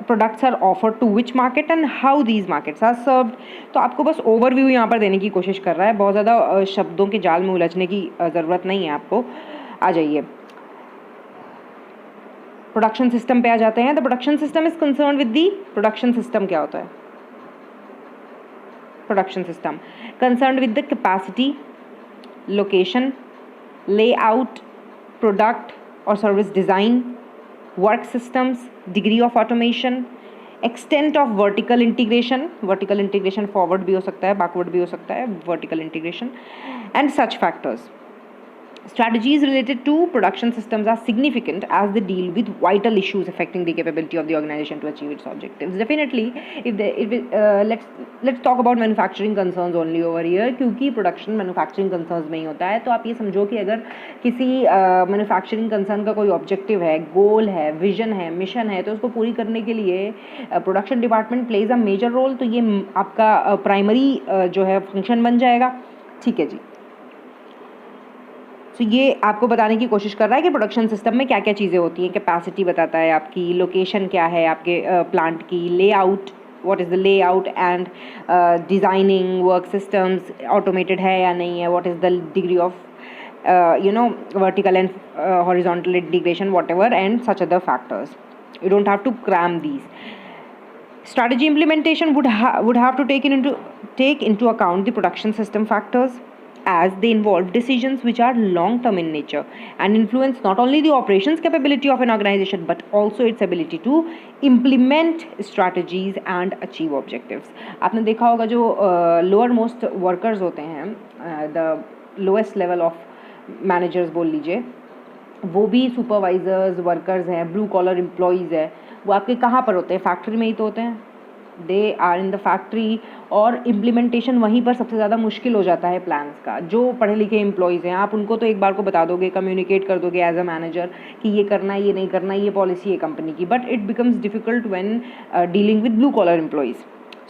products are offered to which market and how these markets are served। तो आपको बस ओवरव्यू यहाँ पर देने की कोशिश कर रहा है, बहुत ज़्यादा शब्दों के जाल में उलझने की ज़रूरत नहीं है आपको। आ जाइए प्रोडक्शन सिस्टम पे आ जाते हैं। The production system is concern with the, production system क्या होता है? Production system concern with the capacity, location, layout, product और service design, work systems, degree of automation, extent of vertical integration forward भी हो सकता है, बैकवर्ड भी हो सकता है, vertical integration and such factors. Strategies related to production systems are significant as they deal with vital issues affecting the capability of the organization to achieve its objectives. Definitely, let's talk about manufacturing concerns only over here, क्योंकि production manufacturing concerns में ही होता है। तो आप ये समझो कि अगर किसी manufacturing concern का कोई objective है, goal है, vision है, mission है, तो उसको पूरी करने के लिए production department plays a major role। तो ये आपका primary जो है function बन जाएगा। ठीक है जी। तो ये आपको बताने की कोशिश कर रहा है कि प्रोडक्शन सिस्टम में क्या क्या चीज़ें होती हैं। कैपेसिटी बताता है आपकी, लोकेशन क्या है आपके प्लांट की, layout, what is the layout and designing, work systems automated है या नहीं है, what is the degree of vertical and horizontal integration, whatever and such other factors. You don't have to cram these. Strategy implementation would have to take into account the production system factors, as they involve decisions which are long term in nature and influence not only the operations capability of an organization but also its ability to implement strategies and achieve objectives। आपने देखा होगा जो lower most workers होते हैं, the lowest level of managers बोल लीजिए, वो भी सुपरवाइजर्स, वर्कर्स हैं, ब्लू कॉलर एम्प्लॉयज़ है, वो आपके कहाँ पर होते हैं? फैक्ट्री में ही तो होते हैं। They are in the factory, और इम्प्लीमेंटेशन वहीं पर सबसे ज़्यादा मुश्किल हो जाता है प्लान्स का। जो पढ़े लिखे एम्प्लॉयज़ हैं, आप उनको तो एक बार को बता दोगे, कम्युनिकेट कर दोगे एज अ मैनेजर कि ये करना है, ये नहीं करना, ये पॉलिसी है कंपनी की, but it becomes difficult when dealing with blue collar employees.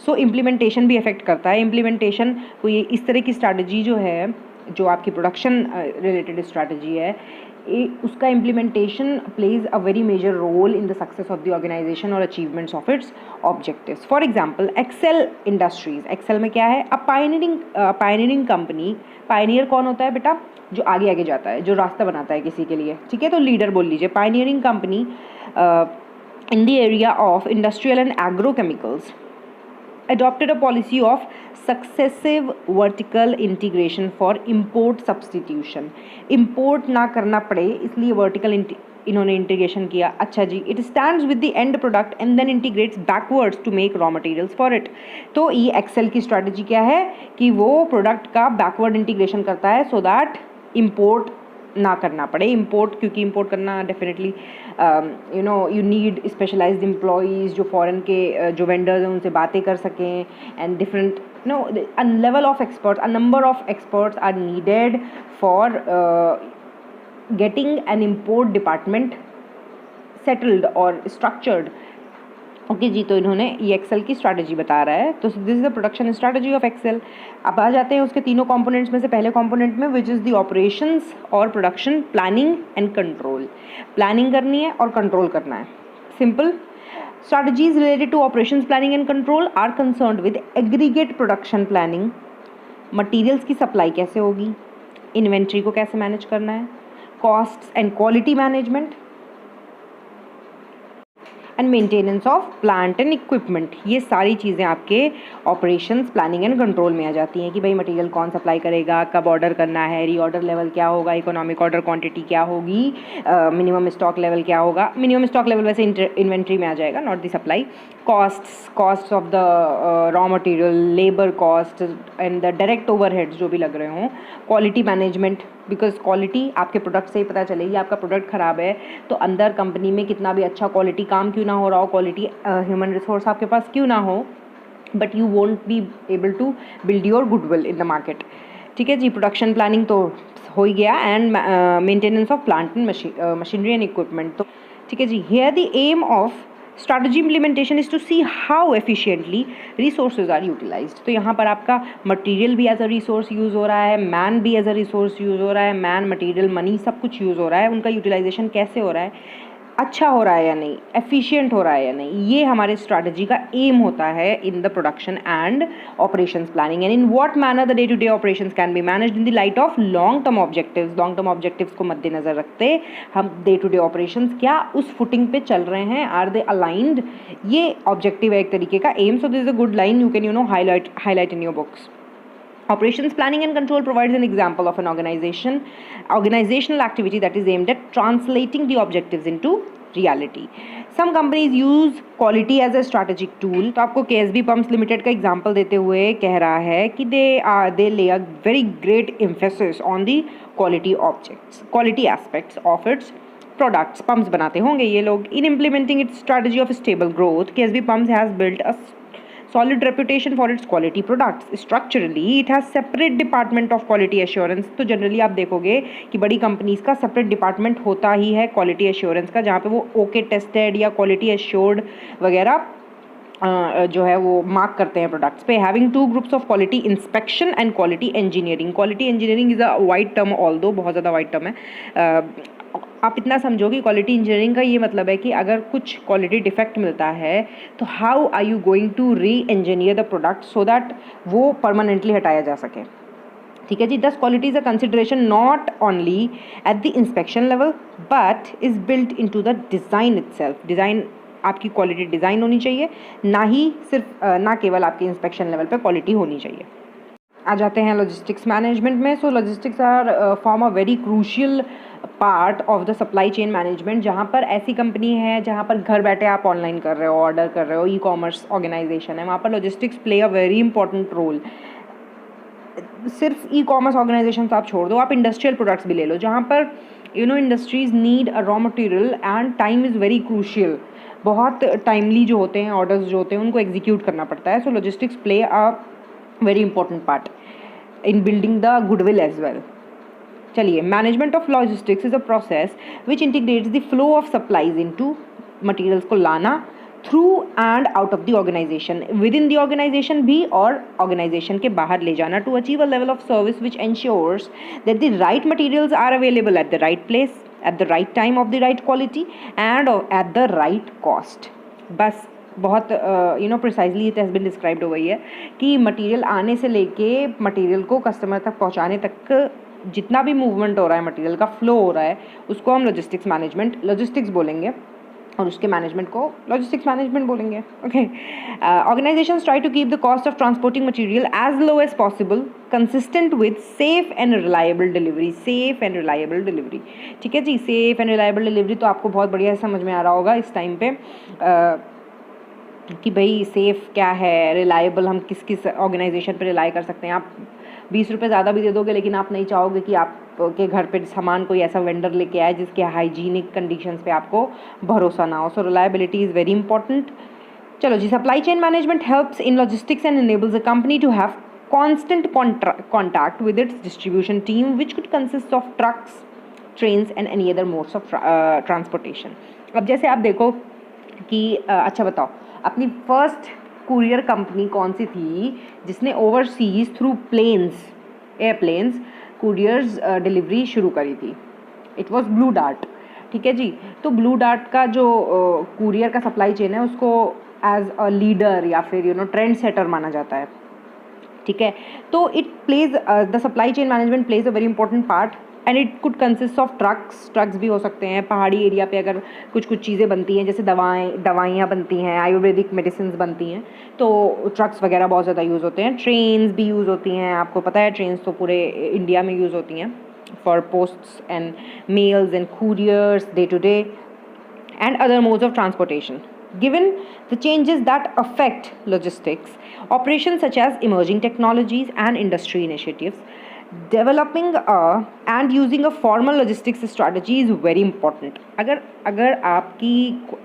So implementation भी अफेक्ट करता है। इम्प्लीमेंटेशन को ये इस तरह की स्ट्रैटेजी जो है, जो आपकी प्रोडक्शन रिलेटेड स्ट्रैटेजी है, उसका implementation plays a very major role in the success of the organisation और achievements of its objectives. For example Excel Industries, Excel में क्या है? अ पायनियरिंग कंपनी। पायनियर कौन होता है बेटा? जो आगे आगे जाता है, जो रास्ता बनाता है किसी के लिए। ठीक है, तो लीडर बोल लीजिए। Pioneering company in the area of industrial and agrochemicals adopted a policy of successive vertical integration for import substitution। import ना करना पड़े इसलिए vertical इन्होंने इंटीग्रेशन किया। अच्छा जी, it stands with the end product and then integrates backwards to make raw materials for it। तो ये Excel की स्ट्रैटेजी क्या है कि वो प्रोडक्ट का बैकवर्ड इंटीग्रेशन करता है सो दैट इम्पोर्ट ना करना पड़े। इम्पोर्ट, क्योंकि इम्पोर्ट करना definitely you need specialised employees जो फॉरेन के जो वेंडर्स हैं उनसे बातें कर सकें, and different a level of experts, a number of experts are needed for getting an import department settled or structured। Okay जी, तो इन्होंने ये एक्सेल की स्ट्रैटेजी बता रहा है। तो this is the production strategy of Excel. अब आ जाते हैं उसके तीनों कंपोनेंट्स में से पहले कंपोनेंट में, विच इज़ द ऑपरेशंस और production planning and control. Planning करनी है और कंट्रोल करना है, simple. Strategies related to operations planning and control are concerned with aggregate production planning. Materials की सप्लाई कैसे होगी, इन्वेंट्री को कैसे मैनेज करना है, costs and quality management and maintenance of plant and equipment. ये सारी चीज़ें आपके ऑपरेशंस प्लानिंग एंड कंट्रोल में आ जाती हैं कि भाई मटेरियल कौन सप्लाई करेगा, कब ऑर्डर करना है, री ऑर्डर लेवल क्या होगा, इकोनॉमिक ऑर्डर क्वांटिटी क्या होगी, मिनिमम स्टॉक लेवल क्या होगा। मिनिमम स्टॉक लेवल वैसे इन्वेंट्री में आ जाएगा, not the supply. Cost of the raw material, labour cost and the direct overheads जो भी लग रहे हों, क्वालिटी मैनेजमेंट, बिकॉज क्वालिटी आपके प्रोडक्ट से ही पता चलेगी। आपका प्रोडक्ट ख़राब है तो अंदर कंपनी में कितना भी अच्छा क्वालिटी काम क्यों ना हो रहा हो, क्वालिटी ह्यूमन रिसोर्स आपके पास क्यों ना हो, but you won't be able to build your goodwill in the market. ठीक है जी, प्रोडक्शन प्लानिंग तो हो ही गया, and maintenance of plant and machinery and equipment. तो ठीक है जी, here the aim of strategy implementation is to see how efficiently resources are utilised. तो यहाँ पर आपका मटेरियल भी एज अ रिसोर्स यूज़ हो रहा है, मैन भी एज अ रिसोर्स यूज़ हो रहा है, मैन मटेरियल मनी सब कुछ यूज़ हो रहा है, उनका यूटिलाइजेशन कैसे हो रहा है, अच्छा हो रहा है या नहीं, एफिशिएंट हो रहा है या नहीं, ये हमारे स्ट्रैटेजी का एम होता है in the production and operations planning. And in what manner the day to day operations can be managed in the light of long term objectives. Long term objectives को मद्देनजर रखते हम डे टू डे ऑपरेशंस क्या उस footing पे चल रहे हैं, आर दे अलाइंड, ये ऑब्जेक्टिव है एक तरीके का aim. So this is a good line you can highlight in your books. Operations planning and control provides an example of an organizational activity that is aimed at translating the objectives into reality. Some companies use quality as a strategic tool. तो आपको KSB Pumps Limited का example देते हुए कह रहा है कि they lay a very great emphasis on the quality aspects of its products. Pumps बनाते होंगे ये लोग. In implementing its strategy of stable growth, KSB Pumps has built a solid reputation for its quality products. Structurally, it has separate department of quality assurance. तो generally आप देखोगे कि बड़ी companies का सेपरेट डिपार्टमेंट होता ही है क्वालिटी एश्योरेंस का, जहाँ पे वो ओके टेस्टेड या क्वालिटी एश्योर्ड वगैरह जो है वो मार्क करते हैं प्रोडक्ट्स पे। Having two groups of quality inspection and quality engineering. Quality engineering is a wide term, although बहुत ज़्यादा वाइड टर्म है। आप इतना समझो कि क्वालिटी इंजीनियरिंग का ये मतलब है कि अगर कुछ क्वालिटी डिफेक्ट मिलता है तो how are you going to re engineer the product so that वो परमानेंटली हटाया जा सके। ठीक है जी, thus quality is a consideration not only at the inspection level but is built into the design itself. Design, आपकी quality design होनी चाहिए, ना केवल आपके इंस्पेक्शन लेवल पे क्वालिटी होनी चाहिए। आ जाते हैं लॉजिस्टिक्स मैनेजमेंट में। So logistics are form a very crucial part of the supply chain management, जहाँ पर ऐसी कंपनी है जहाँ पर घर बैठे आप ऑनलाइन कर रहे हो, ऑर्डर कर रहे हो, ई कॉमर्स ऑर्गेनाइजेशन है, वहाँ पर logistics play a very important role. सिर्फ ई कॉमर्स ऑर्गेनाइजेशन आप छोड़ दो, आप इंडस्ट्रियल प्रोडक्ट्स भी ले लो, जहाँ पर industries need a raw material and time is very crucial. बहुत टाइमली जो होते हैं ऑर्डर्स जो होते हैं उनको एग्जीक्यूट करना पड़ता है। So logistics play a very important part in building the goodwill as well. चलिए, management of logistics is a process which integrates the flow of supplies into materials को लाना through and out of the organisation, within the organisation भी और organisation के बाहर ले जाना, to achieve a level of service which ensures that the right materials are available at the right place, eight the right time of the right quality and eight the right cost. बस बहुत precisely it has been described हो गई है कि material आने से लेके material को कस्टमर तक पहुंचाने तक जितना भी मूवमेंट हो रहा है, मटेरियल का फ्लो हो रहा है, उसको हम लॉजिस्टिक्स बोलेंगे और उसके मैनेजमेंट को लॉजिस्टिक्स मैनेजमेंट बोलेंगे। Okay, organisations try to keep the cost of transporting material as low as possible, consistent with safe and reliable delivery. Safe and reliable delivery, ठीक है जी, सेफ एंड रिलायबल डिलीवरी तो आपको बहुत बढ़िया समझ में आ रहा होगा इस टाइम पे कि भाई सेफ़ क्या है, रिलायबल हम किस किस ऑर्गेनाइजेशन पे रिलाई कर सकते हैं। आप 20 रुपये ज़्यादा भी दे दोगे लेकिन आप नहीं चाहोगे कि आपके घर पे सामान कोई ऐसा वेंडर लेके आए जिसके हाइजीनिक कंडीशंस पे आपको भरोसा ना हो। So reliability is very important. चलो जी, supply chain management helps in logistics and enables a company to have constant contact with its distribution team which could consist of trucks, trains and any other modes of transportation. अब जैसे आप देखो कि अच्छा बताओ, अपनी फर्स्ट कुरियर कंपनी कौन सी थी जिसने overseas through airplanes couriers delivery शुरू करी थी? It was blue dart. ठीक है जी, तो ब्लू डार्ट का जो कुरियर का सप्लाई चेन है उसको एज अ लीडर या फिर ट्रेंड सेटर माना जाता है। ठीक है, तो it plays the supply chain management pledge a very important part and it could consist of trucks भी हो सकते हैं। पहाड़ी एरिया पे अगर कुछ चीज़ें बनती हैं, जैसे दवाइयाँ बनती हैं, आयुर्वेदिक मेडिसिन बनती हैं, तो ट्रक्स वगैरह बहुत ज़्यादा यूज़ होते हैं। ट्रेन्स भी यूज़ होती हैं, आपको पता है ट्रेन्स तो पूरे इंडिया में यूज़ होती हैं for posts and mails and couriers day to day and other modes of transportation. Given the changes that affect logistics, operations such as emerging technologies and industry initiatives developing and using a formal logistics strategy is very important. अगर आपकी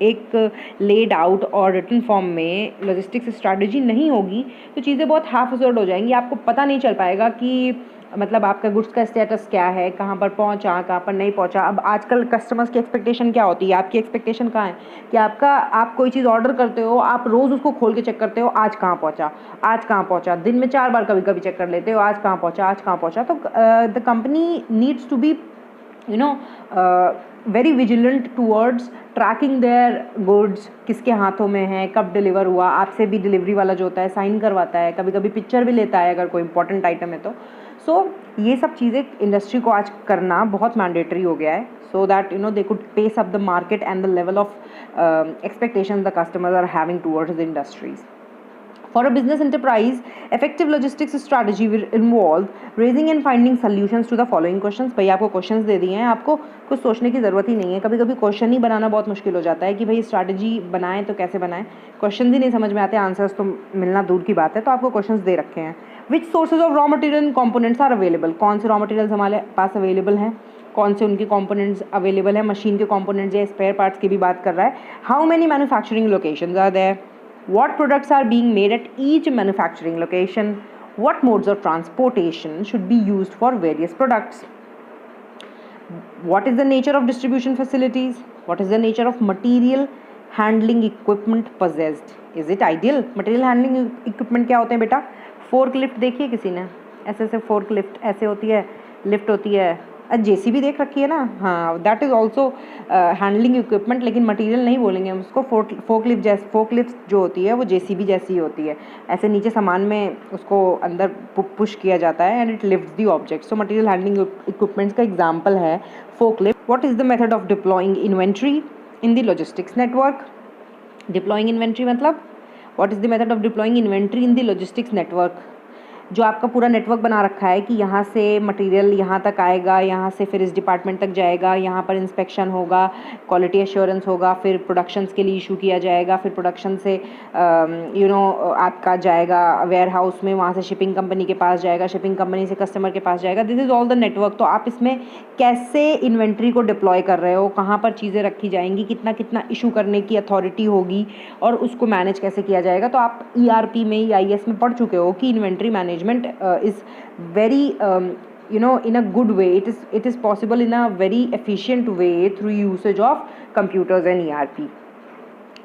एक laid out और written form में logistics strategy नहीं होगी तो चीज़ें बहुत हाफ अजर्ड हो जाएंगी. आपको पता नहीं चल पाएगा कि मतलब आपका गुड्स का स्टेटस क्या है, कहाँ पर पहुँचा, कहाँ पर नहीं पहुँचा. अब आजकल कस्टमर्स की एक्सपेक्टेशन क्या होती है, आपकी एक्सपेक्टेशन कहाँ है कि आप कोई चीज़ ऑर्डर करते हो, आप रोज़ उसको खोल के चेक करते हो, आज कहाँ पहुँचा, आज कहाँ पहुँचा. दिन में 4 बार कभी कभी चेक कर लेते हो, आज कहाँ पहुँचा, आज कहाँ पहुँचा. तो the company needs to be very vigilant towards tracking their goods, किसके हाथों में है, कब डिलीवर हुआ. आपसे भी डिलीवरी वाला जो होता है साइन करवाता है, कभी कभी पिक्चर भी लेता है अगर कोई इंपॉर्टेंट आइटम है तो. सो ये सब चीज़ें इंडस्ट्री को आज करना बहुत मैंडेटरी हो गया है, so that they could pace up the market and the level of expectations the customers are having towards the industries. For a business enterprise, effective logistics strategy will involve raising and finding solutions to the following questions. भाई आपको questions दे दिए हैं, आपको कुछ सोचने की ज़रूरत ही नहीं है. कभी कभी क्वेश्चन ही बनाना बहुत मुश्किल हो जाता है कि भाई स्ट्रैटेजी बनाएं तो कैसे बनाएं. क्वेश्चन ही नहीं समझ में आते, आंसर्स तो मिलना दूर की बात है. तो आपको क्वेश्चंस दे रखे हैं. Which sources of raw material and components are available. कौन से रॉ मटेरियल्स हमारे पास अवेलेबल हैं, कौन से उनके कंपोनेंट्स अवेलेबल है. मशीन के कंपोनेंट्स या स्पेयर पार्ट्स की भी बात कर रहा है. How many manufacturing locations are there, what products are being made at each manufacturing location, what modes of transportation should be used for various products, what is the nature of distribution facilities, what is the nature of material handling equipment possessed, is it ideal. material handling equipment क्या होते हैं बेटा. Fork lift देखिए किसी ने, ऐसे ऐसे fork lift ऐसे होती है, लिफ्ट होती है. जेसीबी देख रखी है ना, हाँ, that is also handling equipment, लेकिन मटेरियल नहीं बोलेंगे हम उसको. फोक लिफ्ट जो होती है वो जेसीबी जैसी होती है, ऐसे नीचे सामान में उसको अंदर पुश किया जाता है and it lifts the object. So material handling equipments का एग्जांपल है fork lift. What is the method of deploying inventory in the logistics network. Deploying inventory मतलब what is the method of deploying inventory in the logistics network. जो आपका पूरा network बना रखा है कि यहाँ से मटेरियल यहाँ तक आएगा, यहाँ से फिर इस डिपार्टमेंट तक जाएगा, यहाँ पर इंस्पेक्शन होगा, क्वालिटी एश्योरेंस होगा, फिर प्रोडक्शंस के लिए इशू किया जाएगा, फिर प्रोडक्शन से आपका जाएगा वेयर हाउस में, वहाँ से शिपिंग कंपनी के पास जाएगा, शिपिंग कंपनी से कस्टमर के पास जाएगा. This is all the network. तो आप इसमें कैसे इन्वेंट्री को डिप्लॉय कर रहे हो, कहाँ पर चीज़ें रखी जाएंगी, कितना कितना इशू करने की अथॉरिटी होगी और उसको मैनेज कैसे किया जाएगा. तो आप ERP में EIS में पढ़ चुके हो कि inventory management is very in a good way. It is possible in a very efficient way through usage of computers and ERP.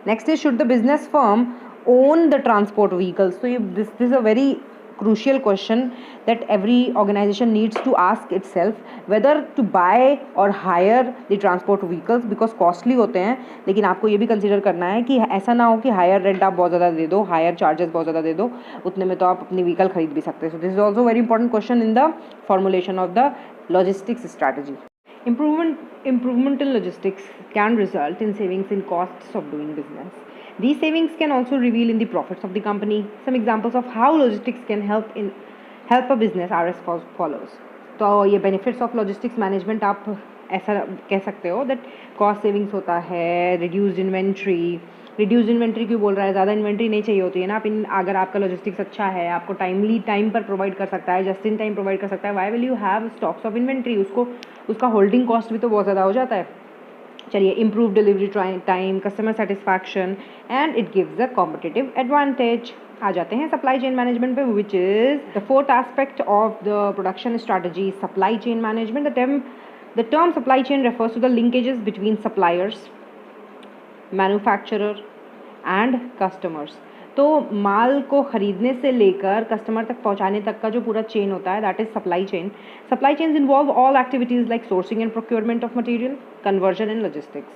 Next is, should the business firm own the transport vehicles. So this is a very crucial question that every organization needs to ask itself, whether to buy or hire the transport vehicles, because costly होते हैं. लेकिन आपको ये भी consider करना है कि ऐसा ना हो कि हायर रेंट आप बहुत ज़्यादा दे दो, हायर चार्जेस बहुत ज़्यादा दे दो, उतने में तो आप अपनी व्हीकल खरीद भी सकते हैं. सो this is also very important question in the formulation of the logistics strategy. Improvement in logistics can result in savings in costs of doing business. These savings can also reveal in the profits of the company. Some examples of how logistics can help a business are as follows. तो ये benefits of logistics management आप ऐसा कह सकते हो that cost savings होता है, reduced inventory क्यों बोल रहा है, ज़्यादा इन्वेंट्री नहीं चाहिए होती है ना. अगर आपका लॉजिस्टिक्स अच्छा है, आपको टाइम पर प्रोवाइड कर सकता है, जस्ट इन टाइम प्रोवाइड कर सकता है, why will you have stocks of inventory. उसका होल्डिंग कॉस्ट भी तो बहुत ज़्यादा हो जाता है. चलिए, improve delivery time, customer satisfaction and it gives a competitive advantage. आ जाते हैं सप्लाई चेन मैनेजमेंट पे, which is the fourth aspect of the production strategy, supply chain management. The term supply chain refers to the linkages between suppliers, manufacturer and customers. तो माल को ख़रीदने से लेकर customer तक पहुंचाने तक का जो पूरा चेन होता है, that is supply chain. Supply chains involve all activities like sourcing and procurement of material, conversion and logistics.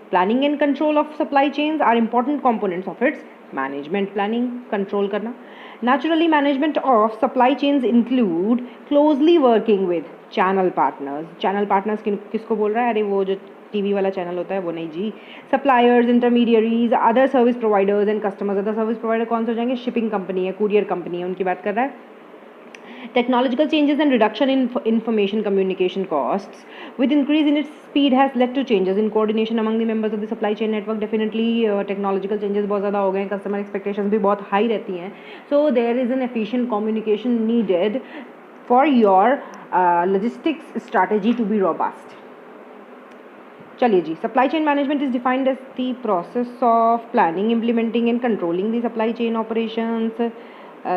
Planning and control of supply chains are important components of its management. Planning, control करना. Naturally, management of supply chains include closely working with channel partners. Channel partners किसको बोल रहा है? अरे वो जो TV वाला channel होता है वो नहीं जी. Suppliers, intermediaries, other service providers and customers. Other service provider कौन से हो जाएंगे? शिपिंग कंपनी है, कुरियर कंपनी है, उनकी बात कर रहा है. Technological changes and reduction in information communication costs with increase in its speed has led to changes in coordination among the members of the supply chain network. Definitely technological changes बहुत ज़्यादा हो गए हैं, customer expectations भी बहुत high रहती हैं. So there is an efficient communication needed for your logistics strategy to be robust. चलिए जी, supply chain management is defined as the process of planning, implementing and controlling the supply chain operations.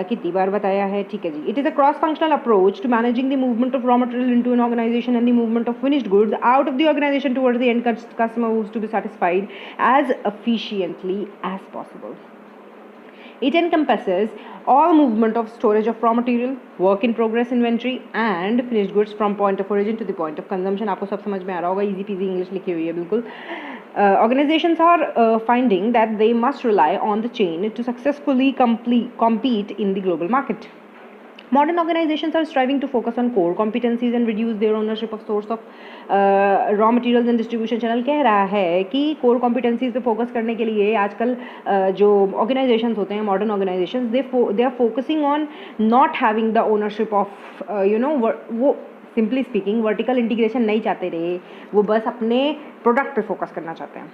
कितनी बार बताया है, ठीक है जी. It is a cross functional approach to managing the movement of raw material into an organisation and the movement of finished goods out of the organisation towards the end customer who is to be satisfied as efficiently as possible. It encompasses all movement of storage of raw material, work in progress inventory and finished goods from point of origin to the point of consumption. आपको सब समझ में आ रहा होगा, easy peasy English लिखी हुई है बिल्कुल. Organizations are finding that they must rely on the chain to successfully compete in the global market. Modern organizations are striving to focus on core competencies and reduce their ownership of source of raw materials and distribution channel. कह रहा है कि core competencies पे focus करने के लिए आजकल जो organizations होते हैं, modern organizations, they are focusing on not having the ownership of वो simply speaking vertical integration नहीं चाहते रहे, वो बस अपने product पे focus करना चाहते हैं.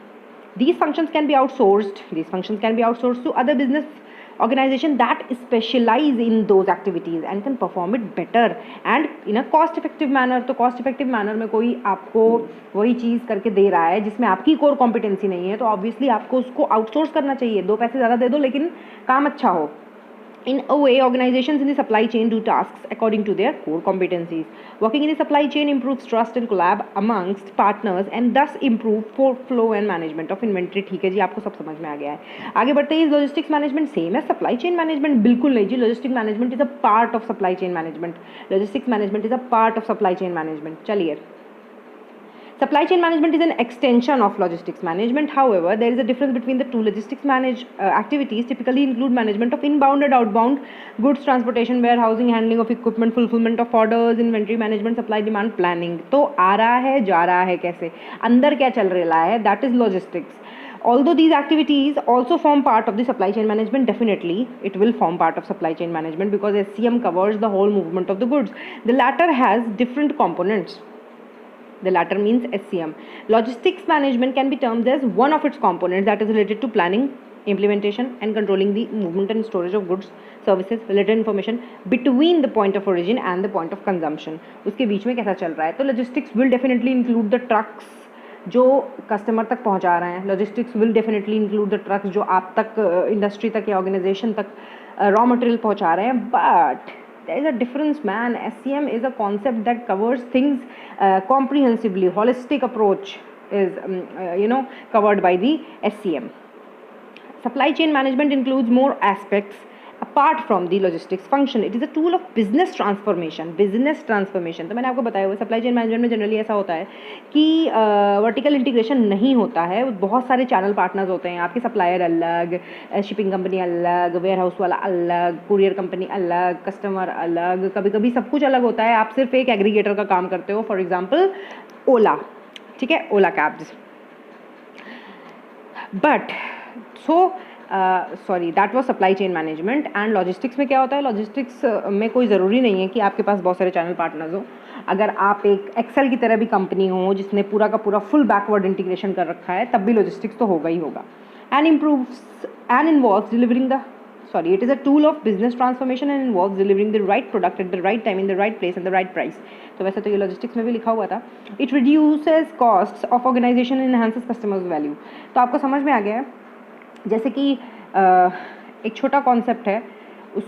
These functions can be outsourced to other business organization that specialize in those activities and can perform it better and in a cost effective manner. तो cost effective manner में कोई आपको वही चीज़ करके दे रहा है जिसमें आपकी core competency नहीं है, तो obviously आपको उसको outsource करना चाहिए. 2 पैसे ज़्यादा दे दो लेकिन काम अच्छा हो. In a way, organizations in the supply chain do tasks according to their core competencies. Working in the supply chain improves trust and collab amongst partners and thus improve flow and management of inventory. ठीक है जी, आपको सब समझ में आ गया है. आगे बढ़ते हैं. Logistics management same as supply chain management? बिल्कुल नहीं जी. Logistics management is a part of supply chain management. Logistics management is a part of supply chain management. चलिए. Supply chain management is an extension of logistics management. However, there is a difference between the two. Logistics activities typically include management of inbound and outbound goods transportation, warehousing, handling of equipment, fulfillment of orders, inventory management, supply demand planning. तो आ रहा है, जा रहा है कैसे, अंदर क्या चल रहा है, that is logistics. Although these activities also form part of the supply chain management, definitely it will form part of supply chain management because SCM covers the whole movement of the goods. The latter has different components. The latter means SCM. Logistics management can be termed as one of its components that is related to planning, implementation and controlling the movement and storage of goods, services, related information between the point of origin and the point of consumption. उसके बीच में कैसा चल रहा है. तो logistics will definitely include the trucks जो customer तक पहुंचा रहे हैं. Logistics will definitely include the trucks जो आप तक इंडस्ट्री तक या ऑर्गेनाइजेशन तक रॉ मटेरियल पहुंचा रहे हैं. But there is a difference, man. SCM is a concept that covers things comprehensively. Holistic approach is covered by the SCM. Supply chain management includes more aspects apart from the logistics function. It is a tool of business transformation. तो मैंने आपको बताया हुआ supply chain management में generally ऐसा होता है कि वर्टिकल इंटीग्रेशन नहीं होता है. बहुत सारे चैनल पार्टनर्स होते हैं. आपके सप्लायर अलग, शिपिंग कंपनी अलग, वेयर हाउस वाला अलग, कुरियर कंपनी अलग, कस्टमर अलग, कभी कभी सब कुछ अलग होता है. आप सिर्फ एक एग्रीगेटर का काम करते हो. फॉर एग्जाम्पल ओला, ठीक है, Ola cabs. But sorry, that was supply chain management. And logistics में क्या होता है, लॉजिस्टिक्स में कोई ज़रूरी नहीं है कि आपके पास बहुत सारे चैनल पार्टनर्स हो. अगर आप एक एक्सेल की तरह भी कंपनी हो जिसने पूरा का पूरा फुल बैकवर्ड इंटीग्रेशन कर रखा है, तब भी लॉजिस्टिक्स तो होगा ही होगा. And involves delivering the it is a tool of business transformation and involves delivering the right product at the right time in the right place and the right price. तो वैसे तो ये लॉजिस्टिक्स में भी लिखा हुआ था. It reduces costs of organization and enhances customers value. तो आपको समझ में आ गया है. जैसे कि एक छोटा कॉन्सेप्ट है उस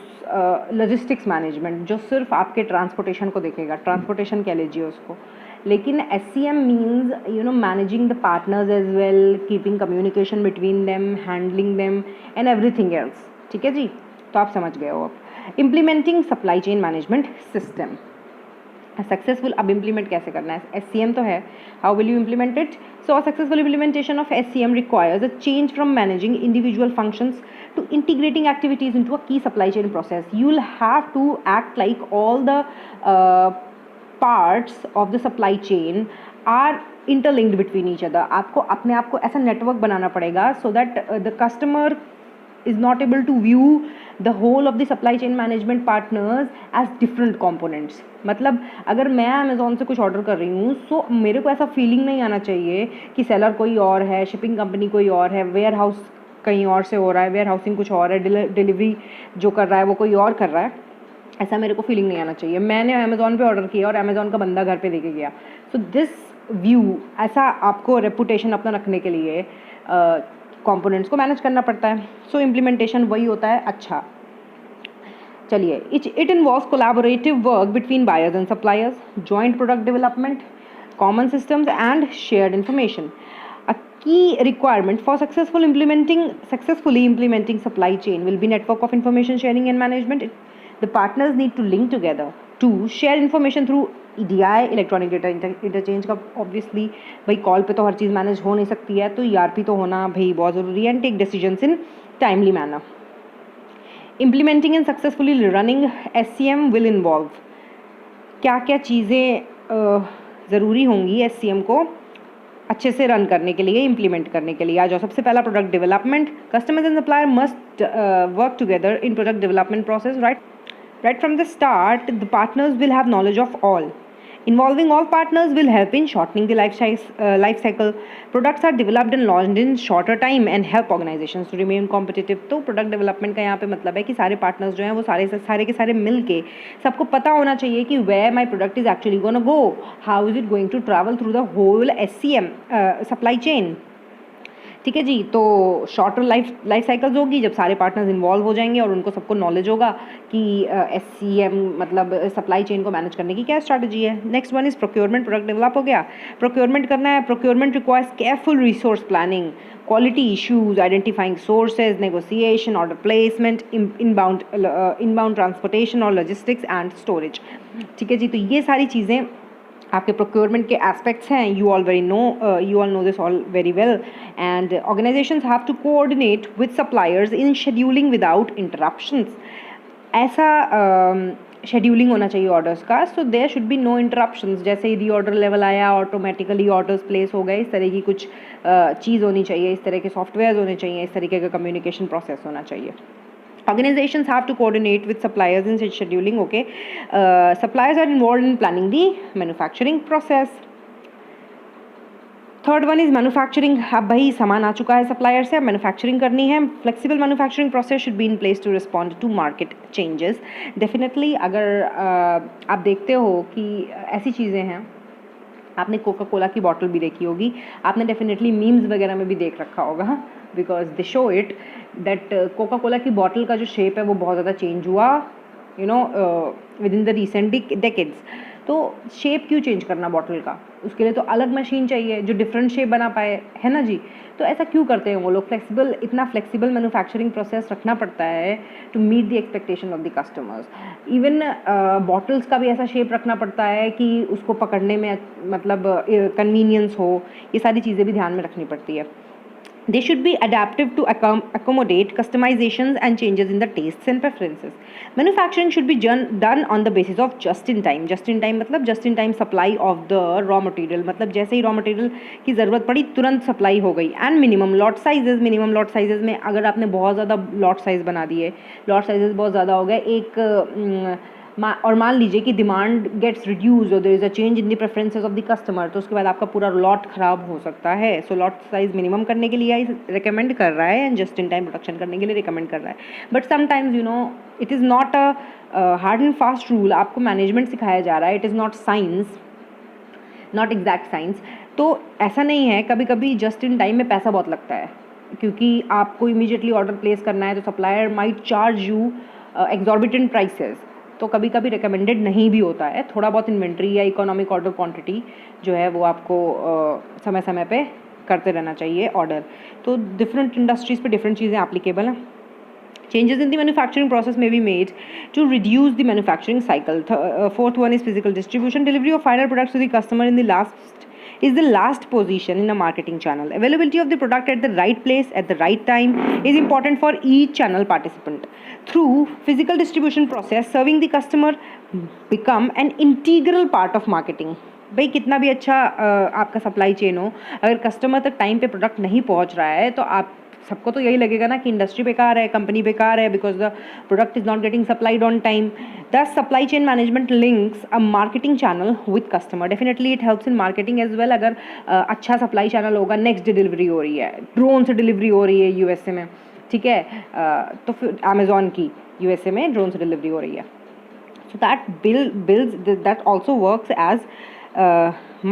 लॉजिस्टिक्स मैनेजमेंट जो सिर्फ आपके ट्रांसपोर्टेशन को देखेगा. ट्रांसपोर्टेशन कह लीजिए उसको. लेकिन SCM means managing the partners as well, keeping communication between them, handling them and everything else. ठीक है जी, तो आप समझ गए हो. अब implementing supply chain management system successful. अब इम्प्लीमेंट कैसे करना है. SCM तो है, how will you implement it. So a successful implementation of SCM requires a change from managing individual functions to integrating activities into a key supply chain process. You will have to act like all the parts of the supply chain are interlinked between each other. आपको अपने आप को ऐसा network बनाना पड़ेगा so that the customer is not able to view the whole of the supply chain management partners as different components. मतलब अगर मैं Amazon से कुछ ऑर्डर कर रही हूँ सो मेरे को ऐसा फीलिंग नहीं आना चाहिए कि सेलर कोई और है, शिपिंग कंपनी कोई और है, वेयर हाउस कहीं और से हो रहा है, वेयर हाउसिंग कुछ और है, डिलीवरी जो कर रहा है वो कोई और कर रहा है. ऐसा मेरे को फीलिंग नहीं आना चाहिए। मैंने अमेज़ॉन पे ऑर्डर किया और अमेज़ॉन का बंदा घर पे देके गया। सो दिस व्यू, ऐसा आपको रेपुटेशन अपना रखने के लिए कंपोनेंट्स को मैनेज करना पड़ता है। सो इम्प्लीमेंटेशन वही होता है। अच्छा चलिए, it involves collaborative work between buyers and suppliers, joint product development, common systems and shared information. A key requirement for successfully implementing supply chain will be network of information sharing and management. The partners need to link together to share information through EDI, electronic data interchange का obviously भाई call पे तो हर चीज़ manage हो नहीं सकती है, तो ERP तो होना भाई बहुत ज़रूरी है, and take decisions in timely manner. Implementing and successfully running SCM will involve क्या क्या चीज़ें ज़रूरी होंगी SCM को अच्छे से रन करने के लिए, इम्प्लीमेंट करने के लिए। आ जाओ, सबसे पहला product development. Customers and supplier must work together in product development process. Right from the start, the partners will have knowledge of all. Involving all partners will help in shortening the life cycle. Products are developed and launched in shorter time and help organizations to remain competitive. तो product development का यहाँ पे मतलब है कि सारे partners जो हैं वो सारे के सारे मिल के सबको पता होना चाहिए कि where my product is actually gonna go, how is it going to travel through the whole SCM supply chain. ठीक है जी. तो शॉर्टर लाइफ साइकिल्स होगी जब सारे पार्टनर्स इन्वॉल्व हो जाएंगे और उनको सबको नॉलेज होगा कि SCM मतलब सप्लाई चेन को मैनेज करने की क्या स्ट्रैटेजी है. Next one is procurement. Product develop हो गया, प्रोक्योरमेंट करना है. Procurement requires careful resource planning, quality issues, identifying sources, negotiation, order placement, inbound transportation और लॉजिस्टिक्स एंड स्टोरेज. ठीक है जी. तो ये सारी चीज़ें आपके प्रोक्योरमेंट के एस्पेक्ट्स हैं. You all know this all very well. And organisations have to coordinate with suppliers in scheduling without interruptions. ऐसा शेड्यूलिंग होना चाहिए ऑर्डर्स का. So there should be no interruptions. जैसे ही रीऑर्डर लेवल आया ऑटोमेटिकली ऑर्डर्स प्लेस हो गए, इस तरह की कुछ चीज़ होनी चाहिए, इस तरह के सॉफ्टवेयर होने चाहिए, इस तरीके का कम्युनिकेशन प्रोसेस होना चाहिए. Organizations have to coordinate with suppliers in scheduling. Okay, suppliers are involved in planning the manufacturing process. Third one is manufacturing. अब भाई सामान आ चुका है सप्लायर से, अब मैन्युफैक्चरिंग करनी है. Flexible manufacturing process should be in place to respond to market changes. Definitely अगर आप देखते हो कि ऐसी चीज़ें हैं, आपने कोका कोला की बॉटल भी देखी होगी, आपने डेफिनेटली मीम्स वगैरह में भी देख रखा होगा, because they show it that Coca Cola की बॉटल का जो शेप है वो बहुत ज़्यादा चेंज हुआ with in the recent decades. तो शेप क्यों चेंज करना बॉटल का, उसके लिए तो अलग मशीन चाहिए जो डिफरेंट शेप बना पाए, है ना जी. तो ऐसा क्यों करते हैं वो लोग. इतना फ्लेक्सिबल मैन्युफैक्चरिंग प्रोसेस रखना पड़ता है to meet the expectation of the customers. Even bottles का भी ऐसा शेप रखना पड़ता है कि उसको पकड़ने में मतलब कन्वीनियंस हो. ये सारी चीज़ें भी ध्यान में रखनी पड़ती है. They should be adaptive to accommodate customizations and changes in the tastes and preferences. Manufacturing should be done on the basis of just in time. Just in time मतलब just in time supply of the raw material. मतलब जैसे ही raw material की ज़रूरत पड़ी तुरंत supply हो गई. And minimum lot sizes में अगर आपने बहुत ज़्यादा lot size बना दिए, lot sizes बहुत ज़्यादा हो गए और मान लीजिए कि डिमांड गेट्स रिड्यूज और there is a change in the preferences of the customer, तो उसके बाद आपका पूरा लॉट ख़राब हो सकता है. सो लॉट साइज मिनिमम करने के लिए रिकमेंड कर रहा है and just in time production करने के लिए रिकमेंड कर रहा है. But sometimes it is not a hard and fast rule. आपको मैनेजमेंट सिखाया जा रहा है, it is not science, not exact science. तो ऐसा नहीं है. कभी कभी जस्ट इन टाइम में पैसा बहुत लगता है क्योंकि आपको इमीडिएटली ऑर्डर प्लेस करना है, तो supplier might charge you exorbitant prices. तो कभी कभी रिकमेंडेड नहीं भी होता है. थोड़ा बहुत इन्वेंट्री या इकोनॉमिक ऑर्डर क्वांटिटी जो है वो आपको समय समय पे करते रहना चाहिए ऑर्डर. तो डिफरेंट इंडस्ट्रीज़ पे डिफरेंट चीज़ें एप्लीकेबल हैं. Changes in the manufacturing process may be made to reduce the manufacturing cycle. Fourth one is physical distribution. Delivery of final products to the customer in the last position in a marketing channel. Availability of the product at the right place at the right time is important for each channel participant. Through physical distribution process, serving the customer become an integral part of marketing. भाई कितना भी अच्छा आपका supply chain हो, अगर customer तक time पे product नहीं पहुंच रहा है तो आप सबको तो यही लगेगा ना कि इंडस्ट्री बेकार है, कंपनी बेकार है, because the product is not getting supplied on time. The supply chain management links a marketing channel with customer. Definitely it helps in marketing as well. अगर अच्छा सप्लाई चैनल होगा, नेक्स्ट डे डिलीवरी हो रही है, drone से delivery हो रही है USA में, ठीक है, तो फिर अमेज़ॉन की USA में ड्रोन से डिलीवरी हो रही है. So that also works as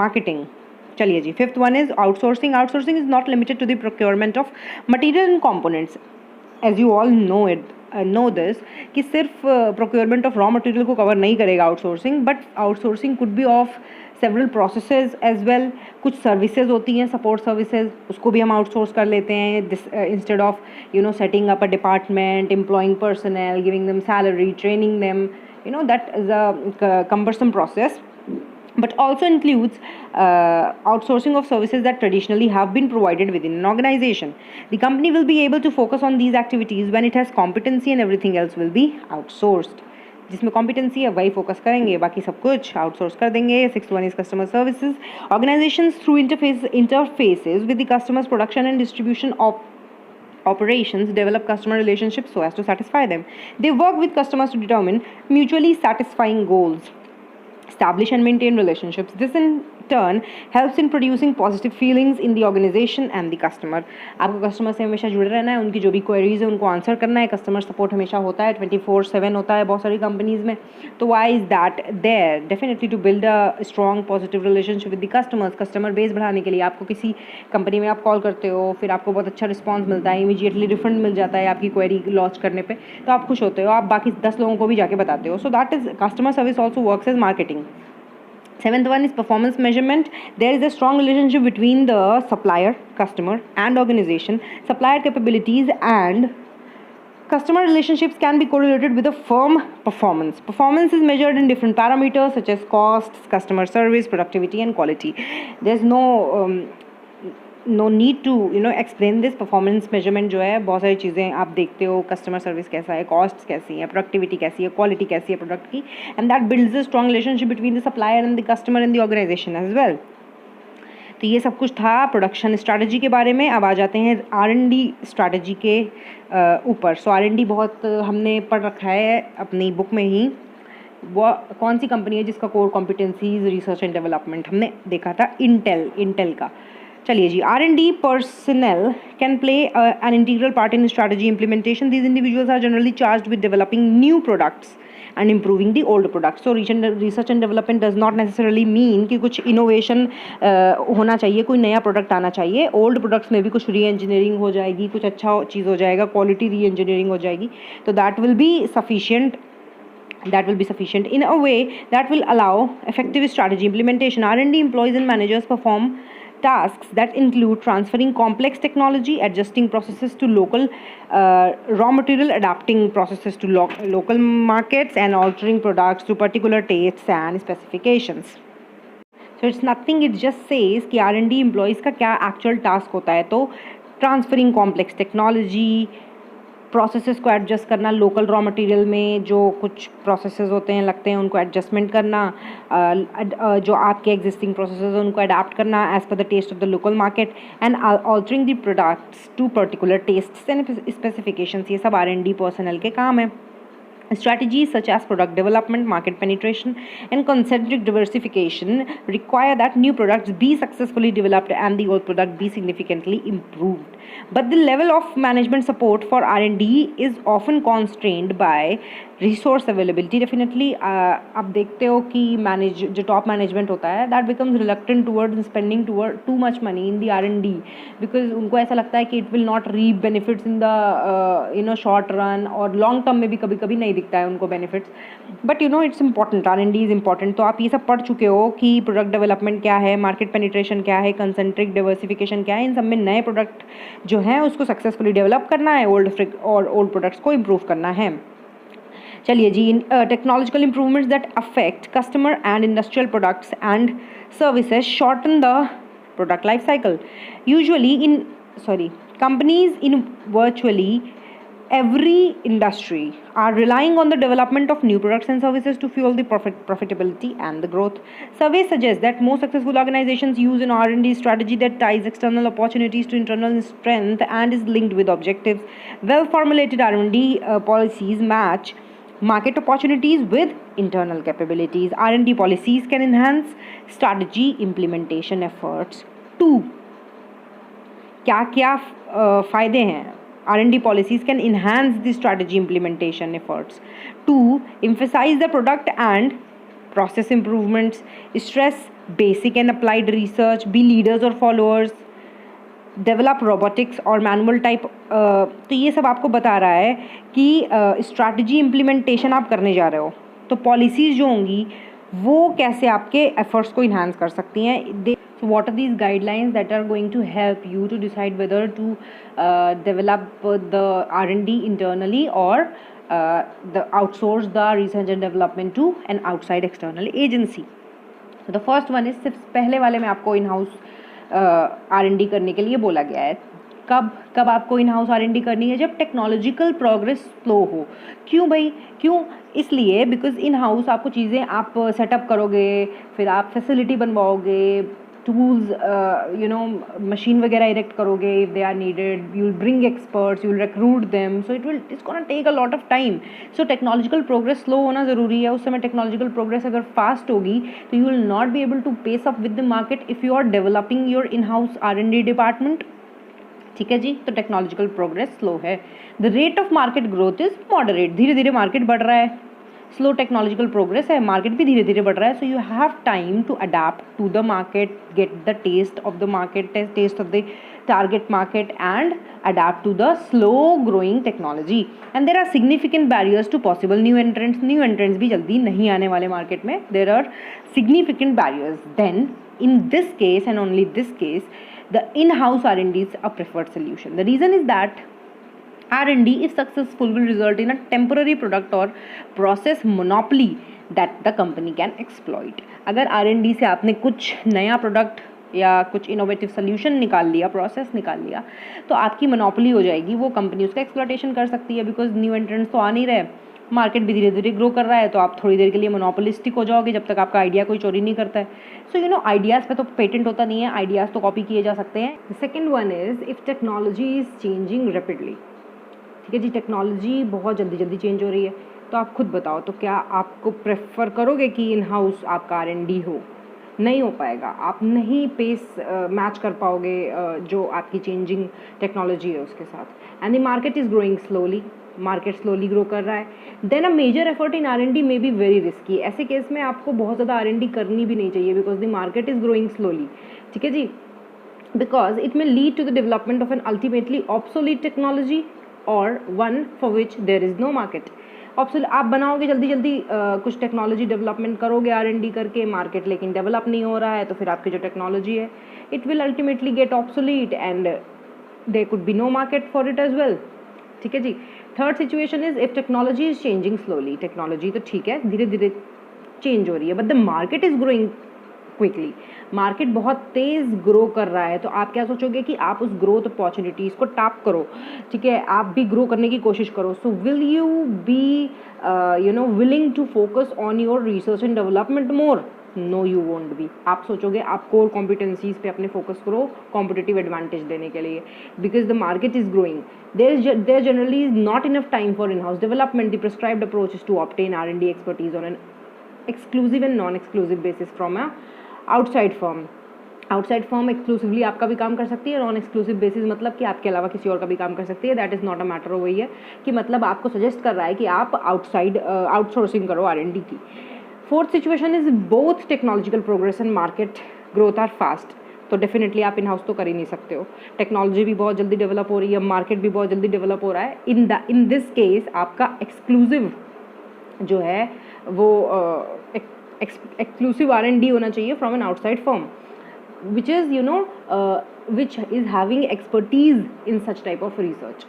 marketing. चलिए जी, fifth one is outsourcing. Outsourcing is not limited to the procurement of material and components. As you all know this कि सिर्फ प्रोक्योरमेंट ऑफ रॉ मटेरियल को cover नहीं करेगा outsourcing, but outsourcing could be of several processes as well. कुछ services होती हैं, support services, उसको भी हम आउटसोर्स कर लेते हैं instead of setting up a department, employing personal, giving them salary, training them. That is a cumbersome process, but also includes outsourcing of services that traditionally have been provided within an organization. The company will be able to focus on these activities when it has competency and everything else will be outsourced. जिसमें competency है वही focus करेंगे, बाकी सब कुछ outsource कर देंगे. Sixth one is customer services. Organizations through interfaces with the customers' production and distribution operations develop customer relationships so as to satisfy them. They work with customers to determine mutually satisfying goals, establish and maintain relationships. This in turn helps in producing positive feelings in the organization and the customer. आपको customer से हमेशा जुड़े रहना है, उनकी जो भी queries है उनको आंसर करना है. कस्टमर सपोर्ट हमेशा होता है, 24/7 होता है बहुत सारी कंपनीज में. तो why is that there? Definitely to build a strong positive relationship with the customers. Customer base बढ़ाने के लिए आपको किसी कंपनी में आप कॉल करते हो, फिर आपको बहुत अच्छा रिस्पॉन्स मिलता है, इमीडिएटली रिफंड मिल जाता है आपकी क्वेरी लॉन्च करने पर, तो आप खुश होते हो, आप बाकी 10 लोगों को भी जाके बताते हो. So that is customer service also works as marketing. Seventh one is performance measurement. There is a strong relationship between the supplier, customer, and organization. Supplier capabilities and customer relationships can be correlated with a firm performance. Performance is measured in different parameters such as costs, customer service, productivity, and quality. There's no need to explain this. Performance measurement जो है बहुत सारी चीज़ें आप देखते हो, customer service कैसा है, कॉस्ट कैसी है, प्रोडक्टिविटी कैसी है, क्वालिटी कैसी है प्रोडक्ट की, and that builds a strong relationship between the supplier and the customer and the organisation as well. तो ये सब कुछ था प्रोडक्शन स्ट्रैटेजी के बारे में. अब आ जाते हैं R&D स्ट्रैटेजी के ऊपर. सो R&D बहुत हमने पढ़ रखा है अपनी बुक में ही. वो कौन सी कंपनी है जिसका core competencies research and development हमने देखा था? इंटेल का. चलिए जी, R&D personnel can play an integral part in strategy implementation. These individuals are generally charged with developing new products and improving the old products. So research and development does not necessarily mean कि कुछ innovation होना चाहिए, कोई नया product आना चाहिए. old products में भी कुछ re-engineering हो जाएगी, कुछ अच्छा चीज़ हो जाएगा, quality re-engineering हो जाएगी. तो that will be sufficient in a way that will allow effective strategy implementation. R&D employees and managers perform tasks that include transferring complex technology, adjusting processes to local raw material, adapting processes to local markets, and altering products to particular tastes and specifications. So it's nothing, it just says कि R&D employees का क्या actual task होता है. तो transferring complex technology, processes को adjust करना, local raw material में जो कुछ प्रोसेसेस होते हैं लगते हैं उनको एडजस्टमेंट करना, जो आपके एग्जिस्टिंग प्रोसेसेस हैं उनको अडाप्ट करना as per the taste of the local market, and altering the products to particular tastes and specifications. ये सब R&D पर्सनल के काम है. Strategies such as product development, market penetration, and concentric diversification require that new products be successfully developed and the old product be significantly improved. But the level of management support for R&D is often constrained by resource availability. Definitely आप देखते हो कि जो top management होता है that becomes reluctant towards spending too much money in the R&D because उनको ऐसा लगता है कि it will not reap benefits in the short run, और long term में भी कभी कभी नहीं दिखता है उनको benefits. But it's important, R&D is important. तो आप ये सब पढ़ चुके हो कि product development क्या है, market penetration क्या है, concentric diversification क्या है. इन सब में नए product जो हैं उसको successfully develop करना है, old products को improve करना है. चलिए जी, technological improvements that affect customer and industrial products and services shorten the product life cycle. Usually companies in virtually every industry are relying on the development of new products and services to fuel the profitability and the growth. Surveys suggest that most successful organizations use an R&D strategy that ties external opportunities to internal strength and is linked with objectives. Well-formulated R&D policies match market opportunities with internal capabilities. R&D policies can enhance strategy implementation efforts too. क्या क्या फ़ायदे हैं R&D policies can enhance the strategy implementation efforts. 2. Emphasize the product and process improvements. Stress basic and applied research. Be leaders or followers. Develop robotics और manual type. तो ये सब आपको बता रहा है कि स्ट्रैटेजी इम्प्लीमेंटेशन आप करने जा रहे हो, तो पॉलिसीज़ जो होंगी वो कैसे आपके एफर्ट्स को इन्हांस कर सकती हैं। So what are these guidelines that are going to help you to decide whether to develop the R&D internally or the outsource the research and development to an outside external agency? So the first one is, सिर्फ पहले वाले में आपको इन house R&D करने के लिए बोला गया है। कब आपको इन हाउस R&D करनी है? जब टेक्नोलॉजिकल प्रोग्रेस स्लो हो। क्यों भाई? क्यों? इसलिए बिकॉज इन हाउस आपको चीज़ें आप सेटअप करोगे, फिर आप फैसिलिटी बनवाओगे, टूल्स मशीन वगैरह इरेक्ट करोगे if they are needed, you will bring experts, you will recruit them, so it's gonna take a lot of time. So technological progress slow होना ज़रूरी है। उस समय टेक्नोलॉजिकल प्रोग्रेस अगर फास्ट होगी तो you will not be able to pace up with the market if you are developing your in house R&D department. ठीक है जी, तो टेक्नोलॉजिकल प्रोग्रेस स्लो है। The rate of market growth is moderate, धीरे धीरे market बढ़ रहा है। स्लो टेक्नोलॉजिकल प्रोग्रेस है, मार्केट भी धीरे धीरे बढ़ रहा है। So you have time to adapt to the market, get the taste of the market, test of the target market and adapt to the slow growing technology. And there are significant barriers to possible new entrants भी जल्दी नहीं आने वाले market में। There are significant barriers. Then in this case and only this case, the in-house R&D is a preferred solution. The reason is that R&D, if successful, will result in a temporary product or process monopoly that the company can exploit. अगर R&D से आपने कुछ नया product या कुछ innovative solution निकाल लिया, process निकाल लिया, तो आपकी मोनोपोली हो जाएगी, वो कंपनी उसका एक्सप्लॉयटेशन कर सकती है। बिकॉज न्यू एंट्रेंट्स तो आ नहीं रहे, मार्केट भी धीरे धीरे ग्रो कर रहा है, तो आप थोड़ी देर के लिए मोनोपोलिस्टिक हो जाओगे जब तक आपका आइडिया कोई चोरी नहीं करता है। सो आइडियाज़ पे तो पेटेंट होता नहीं है, आइडियाज़ तो कॉपी किए जा सकते हैं। Second one is if technology is changing rapidly. ठीक है जी, टेक्नोलॉजी बहुत जल्दी जल्दी चेंज हो रही है, तो आप खुद बताओ, तो क्या आपको प्रेफर करोगे कि इन हाउस आपका R&D हो? नहीं हो पाएगा, आप नहीं पेस मैच कर पाओगे जो आपकी चेंजिंग टेक्नोलॉजी है उसके साथ। And the market is growing slowly, market slowly grow कर रहा है। Then a major effort in R&D में बी वेरी रिस्की। ऐसे केस में आपको बहुत ज़्यादा R&D करनी भी नहीं चाहिए because the market is growing slowly. ठीक है जी, because it may lead to the development of an ultimately obsolete technology और one for which there is no market. आप बनाओगे जल्दी जल्दी कुछ टेक्नोलॉजी डेवलपमेंट करोगे R&D करके, मार्केट लेकिन डेवलप नहीं हो रहा है, तो फिर आपकी जो टेक्नोलॉजी है it will ultimately get obsolete and there could be no market for it as well. ठीक है जी। Third situation is if technology is changing slowly. Technology तो ठीक है, धीरे धीरे चेंज हो रही है, but the market is growing quickly. Market बहुत तेज़ ग्रो कर रहा है, तो आप क्या सोचोगे कि आप उस ग्रोथ अपॉर्चुनिटीज़ को टैप करो। ठीक है, आप भी ग्रो करने की कोशिश करो। So will you be willing to focus on your research and development more? No you won't be. आप सोचोगे आप कोर कॉम्पिटेंसीज पे अपने फोकस करो कॉम्पिटिटिव एडवांटेज देने के लिए, because the market is growing. There generally is not enough time for in house development. The prescribed approach is to obtain R&D expertise on an exclusive and non exclusive basis from a outside firm. Outside firm exclusively आपका भी काम कर सकती है, non exclusive basis मतलब कि आपके अलावा किसी और का भी काम कर सकती है। That is not a matter of वही है कि मतलब आपको सजेस्ट कर रहा है कि आप आउटसोर्सिंग करो R&D की। Fourth situation is both technological progress and market growth are fast. तो डेफिनेटली आप इन हाउस तो कर ही नहीं सकते हो। टेक्नोलॉजी भी बहुत जल्दी डेवलप हो रही है, मार्केट भी बहुत जल्दी डेवलप हो रहा है। इन दिस केस आपका एक्सक्लूसिव जो है वो एक्सक्लूसिव R&D होना चाहिए from an outside firm which is which is having expertise in such type of research.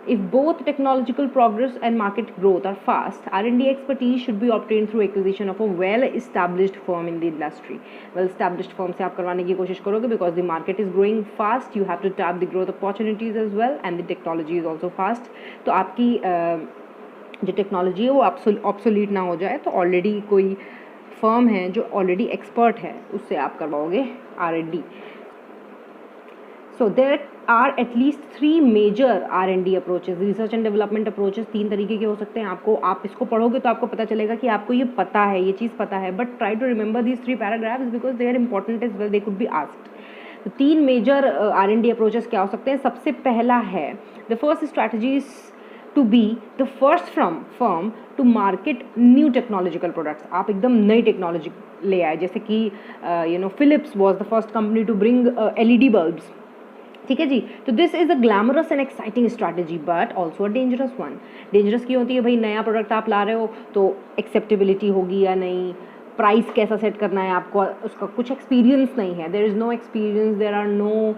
If both technological progress and market growth are fast, R&D expertise should be obtained through acquisition of a well-established firm in the industry. Well-established firm से आप करवाने की कोशिश करोगे because the market is growing fast. You have to tap the growth opportunities as well, and the technology is also fast. तो आपकी जो technology है वो ऑब्सोलीट ना हो जाए, तो ऑलरेडी कोई फर्म है जो ऑलरेडी एक्सपर्ट है उससे आप करवाओगे R&D. So there are at least 3 major R&D approaches. Research and development approaches 3 तरीके के हो सकते हैं। आप इसको पढ़ोगे तो आपको पता चलेगा कि आपको ये पता है, ये चीज़ पता है, but try to remember these 3 paragraphs because they are important as well, they could be asked. तो 3 मेजर R&D अप्रोचेस क्या हो सकते हैं? सबसे पहला है the first strategy is to be the first firm to market new technological products. आप एकदम नई टेक्नोलॉजी ले आए, जैसे कि Philips was the first company to bring LED bulbs, ठीक है जी। तो this is a glamorous and exciting strategy but also a dangerous one. Dangerous क्यों होती है भाई? नया प्रोडक्ट आप ला रहे हो तो एक्सेप्टेबिलिटी होगी या नहीं, प्राइस कैसा सेट करना है आपको, उसका कुछ एक्सपीरियंस नहीं है, there is no experience, there are no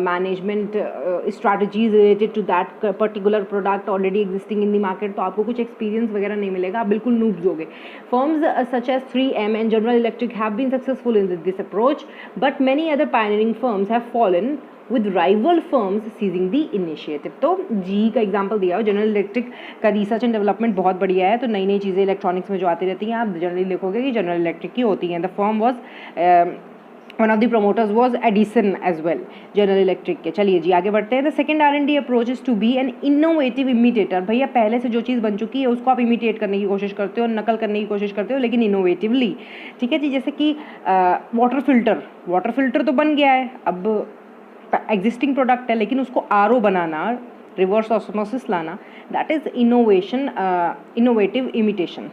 management strategies related to that particular product already existing in the market, तो आपको कुछ एक्सपीरियंस वगैरह नहीं मिलेगा, आप बिल्कुल नूब्स होगे। Firms such as 3M and General Electric have been successful in this approach but many other pioneering firms have fallen with rival firms seizing the initiative। तो जी का एग्जांपल दिया हो, जनरल इलेक्ट्रिक का रिसर्च एंड डेवलपमेंट बहुत बढ़िया है, तो नई नई चीज़ें इलेक्ट्रॉनिक्स में जो आती रहती हैं आप जनरली देखोगे कि जनरल इलेक्ट्रिक की होती हैं। The firm was one of the promoters was Edison as well General Electric के। चलिए जी आगे बढ़ते हैं। The second R&D approach is to be an innovative imitator. भैया पहले से जो चीज़ बन चुकी है उसको आप इमिटेट करने की कोशिश करते हो, नकल करने की कोशिश करते हो, लेकिन इनोवेटिवली, ठीक है जी। जैसे कि वाटर फिल्टर तो बन गया है, अब एग्जिस्टिंग प्रोडक्ट है, लेकिन उसको RO बनाना, रिवर्स ऑस्मोसिस लाना, that is innovative imitation,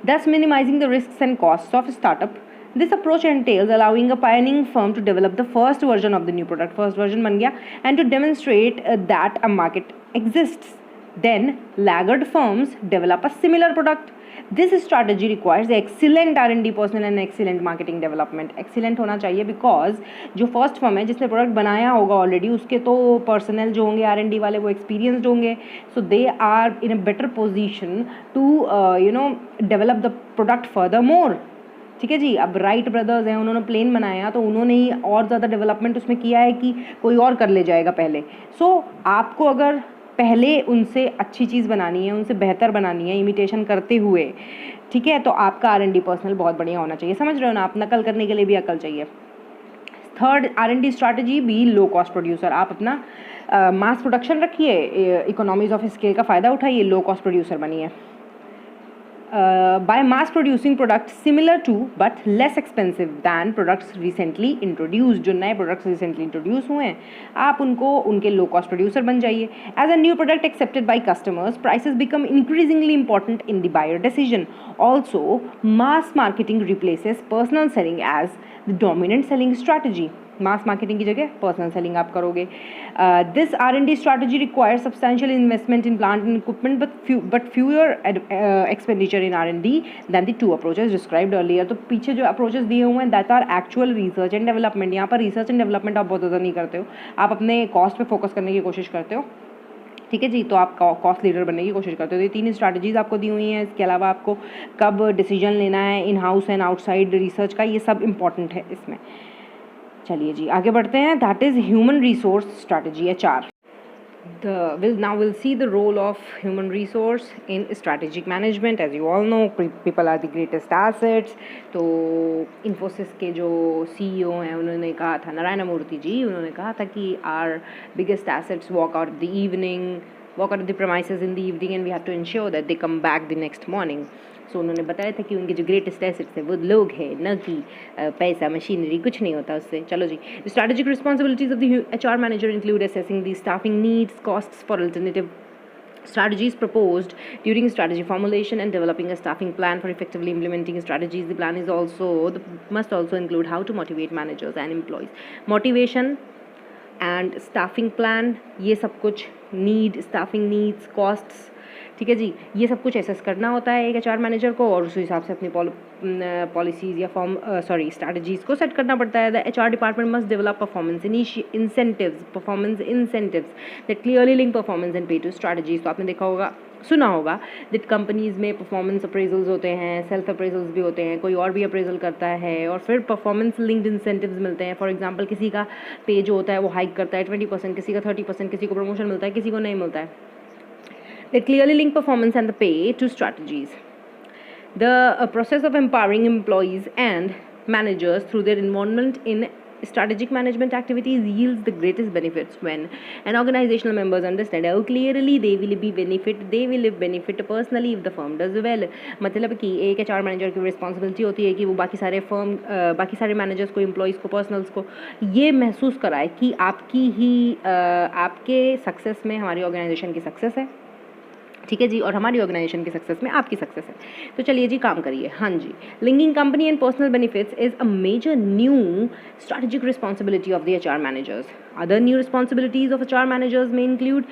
thus minimizing the risks and costs of startup। This approach entails allowing a pioneering firm to develop the first version of the new product, first version बन गया, and to demonstrate that a market exists। Then laggard firms develop a similar product। This strategy requires excellent R&D personnel and excellent marketing development। excellent होना चाहिए because जो first firm है जिसने product बनाया होगा already, उसके तो पर्सनल जो होंगे R&D वाले वो एक्सपीरियंसड होंगे, so they are in a better position to develop the product further more, ठीक है जी। अब राइट ब्रदर्स हैं, उन्होंने प्लेन बनाया तो उन्होंने ही और ज़्यादा डेवलपमेंट उसमें किया है कि कोई और कर ले जाएगा पहले। सो आपको अगर पहले उनसे अच्छी चीज़ बनानी है, उनसे बेहतर बनानी है इमिटेशन करते हुए, ठीक है, तो आपका R&D पर्सनल बहुत बढ़िया होना चाहिए। समझ रहे हो ना, आप नकल करने के लिए भी अकल चाहिए। Third R&D strategy be low cost producer. आप अपना मास प्रोडक्शन रखिए, इकोनॉमीज ऑफ स्केल का फ़ायदा उठाइए, लो कॉस्ट प्रोड्यूसर बनिए। By mass producing products similar to but less expensive than products recently introduced। जो नए products recently introduce हुए हैं आप उनको उनके low cost producer बन जाइए। As a new product accepted by customers, prices become increasingly important in the buyer decision। Also, mass marketing replaces personal selling as the dominant selling strategy। Mass marketing की जगह personal selling आप करोगे। This R&D strategy requires substantial investment in plant and equipment but fewer expenditure in R&D than the two approaches described earlier. तो पीछे जो approaches दिए हुए हैं that are actual research and development. यहाँ पर रिसर्च एंड डेवलपमेंट आप बहुत ज़्यादा नहीं करते हो, आप अपने कॉस्ट पे फोकस करने की कोशिश करते हो, ठीक है जी। तो आप कॉस्ट लीडर बनने की कोशिश करते हो। तो ये 3 स्ट्रैटेजीज आपको दी हुई हैं। इसके अलावा आपको कब डिसीजन लेना है in house and outside research का, ये सब इंपॉर्टेंट है इसमें। चलिए जी आगे बढ़ते हैं। That is human resource strategy, HR। We'll see the role of human resource in strategic management। As you all know, people are the greatest assets। तो इन्फोसिस के जो CEO हैं उन्होंने कहा था, नारायण मूर्ति जी, उन्होंने कहा था कि our biggest assets walk out of the premises in the evening and we have to ensure that they come back the next morning। सो उन्होंने बताया था कि उनके जो ग्रेटेस्ट एसेट्स है वो लोग हैं, न कि पैसा, मशीनरी, कुछ नहीं होता उससे। चलो जी। Strategic responsibilities of the HR manager include assessing the staffing needs, costs for alternative strategies proposed during strategy formulation and developing a staffing plan for effectively implementing strategies। The plan is must also include how to motivate managers and employees। Motivation and staffing plan, ये सब कुछ staffing needs, costs, ठीक है जी, ये सब कुछ assess करना होता है एक HR मैनेजर को और उस हिसाब से अपनी पॉलिसीज़ या स्ट्रैटेजीज़ को सेट करना पड़ता है। The HR department must develop performance incentives that clearly link performance and पे टू स्ट्रैटेजीज। तो आपने देखा होगा, सुना होगा दैट कंपनीज़ में परफॉर्मेंस अप्रेजल्स होते हैं, सेल्फ अप्रेजल्स भी होते हैं, कोई और भी अप्रेजल करता है और फिर परफॉर्मेंस लिंक्ड इंसेंटिव्स मिलते हैं। फॉर एग्जांपल किसी का पे जो होता है वो हाइक करता है 20%, किसी का 30%, किसी को प्रमोशन मिलता है, किसी को नहीं मिलता है। They clearly link performance and the pay to strategies। The process of empowering employees and managers through their involvement in Strategic management activities yields the greatest benefits when an organizational members understand how clearly they will benefit personally if the firm does well. मतलब कि एक HR manager की responsibility होती है कि वो बाकी सारे मैनेजर्स को, एम्प्लॉयज़ को, पर्सनल्स को ये महसूस कराए कि आपके सक्सेस में हमारी ऑर्गेनाइजेशन की सक्सेस है, ठीक है जी, और हमारी ऑर्गेनाइजेशन की सक्सेस में आपकी सक्सेस है। तो चलिए जी काम करिए। हाँ जी, linking company and personal benefits is a major new strategic responsibility of the HR managers. Other new responsibilities of HR managers में include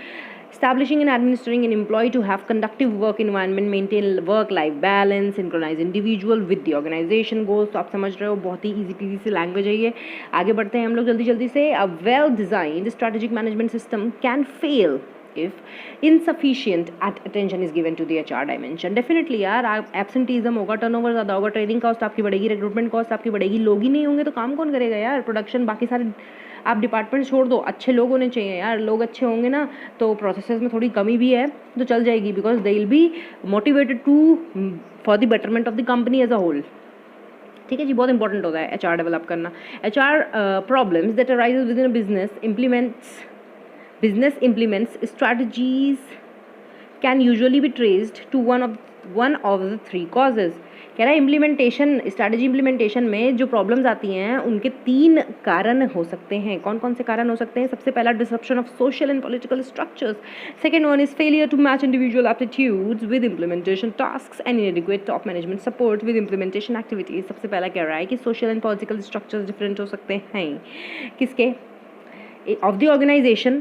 establishing and administering an employee to have conductive work environment, maintain work-life balance, synchronize individual with the organization goals। तो आप समझ रहे हो, बहुत ही easy peasy सी language है ये। आगे बढ़ते हैं हम लोग जल्दी से। A well-designed strategic management system can fail if insufficient attention is given to the HR dimension। Definitely यार, एब्सेंटीज़म होगा, टर्नओवर ज़्यादा होगा, ट्रेनिंग कॉस्ट आपकी बढ़ेगी, रिक्रूटमेंट कॉस्ट आपकी बढ़ेगी, लोग ही नहीं होंगे तो काम कौन करेगा यार? प्रोडक्शन, बाकी सारे आप डिपार्टमेंट छोड़ दो, अच्छे लोग होने चाहिए यार। लोग अच्छे होंगे ना तो प्रोसेसेस में थोड़ी कमी भी है तो चल जाएगी, because they will be motivated to for the betterment of the company as a whole. ठीक है जी, बहुत इंपॉर्टेंट होता है HR डेवलप करना। HR problems that arises with in a business implements strategies can usually be traced to one of the three causes। कह रहा है इम्प्लीमेंटेशन, स्ट्रैटेजी इम्प्लीमेंटेशन में जो प्रॉब्लम्स आती हैं उनके 3 कारण हो सकते हैं। कौन कौन से कारण हो सकते हैं? सबसे पहला, disruption of social and political structures. Second one is failure to match individual aptitudes with implementation tasks and inadequate top management support with implementation activities. सबसे पहला कह रहा है कि social and political structures different हो सकते हैं। किसके? of the organization,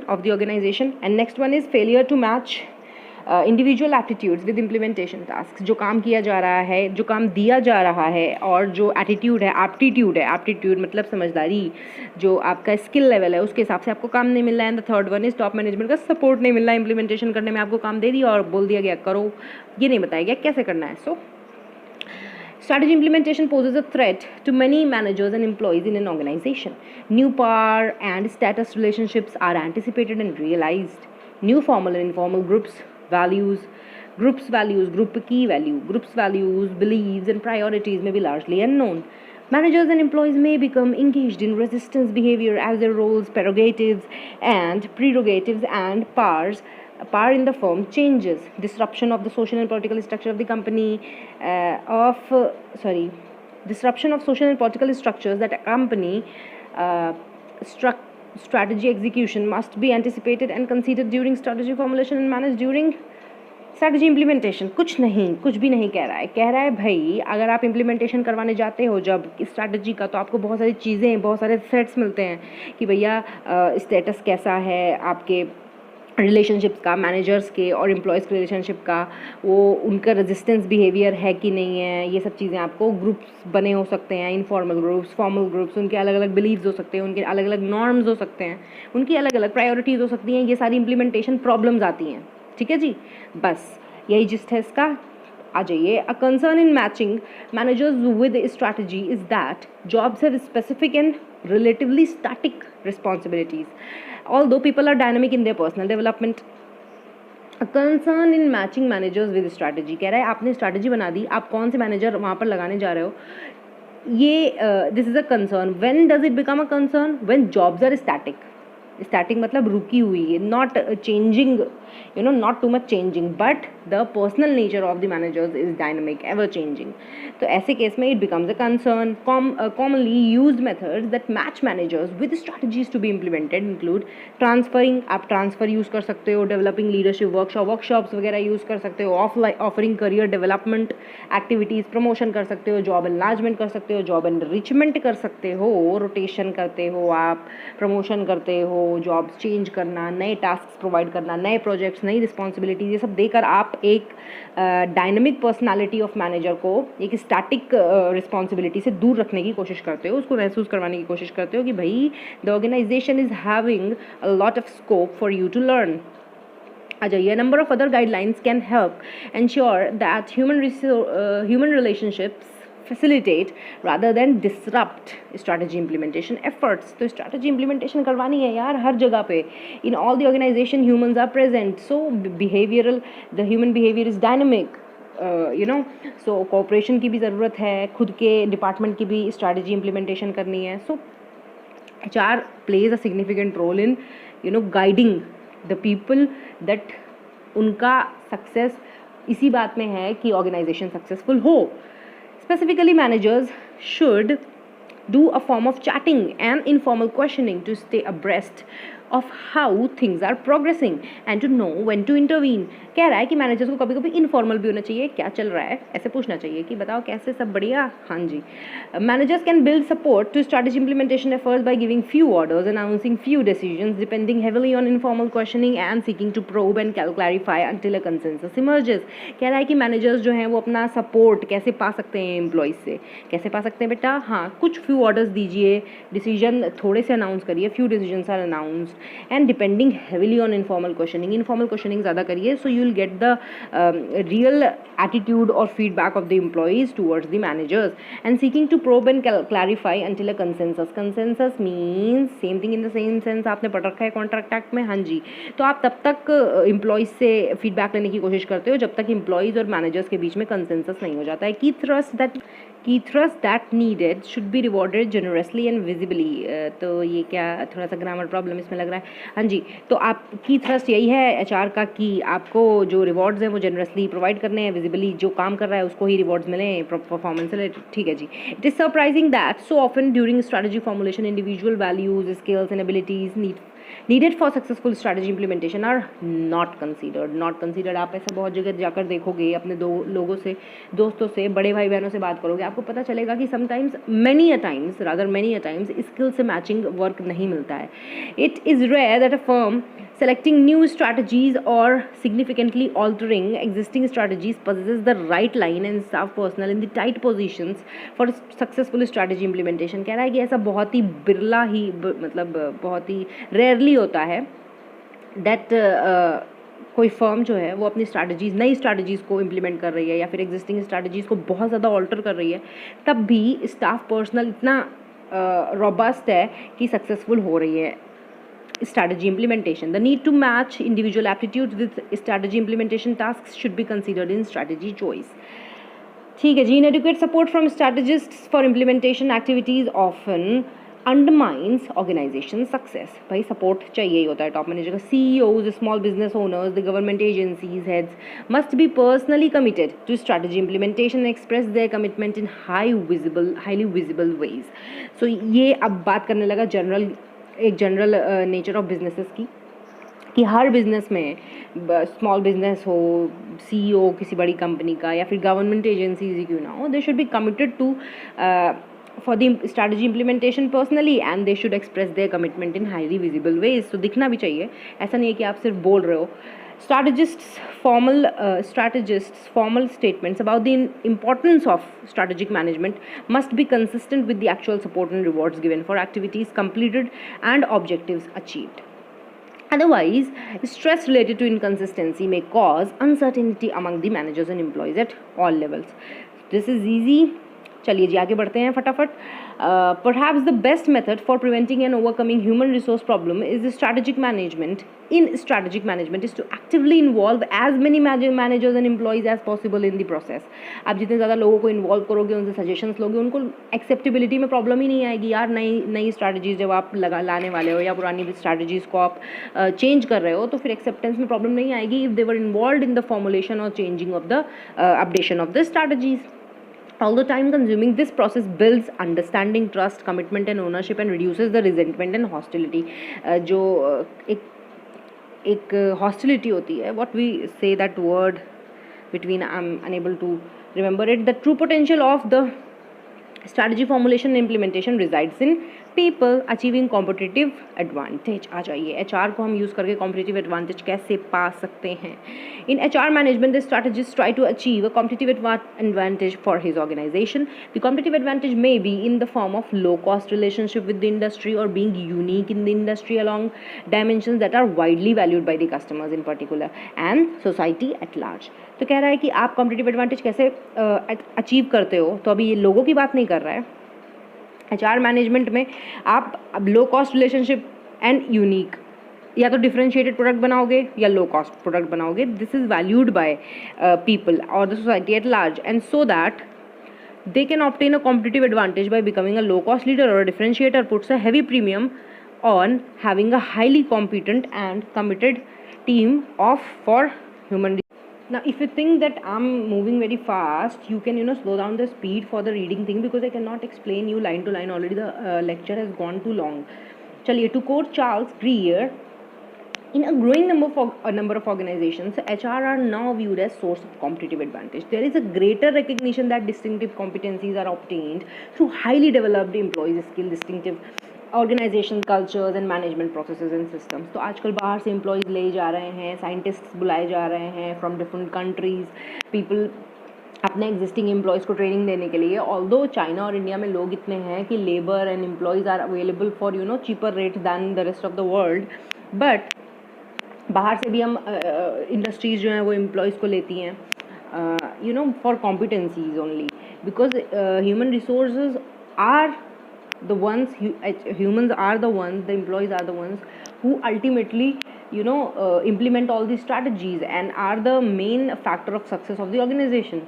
and next one is failure to match individual aptitudes with implementation tasks। जो काम किया जा रहा है, जो काम दिया जा रहा है और जो एटीट्यूड है, एप्टीट्यूड मतलब समझदारी, जो आपका स्किल लेवल है उसके हिसाब से आपको काम नहीं मिल रहा है। And the third one is top management का सपोर्ट नहीं मिल रहा है। इम्प्लीमेंटेशन करने में आपको काम दे दिया और बोल दिया गया करो, ये नहीं बताया गया कैसे करना है। सो strategy implementation poses a threat to many managers and employees in an organization। New power and status relationships are anticipated and realized। New formal and informal group values, beliefs and priorities may be largely unknown। Managers and employees may become engaged in resistance behavior as their roles, prerogatives and power in the firm changes। Disruption of the social and political structure of the company disruption of social and political structures that accompany strategy execution must be anticipated and considered during strategy formulation and managed during strategy implementation। कुछ भी नहीं कह रहा है भाई, अगर आप implementation करवाने जाते हो जब स्ट्रैटेजी का, तो आपको बहुत सारी चीज़ें, बहुत सारे थ्रेट्स मिलते हैं कि भैया स्टेटस कैसा है आपके रिलेशनशिप्स का, मैनेजर्स के और एम्प्लॉयज़ के रिलेशनशिप का, वो उनका रेजिस्टेंस बिहेवियर है कि नहीं है, ये सब चीज़ें आपको ग्रुप्स बने हो सकते हैं, इनफॉर्मल ग्रुप्स, फॉर्मल ग्रुप्स, उनके अलग अलग बिलीव्स हो सकते हैं, उनके अलग अलग नॉर्म्स हो सकते हैं, उनकी अलग अलग प्रायोरिटीज़ हो सकती हैं। ये सारी इम्प्लीमेंटेशन प्रॉब्लम्स आती हैं। ठीक है जी, बस यही जिस्ट है इसका। आ जाइए। A concern in matching managers with strategy is that jobs have specific and relatively static responsibilities although people are dynamic in their personal development। A concern in matching managers with strategy। कह रहा है आपने strategy बना दी, आप कौन से manager वहाँ पर लगाने जा रहे हो, ये this is a concern. When does it become a concern? When jobs are static मतलब रुकी हुई है, not changing, not too much changing, but the personal nature of the managers is dynamic, ever changing। तो ऐसे case में it becomes a concern। Commonly used methods that match managers with strategies to be implemented include transferring, आप transfer use कर सकते हो, developing leadership workshops वगैरह use कर सकते हो, offering career development activities, promotion कर सकते हो, जॉब एनलार्जमेंट कर सकते हो, जॉब एनरिचमेंट कर सकते हो, रोटेशन करते हो आप, प्रमोशन करते हो, जॉब्स चेंज करना, नए टास्क प्रोवाइड करना, नए प्रोजेक्ट्स, नई रिस्पॉन्सिबिलिटीज, ये सब देकर आप एक डायनेमिक पर्सनालिटी ऑफ मैनेजर को एक स्टैटिक रिस्पॉन्सिबिलिटी से दूर रखने की कोशिश करते हो, उसको महसूस करवाने की कोशिश करते हो कि भाई the organisation is having a lot of scope for you to learn. आ जाइए। Number of other guidelines can help ensure that human relationships facilitate rather than disrupt strategy implementation efforts। तो strategy implementation करवानी है यार हर जगह पे। In all the organization humans are present, so the human behavior is dynamic। so cooperation की भी ज़रूरत है, खुद के डिपार्टमेंट की भी strategy implementation करनी है। so HR plays a significant role in guiding the people that उनका सक्सेस इसी बात में है कि ऑर्गेनाइजेशन सक्सेसफुल हो. Specifically managers should do a form of chatting and informal questioning to stay abreast of how things are progressing and to know when to intervene. कह रहा है कि मैनेजर्स को कभी कभी इनफॉर्मल भी होना चाहिए, क्या चल रहा है ऐसे पूछना चाहिए कि बताओ कैसे, सब बढ़िया, हाँ जी. Managers can build support to strategy implementation efforts by giving few orders, announcing few decisions, depending heavily on informal questioning and seeking to probe and clarify until a consensus emerges. कह रहा है कि मैनेजर्स जो हैं वो अपना support कैसे पा सकते हैं एम्प्लॉयज़ से. कैसे पा सकते हैं बेटा? हाँ, कुछ फ्यू ऑर्डर्स दीजिए, डिसीजन थोड़े से अनाउंस करिए, few decisions are announced, and depending heavily on informal questioning ज़्यादा करिए, so you will get the real attitude और feedback of the employees towards the managers, and seeking to probe and clarify until a consensus means same thing in the same sense. आपने पढ़ रखा है contract act में, हाँ जी. तो आप तब तक एम्प्लॉयज़ से फीडबैक लेने की कोशिश करते हो जब तक एम्प्लॉयज़ और मैनेजर्स के बीच में कंसेंसस नहीं हो जाता है. की thrust that needed should be rewarded generously and visibly. तो ये क्या थोड़ा सा ग्रामर प्रॉब्लम इसमें लग रहा है, हाँ जी. तो आप की थ्रस्ट यही है एचआर का कि आपको जो रिवॉर्ड्स हैं वो जनरसली प्रोवाइड करने हैं, विजिबली जो काम कर रहा है उसको ही रिवॉर्ड्स मिलें परफॉर्मेंस से. ठीक है जी. It is surprising that so often during strategy formulation individual values, skills and abilities needed for successful strategy implementation are not considered. आप ऐसा बहुत जगह जाकर देखोगे, अपने लोगों से, दोस्तों से, बड़े भाई बहनों से बात करोगे, आपको पता चलेगा कि sometimes many a times skill से मैचिंग वर्क नहीं मिलता है. It is rare that a firm selecting new strategies or significantly altering existing strategies possesses the right line and staff personnel in the tight positions for successful strategy implementation. कह रहा है कि ऐसा बहुत ही बिरला ही मतलब बहुत ही रेयरली होता है दैट कोई फर्म जो है वो अपनी स्ट्रैटेजीज़, नई स्ट्रैटेजीज़ को इम्प्लीमेंट कर रही है या फिर एग्जिस्टिंग स्ट्रैटेजीज़ को बहुत ज़्यादा ऑल्टर कर रही है, तब भी स्टाफ पर्सनल इतना रोबस्ट है कि सक्सेसफुल हो रही है strategy implementation. The need to match individual aptitudes with strategy implementation tasks should be considered in strategy choice. ठीक है जी. Inadequate support from strategists for implementation activities often undermines organization success. भाई support चाहिए ही होता है top manager का. CEOs, small business owners, the government agencies heads must be personally committed to strategy implementation and express their commitment in highly visible ways. So ये अब बात करने लगा एक जनरल नेचर ऑफ बिजनेसेस की, कि हर बिजनेस में, स्मॉल बिजनेस हो, CEO किसी बड़ी कंपनी का या फिर गवर्नमेंट एजेंसीज ही क्यों ना हो, they should be committed to for the strategy implementation personally and they should express their commitment in highly visible ways. तो दिखना भी चाहिए, ऐसा नहीं है कि आप सिर्फ बोल रहे हो. Strategists' formal statements about the importance of strategic management must be consistent with the actual support and rewards given for activities completed and objectives achieved. Otherwise, stress related to inconsistency may cause uncertainty among the managers and employees at all levels. This is easy. चलिए जी आगे बढ़ते हैं फटाफट. Perhaps the best method for preventing and overcoming human resource problem is strategic management. In strategic management is to actively involve as many managers and employees as possible in the process. आप जितने ज़्यादा लोगों को involve करोगे, उनसे suggestions लोगे, उनको acceptability में प्रॉब्लम ही नहीं आएगी. यार नई स्ट्रैटेजीज जब आप लाने वाले हो या पुरानी स्ट्रैटेजीज़ को आप चेंज कर रहे हो, तो फिर एक्सेप्टेंस में प्रॉब्लम नहीं आएगी if they were involve in the formulation और changing of the updation of the strategies. Although time consuming, this process builds understanding, trust, commitment and ownership and reduces the resentment and hostility. जो एक hostility होती है, what we say that word between, I'm unable to remember it. The true potential of the strategy formulation and implementation resides in people achieving competitive advantage. आ जाइए, HR को हम use करके competitive advantage कैसे पा सकते हैं. In HR management, the strategists try to achieve a competitive advantage for his organization. The competitive advantage may be in the form of low-cost relationship with the industry or being unique in the industry along dimensions that are widely valued by the customers in particular and society at large. तो कह रहा है कि आप competitive advantage कैसे achieve करते हो. तो अभी ये लोगों की बात नहीं कर रहा है. HR मैनेजमेंट में आप अब low cost relationship and unique, या तो डिफरेंशिएटेड प्रोडक्ट बनाओगे या लो कॉस्ट प्रोडक्ट बनाओगे. This is valued by people और the society at large, and so that They can obtain a competitive advantage by becoming a low-cost leader or a differentiator, puts a heavy premium on having a highly competent and committed team for human. Now, if you think that I'm moving very fast, you can slow down the speed for the reading thing, because I cannot explain you line to line. Already the lecture has gone too long. Chaliye, to quote Charles Greer, in a growing number of organizations, HR are now viewed as source of competitive advantage. There is a greater recognition that distinctive competencies are obtained through highly developed employees skill, distinctive organisation cultures and management processes and systems. तो आजकल बाहर से employees ले जा रहे हैं, scientists बुलाए जा रहे हैं फ्रॉम डिफरेंट कंट्रीज़, पीपल अपने एग्जिस्टिंग एम्प्लॉयज़ को ट्रेनिंग देने के लिए. ऑल्दो चाइना और इंडिया में लोग इतने हैं कि labour and employees are available for cheaper rates than the rest of the world, but बाहर से भी हम इंडस्ट्रीज़ जो हैं वो एम्प्लॉयज़ को लेती हैं for competencies only, because human resources are the ones, humans are the ones, the employees are the ones who ultimately implement all these strategies and are the main factor of success of the organization.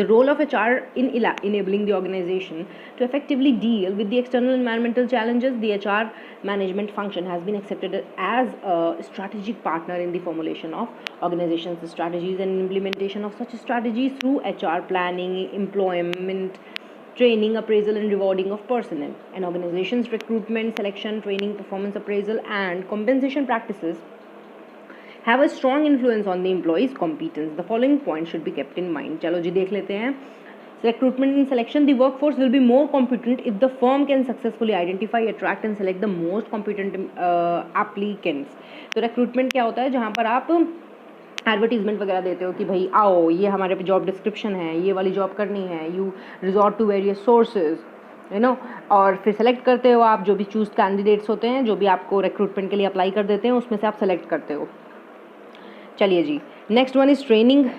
The role of HR in enabling the organization to effectively deal with the external environmental challenges, the HR management function has been accepted as a strategic partner in the formulation of organizations' strategies and implementation of such strategies through HR planning, employment training, appraisal and rewarding of personnel. An organization's recruitment, selection, training, performance appraisal and compensation practices have a strong influence on the employee's competence. The following points should be kept in mind. चलो जी देख लेते हैं. Recruitment and selection, the workforce will be more competent if the firm can successfully identify, attract and select the most competent applicants. तो recruitment क्या होता है, जहाँ पर आप एडवर्टीजमेंट वगैरह देते हो कि भाई आओ, ये हमारे पे जॉब डिस्क्रिप्शन है, ये वाली जॉब करनी है, you resort to various sources और फिर सेलेक्ट करते हो आप जो भी चूज कैंडिडेट्स होते हैं, जो भी आपको रिक्रूटमेंट के लिए अप्लाई कर देते हैं, उसमें से आप सेलेक्ट करते हो. चलिए जी, next one is training.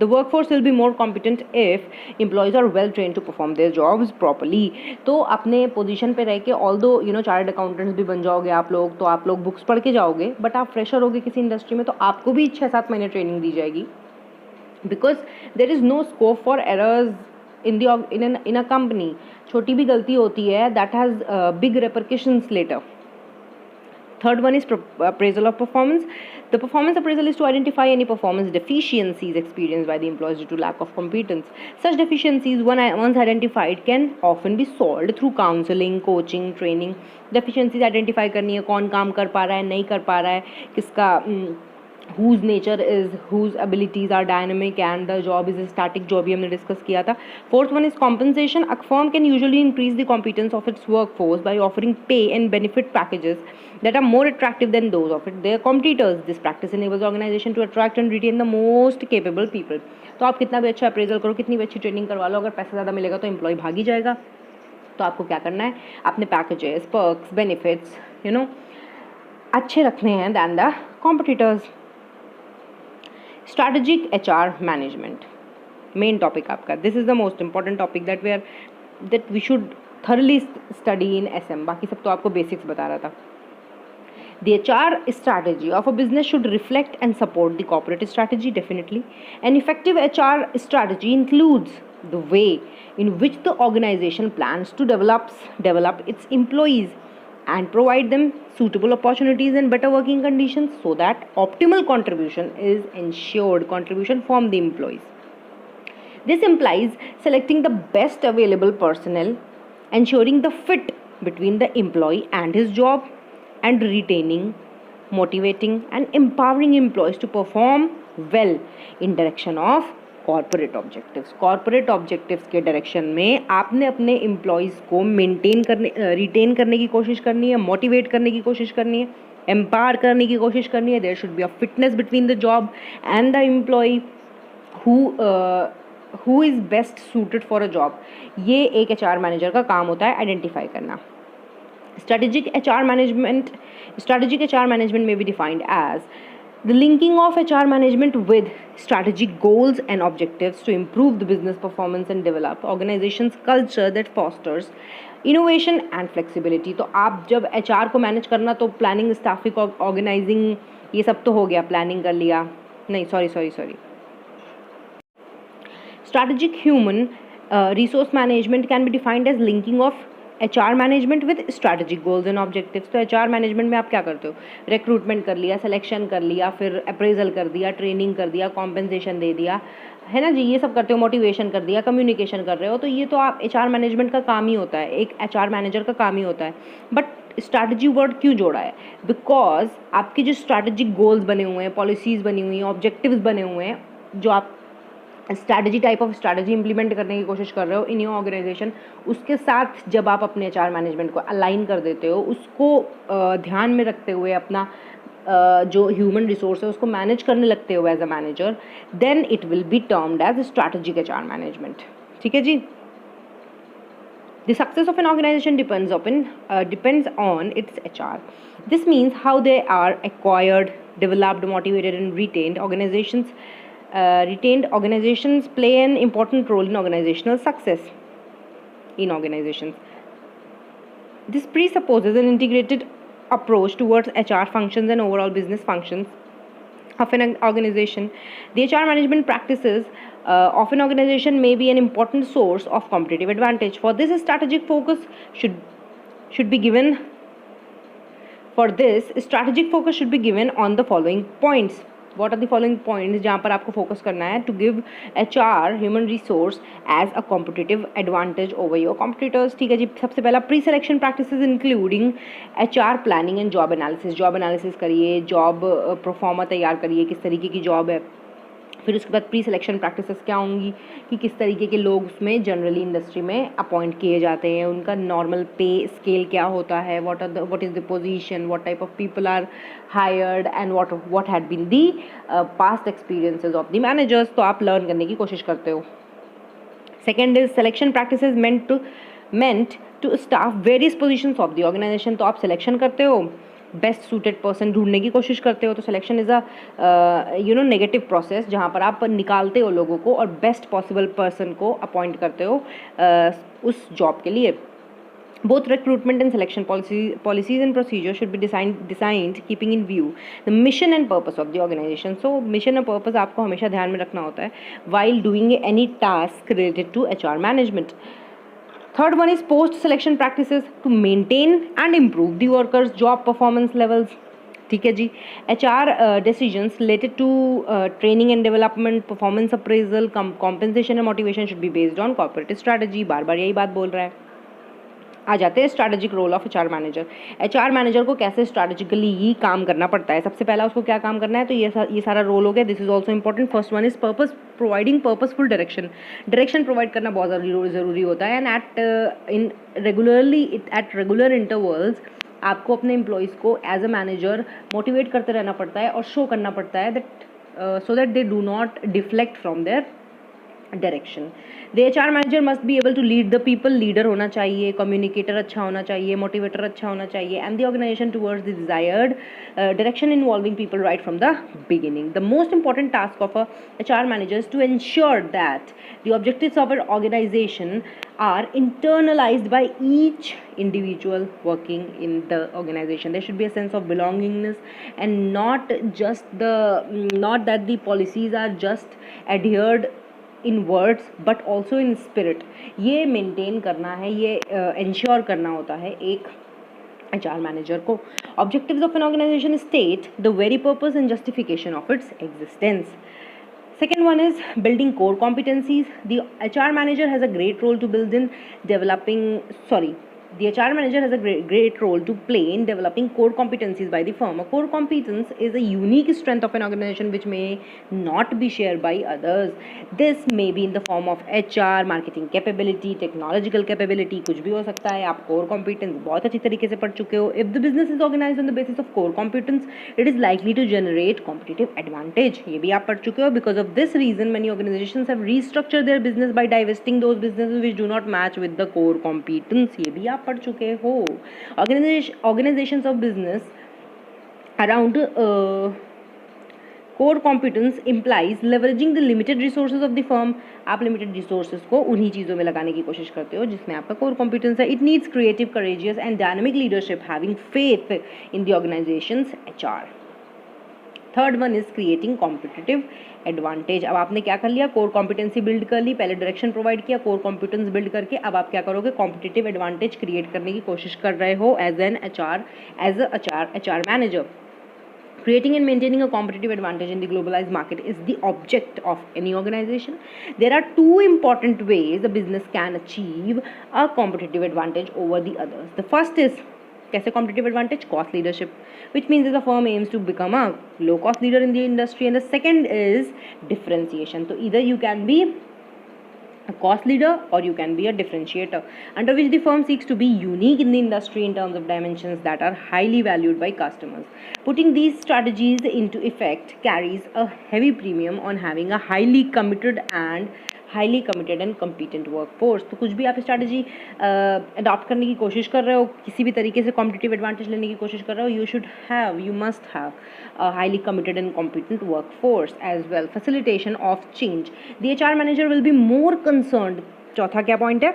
The workforce will be more competent if employees are well trained to perform their jobs properly. तो अपने पोजीशन पे रह के although चार्टर्ड अकाउंटेंट्स भी बन जाओगे आप लोग, तो आप लोग बुक्स पढ़ के जाओगे, बट आप फ्रेशर होगे किसी इंडस्ट्री में तो आपको भी 6-7 महीने ट्रेनिंग दी जाएगी, because there is no scope for errors in a company. छोटी भी गलती होती है that has big repercussions later. Third one is appraisal of performance. The performance appraisal is to identify any performance deficiencies experienced by the employees due to lack of competence. Such deficiencies, once identified, can often be solved through counseling, coaching, training. Deficiencies identify करनी है, कौन काम कर पा रहा है, नहीं कर पा रहा है, किसका whose nature is, whose abilities are dynamic and the job is a static, जो भी हमने डिस्कस किया था. Fourth one is compensation. A firm can usually increase the competence of its workforce by offering pay and benefit packages that are more attractive than those of their competitors. This practice enables organization to attract and retain the most capable people. तो आप कितना भी अच्छा appraisal करो, कितनी भी अच्छी training करवा लो, अगर पैसा ज़्यादा मिलेगा तो एम्प्लॉय भाग ही जाएगा. तो आपको क्या करना है, अपने पैकेजेस, पर्क्स, बेनिफिट्स अच्छे रखने हैं than the competitors. Strategic HR management, main topic आपका. This is the most important topic that we should thoroughly study in SM. बाकी सब तो आपको basics बता रहा था. The HR strategy of a business should reflect and support the corporate strategy, definitely. An effective HR strategy includes the way in which the organization plans to develop its employees and provide them suitable opportunities and better working conditions so that optimal contribution is ensured, contribution from the employees. This implies selecting the best available personnel, ensuring the fit between the employee and his job, and retaining, motivating and empowering employees to perform well in direction of corporate objectives. Corporate objectives के direction में आपने अपने employees को retain करने की कोशिश करनी है, मोटिवेट करने की कोशिश करनी है, एम्पावर करने की कोशिश करनी है. There should be a fitness between the job and the employee who is best suited for a job. ये एक HR मैनेजर का काम होता है, आइडेंटिफाई करना. Strategic HR management may be defined as the linking of HR management with strategic goals and objectives to improve the business performance and develop organization's culture that fosters innovation and flexibility. तो आप जब HR को manage करना तो planning, staffing, organising, ये सब तो हो गया, प्लानिंग कर लिया, नहीं sorry. Strategic human resource management can be defined as linking of HR management with strategic goals and objectives. तो HR मैनेजमेंट में आप क्या करते हो, रिक्रूटमेंट कर लिया, सिलेक्शन कर लिया, फिर अप्रेजल कर दिया, ट्रेनिंग कर दिया, कॉम्पेंसेशन दे दिया, है ना जी, ये सब करते हो, मोटिवेशन कर दिया, कम्युनिकेशन कर रहे हो, तो ये तो आप HR मैनेजमेंट का काम ही होता है, एक HR मैनेजर का काम ही होता है। बट स्ट्रैटेजी वर्ड क्यों जोड़ा है, बिकॉज आपके जो स्ट्रैटेजिक गोल्स बने हुए हैं, पॉलिसीज़ बनी हुई हैं, ऑब्जेक्टिव्स बने हुए हैं, जो आप strategy type of strategy implement करने की कोशिश कर रहे हो इन योर ऑर्गेनाइजेशन, उसके साथ जब आप अपने HR मैनेजमेंट को अलाइन कर देते हो, उसको ध्यान में रखते हुए अपना जो ह्यूमन रिसोर्स है उसको मैनेज करने लगते हो as a manager, then it will be termed as strategic HR management. ठीक है जी। The success of an organization depends on its HR. This means how they are acquired, developed, motivated, and retained. Retained organizations play an important role in organizational success in organizations. This presupposes an integrated approach towards HR functions and overall business functions of an organization. The HR management practices of an organization may be an important source of competitive advantage. For this, strategic focus should be given. For this, strategic focus should be given on the following points. What are the following points जहाँ पर आपको focus करना है? To give HR human resource as a competitive advantage over your competitors. ठीक है जी। सबसे पहला pre-selection practices including HR planning and job analysis. Job analysis करिए, जॉब प्रोफॉर्मा तैयार करिए, किस तरीके की जॉब है। फिर उसके बाद प्री सिलेक्शन प्रैक्टिसेस क्या होंगी कि किस तरीके के लोग उसमें जनरली इंडस्ट्री में अपॉइंट किए जाते हैं, उनका नॉर्मल पे स्केल क्या होता है, what is the position, what type of people are hired and what had been the past experiences of the managers. तो आप लर्न करने की कोशिश करते हो। Second is selection practices meant to staff various positions of the organization। तो आप selection करते हो, बेस्ट सूटेड पर्सन ढूंढने की कोशिश करते हो। तो selection is a negative process जहाँ पर आप निकालते हो लोगों को और बेस्ट पॉसिबल पर्सन को अपॉइंट करते हो उस जॉब के लिए। Both recruitment and selection policies and procedures should be designed keeping in view the mission and purpose of the organization. So mission और purpose आपको हमेशा ध्यान में रखना होता है while doing any task related to HR management. Third one is post-selection practices to maintain and improve the workers' job performance levels. ठीक है जी। HR decisions related to training and development, performance appraisal, compensation and motivation should be based on corporate strategy. बार बार यही बात बोल रहा है। आ जाते हैं strategic role of HR manager. HR manager को कैसे स्ट्रैटेजिकली ही काम करना पड़ता है। सबसे पहला उसको क्या काम करना है, तो ये सारा रोल हो गया। This is also important. First one is purpose, providing purposeful direction provide करना बहुत ज़रूरी होता है। एंड एट रेगुलर इंटरवल्स आपको अपने एम्प्लॉयज़ को एज अ मैनेजर मोटिवेट करते रहना पड़ता है और शो करना पड़ता है that so that they do not deflect from their direction. The HR manager must be able to lead the people. Leader होना चाहिए, कम्युनिकेटर अच्छा होना चाहिए, मोटिवेटर अच्छा होना चाहिए, and the organisation towards the desired direction involving people right from the beginning. The most important task of a HR manager is to ensure that the objectives of an organization are internalized by each individual working in the organization. There should be a sense of belongingness and not that the policies are just adhered in words but also in spirit. ये maintain करना है, ये ensure करना होता है एक HR manager को। Objectives of an organization state the very purpose and justification of its existence. Second one is building core competencies. The HR manager has a great role to build in developing, the HR manager has a great role to play in developing core competencies by the firm. A core competence is a unique strength of an organization which may not be shared by others. This may be in the form of HR, marketing capability, technological capability, कुछ भी हो सकता है। आप core competence बहुत अच्छी तरीके से पढ़ चुके हो। If the business is organized on the basis of core competence, it is likely to generate competitive advantage. ये भी आप पढ़ चुके हो। Because of this reason, many organizations have restructured their business by divesting those businesses which do not match with the core competence. ये भी आप पढ़ चुके हो। Organizations of business around core competence implies leveraging the limited resources of the firm. आप limited resources को उन्हीं चीज़ों में लगाने की कोशिश करते हो जिसमें आपका core competence है। It needs creative, courageous and dynamic leadership having faith in the organization's HR. Third one is creating competitive advantage. अब आपने क्या कर लिया, कोर कॉम्पिटेंसी बिल्ड कर ली, पहले डायरेक्शन प्रोवाइड किया, कोर कॉम्पिटेंस बिल्ड करके अब आप क्या करोगे, कॉम्पिटिटिव एडवांटेज क्रिएट करने की कोशिश कर रहे हो as H R manager. Creating and maintaining a competitive advantage in the globalized market is the object of any organization. There are two important ways a business can achieve a competitive advantage over the others. The first is कैसे competitive advantage? Cost leadership, which means that the firm aims to become a low cost leader in the industry. And the second is differentiation. So either you can be a cost leader or you can be a differentiator, under which the firm seeks to be unique in the industry in terms of dimensions that are highly valued by customers. Putting these strategies into effect carries a heavy premium on having a highly committed and competent workforce. तो कुछ भी आप strategy adopt करने की कोशिश कर रहे हो, किसी भी तरीके से कॉम्पिटिटिव एडवांटेज लेने की कोशिश कर रहे हो, you must have a highly committed and competent workforce as well. Facilitation of change. The HR manager will be more concerned. चौथा क्या पॉइंट है?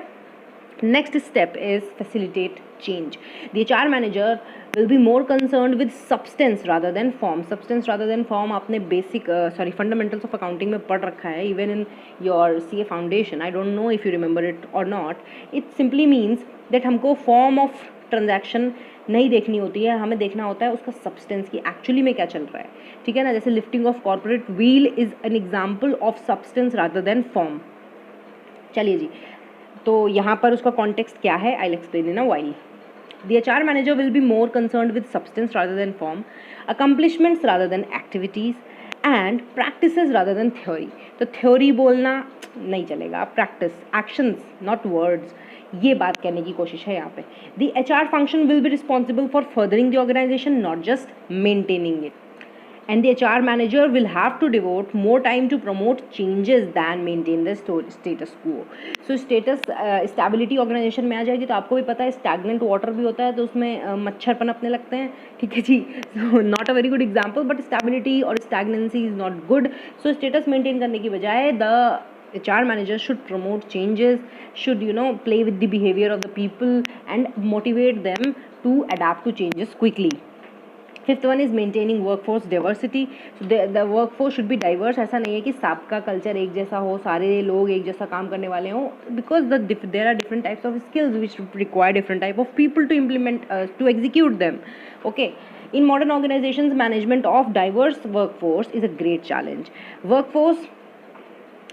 Next step is facilitate change. The HR manager will be more concerned with substance rather than form. Substance rather than form आपने fundamentals of accounting में पढ़ रखा है, even in your CA foundation. I don't know if you remember it or not. It simply means that हमको form of transaction नहीं देखनी होती है, हमें देखना होता है उसका substance की actually में क्या चल रहा है, ठीक है ना। जैसे lifting of corporate wheel is an example of substance rather than form. चलिए जी, तो यहाँ पर उसका कॉन्टेक्स्ट क्या है, I will explain in a while. The HR manager will be more concerned with substance rather than form, accomplishments rather than activities, and practices rather than theory. तो theory बोलना नहीं चलेगा, practice, actions, not words. ये बात कहने की कोशिश है यहाँ पे. The HR function will be responsible for furthering the organization, not just maintaining it. And the HR manager will have to devote more time to promote changes than maintain the status quo. So stability organization में आ जाएगी तो आपको भी पता है stagnant water भी होता है तो उसमें मच्छर पनपने लगते हैं, ठीक है जी. So not a very good example, but stability or stagnancy is not good. So status maintain करने की बजाय the HR manager should promote changes, should play with the behavior of the people and motivate them to adapt to changes quickly. Fifth one is maintaining workforce diversity. So the workforce should be diverse. ऐसा नहीं है कि सबका culture एक जैसा हो, सारे लोग एक जैसा काम करने वाले हों, because there are different types of skills which require different type of people to implement to execute them. Okay. In modern organizations, management of diverse workforce is a great challenge. Workforce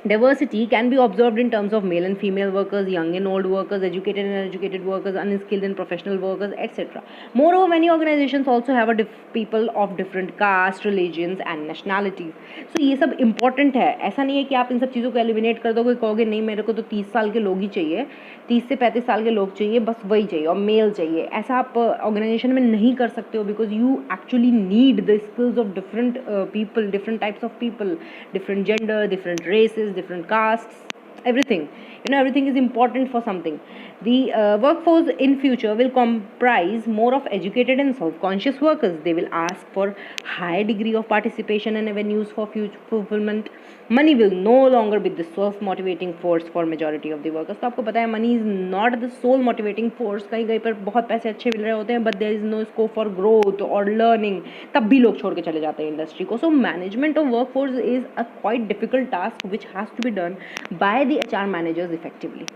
diversity can be observed in terms of male and female workers, young and old workers, educated and uneducated workers, unskilled and professional workers, etc. Moreover, many organizations also have people of different castes, religions and nationalities. So ये सब important है. ऐसा नहीं है कि आप इन सब चीज़ों को एलिमिनेट कर दोगे, कहोगे नहीं मेरे को तो 30 साल के लोग ही चाहिए, 30 से 35 साल के लोग चाहिए, बस वही चाहिए और मेल चाहिए. ऐसा आप ऑर्गेनाइजेशन में नहीं कर सकते हो, because you actually need the skills of different people, different types of people, different gender, different races, different castes, everything. Everything is important for something. The workforce in future will comprise more of educated and self-conscious workers. They will ask for high degree of participation and avenues for future fulfillment. Money will no longer be the self-motivating force for majority of the workers. तो आपको पता है money is not the sole motivating force. कहीं कहीं पर बहुत पैसे अच्छे मिल रहे होते हैं, but there is no scope for growth or learning. तब भी लोग छोड़ के चले जाते हैं इंडस्ट्री को. So management of workforce is a quite difficult task which has to be done by the HR managers effectively.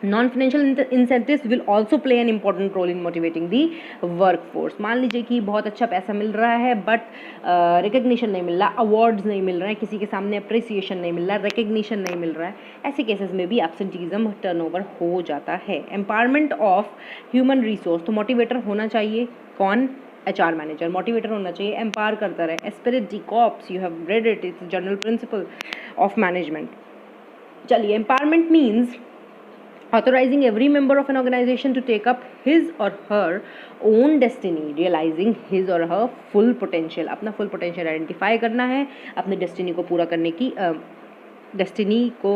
Non-financial incentives will also play an important role in motivating the workforce. मान लीजिए कि बहुत अच्छा पैसा मिल रहा है but recognition नहीं मिल रहा, अवार्ड्स नहीं मिल रहे हैं, किसी के सामने अप्रिसिएशन नहीं मिल रहा, रिकग्निशन नहीं मिल रहा है, ऐसे केसेस में भी एब्सेंटीज़म टर्नओवर हो जाता है. एम्पावरमेंट ऑफ ह्यूमन रिसोर्स, तो मोटिवेटर होना चाहिए. कौन? HR मैनेजर मोटिवेटर होना चाहिए, एम्पावर करता रहे. Esprit de corps, you have read it, it's general principle of management. चलिए, empowerment means authorizing every member of an organization to take up his or her own destiny, realizing his or her full potential. अपना full potential identify करना है, अपने destiny को पूरा करने की destiny को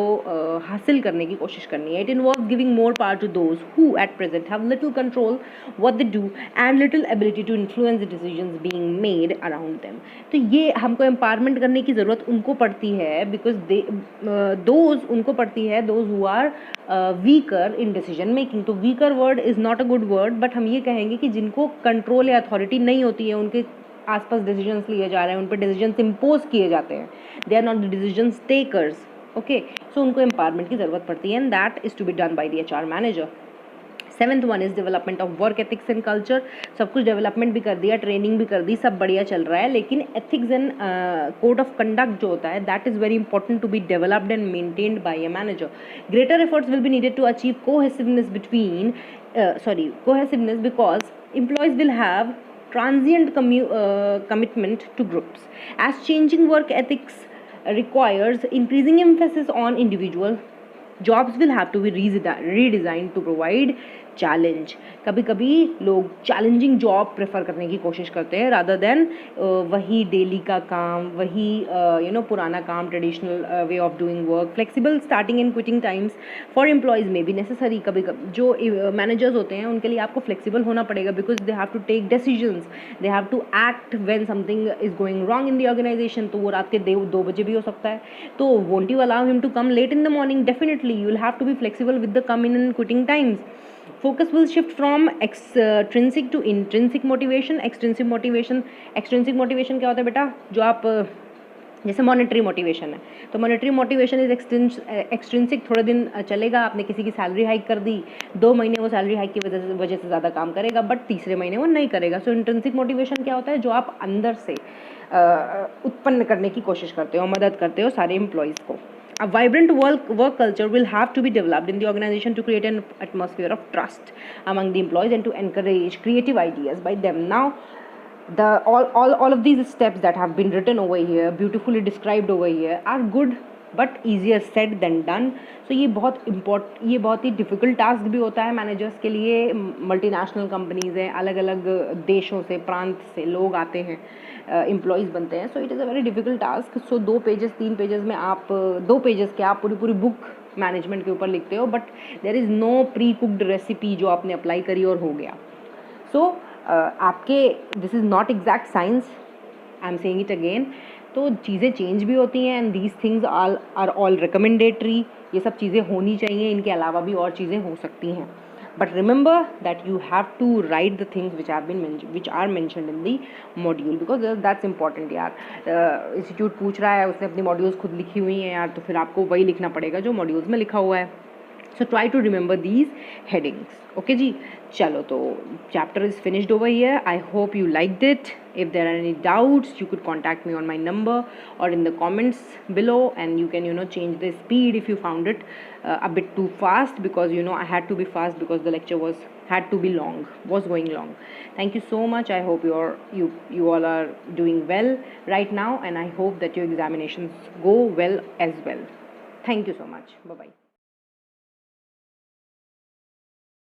हासिल करने की कोशिश करनी है. It involve giving more power to those who at present have little control what they do and little ability to influence the decisions being made around them. तो ये हमको एम्पावरमेंट करने की ज़रूरत उनको पड़ती है, बिकॉज दोज उनको पड़ती है those who are weaker in decision making. तो weaker word is not a good word, but हम ये कहेंगे कि जिनको कंट्रोल या अथॉरिटी नहीं होती है, उनके आसपास डिसीजंस लिए जा रहे हैं, उन पर डिसीजंस इम्पोज किए जाते हैं, they are not the decisions takers, okay. So उनको एम्पावरमेंट की ज़रूरत पड़ती है, and that is to be done by the HR manager. 7th one is development of work ethics and culture. सब कुछ डेवलपमेंट भी कर दिया, ट्रेनिंग भी कर दी, सब बढ़िया चल रहा है, लेकिन ethics and code of conduct जो होता है that is very important to be developed and maintained by a manager. Greater efforts will be needed to achieve cohesiveness because employees will have transient commitment to groups. As changing work ethics requires increasing emphasis on individual, jobs will have to be redesigned to provide challenge. कभी कभी लोग challenging job prefer करने की कोशिश करते हैं rather than वही daily का काम, वही पुराना काम, traditional way of doing work. Flexible starting and quitting times for employees में भी नेसेसरी। कभी कभी जो मैनेजर्स होते हैं उनके लिए आपको फ्लेक्सिबल होना पड़ेगा, because they have to take decisions, they have to act when something is going wrong in the organisation. तो वो रात के 2 बजे भी हो सकता है, तो won't you allow him to come late in the morning? Definitely you will have to be flexible with the come in and quitting times. Focus will shift from extrinsic to intrinsic motivation. Extrinsic motivation क्या होता है बेटा? जो आप जैसे monetary motivation है, तो monetary motivation is extrinsic. थोड़े दिन चलेगा, आपने किसी की सैलरी हाइक कर दी, 2 महीने वो सैलरी हाइक की वजह से ज़्यादा काम करेगा, बट तीसरे महीने वो नहीं करेगा। सो इंट्रिंसिक मोटिवेशन क्या होता है? जो आप अंदर से उत्पन्न करने की कोशिश करते हो, मदद करते हो सारे एम्प्लॉयज़ को। A vibrant work culture will have to be developed in the organization to create an atmosphere of trust among the employees and to encourage creative ideas by them. Now, all of these steps that have been written over here, beautifully described over here, are good but easier said than done. So ये बहुत ही difficult task भी होता है managers के लिए। Multinational companies हैं, अलग अलग देशों से, प्रांत से लोग आते हैं, एम्प्लॉयज़ बनते हैं। So it is a very difficult task. So 2 pages 3 pages में आप 2 पेजेस के आप पूरी बुक मैनेजमेंट के ऊपर लिखते हो, but there is no precooked recipe जो आपने अप्लाई करी और हो गया। सो आपके this is not exact science, I am saying it again. तो चीज़ें चेंज भी होती हैं, and these things are all recommendatory. ये सब चीज़ें होनी चाहिए, इनके अलावा भी और चीज़ें हो सकती हैं। But remember that you have to write the things which are mentioned in the module, because that's important यार। इंस्टीट्यूट पूछ रहा है, उसने अपनी मॉड्यूल्स खुद लिखी हुई हैं यार, तो फिर आपको वही लिखना पड़ेगा जो मॉड्यूल्स में लिखा हुआ है। So try to remember these headings. Okay जी, चलो तो chapter is finished over here. I hope you liked it. If there are any doubts, you could contact me on my number or in the comments below, and you can change the speed if you found it a bit too fast, because I had to be fast because the lecture was going long. Thank you so much. I hope you all are doing well right now, and I hope that your examinations go well as well. Thank you so much. Bye bye.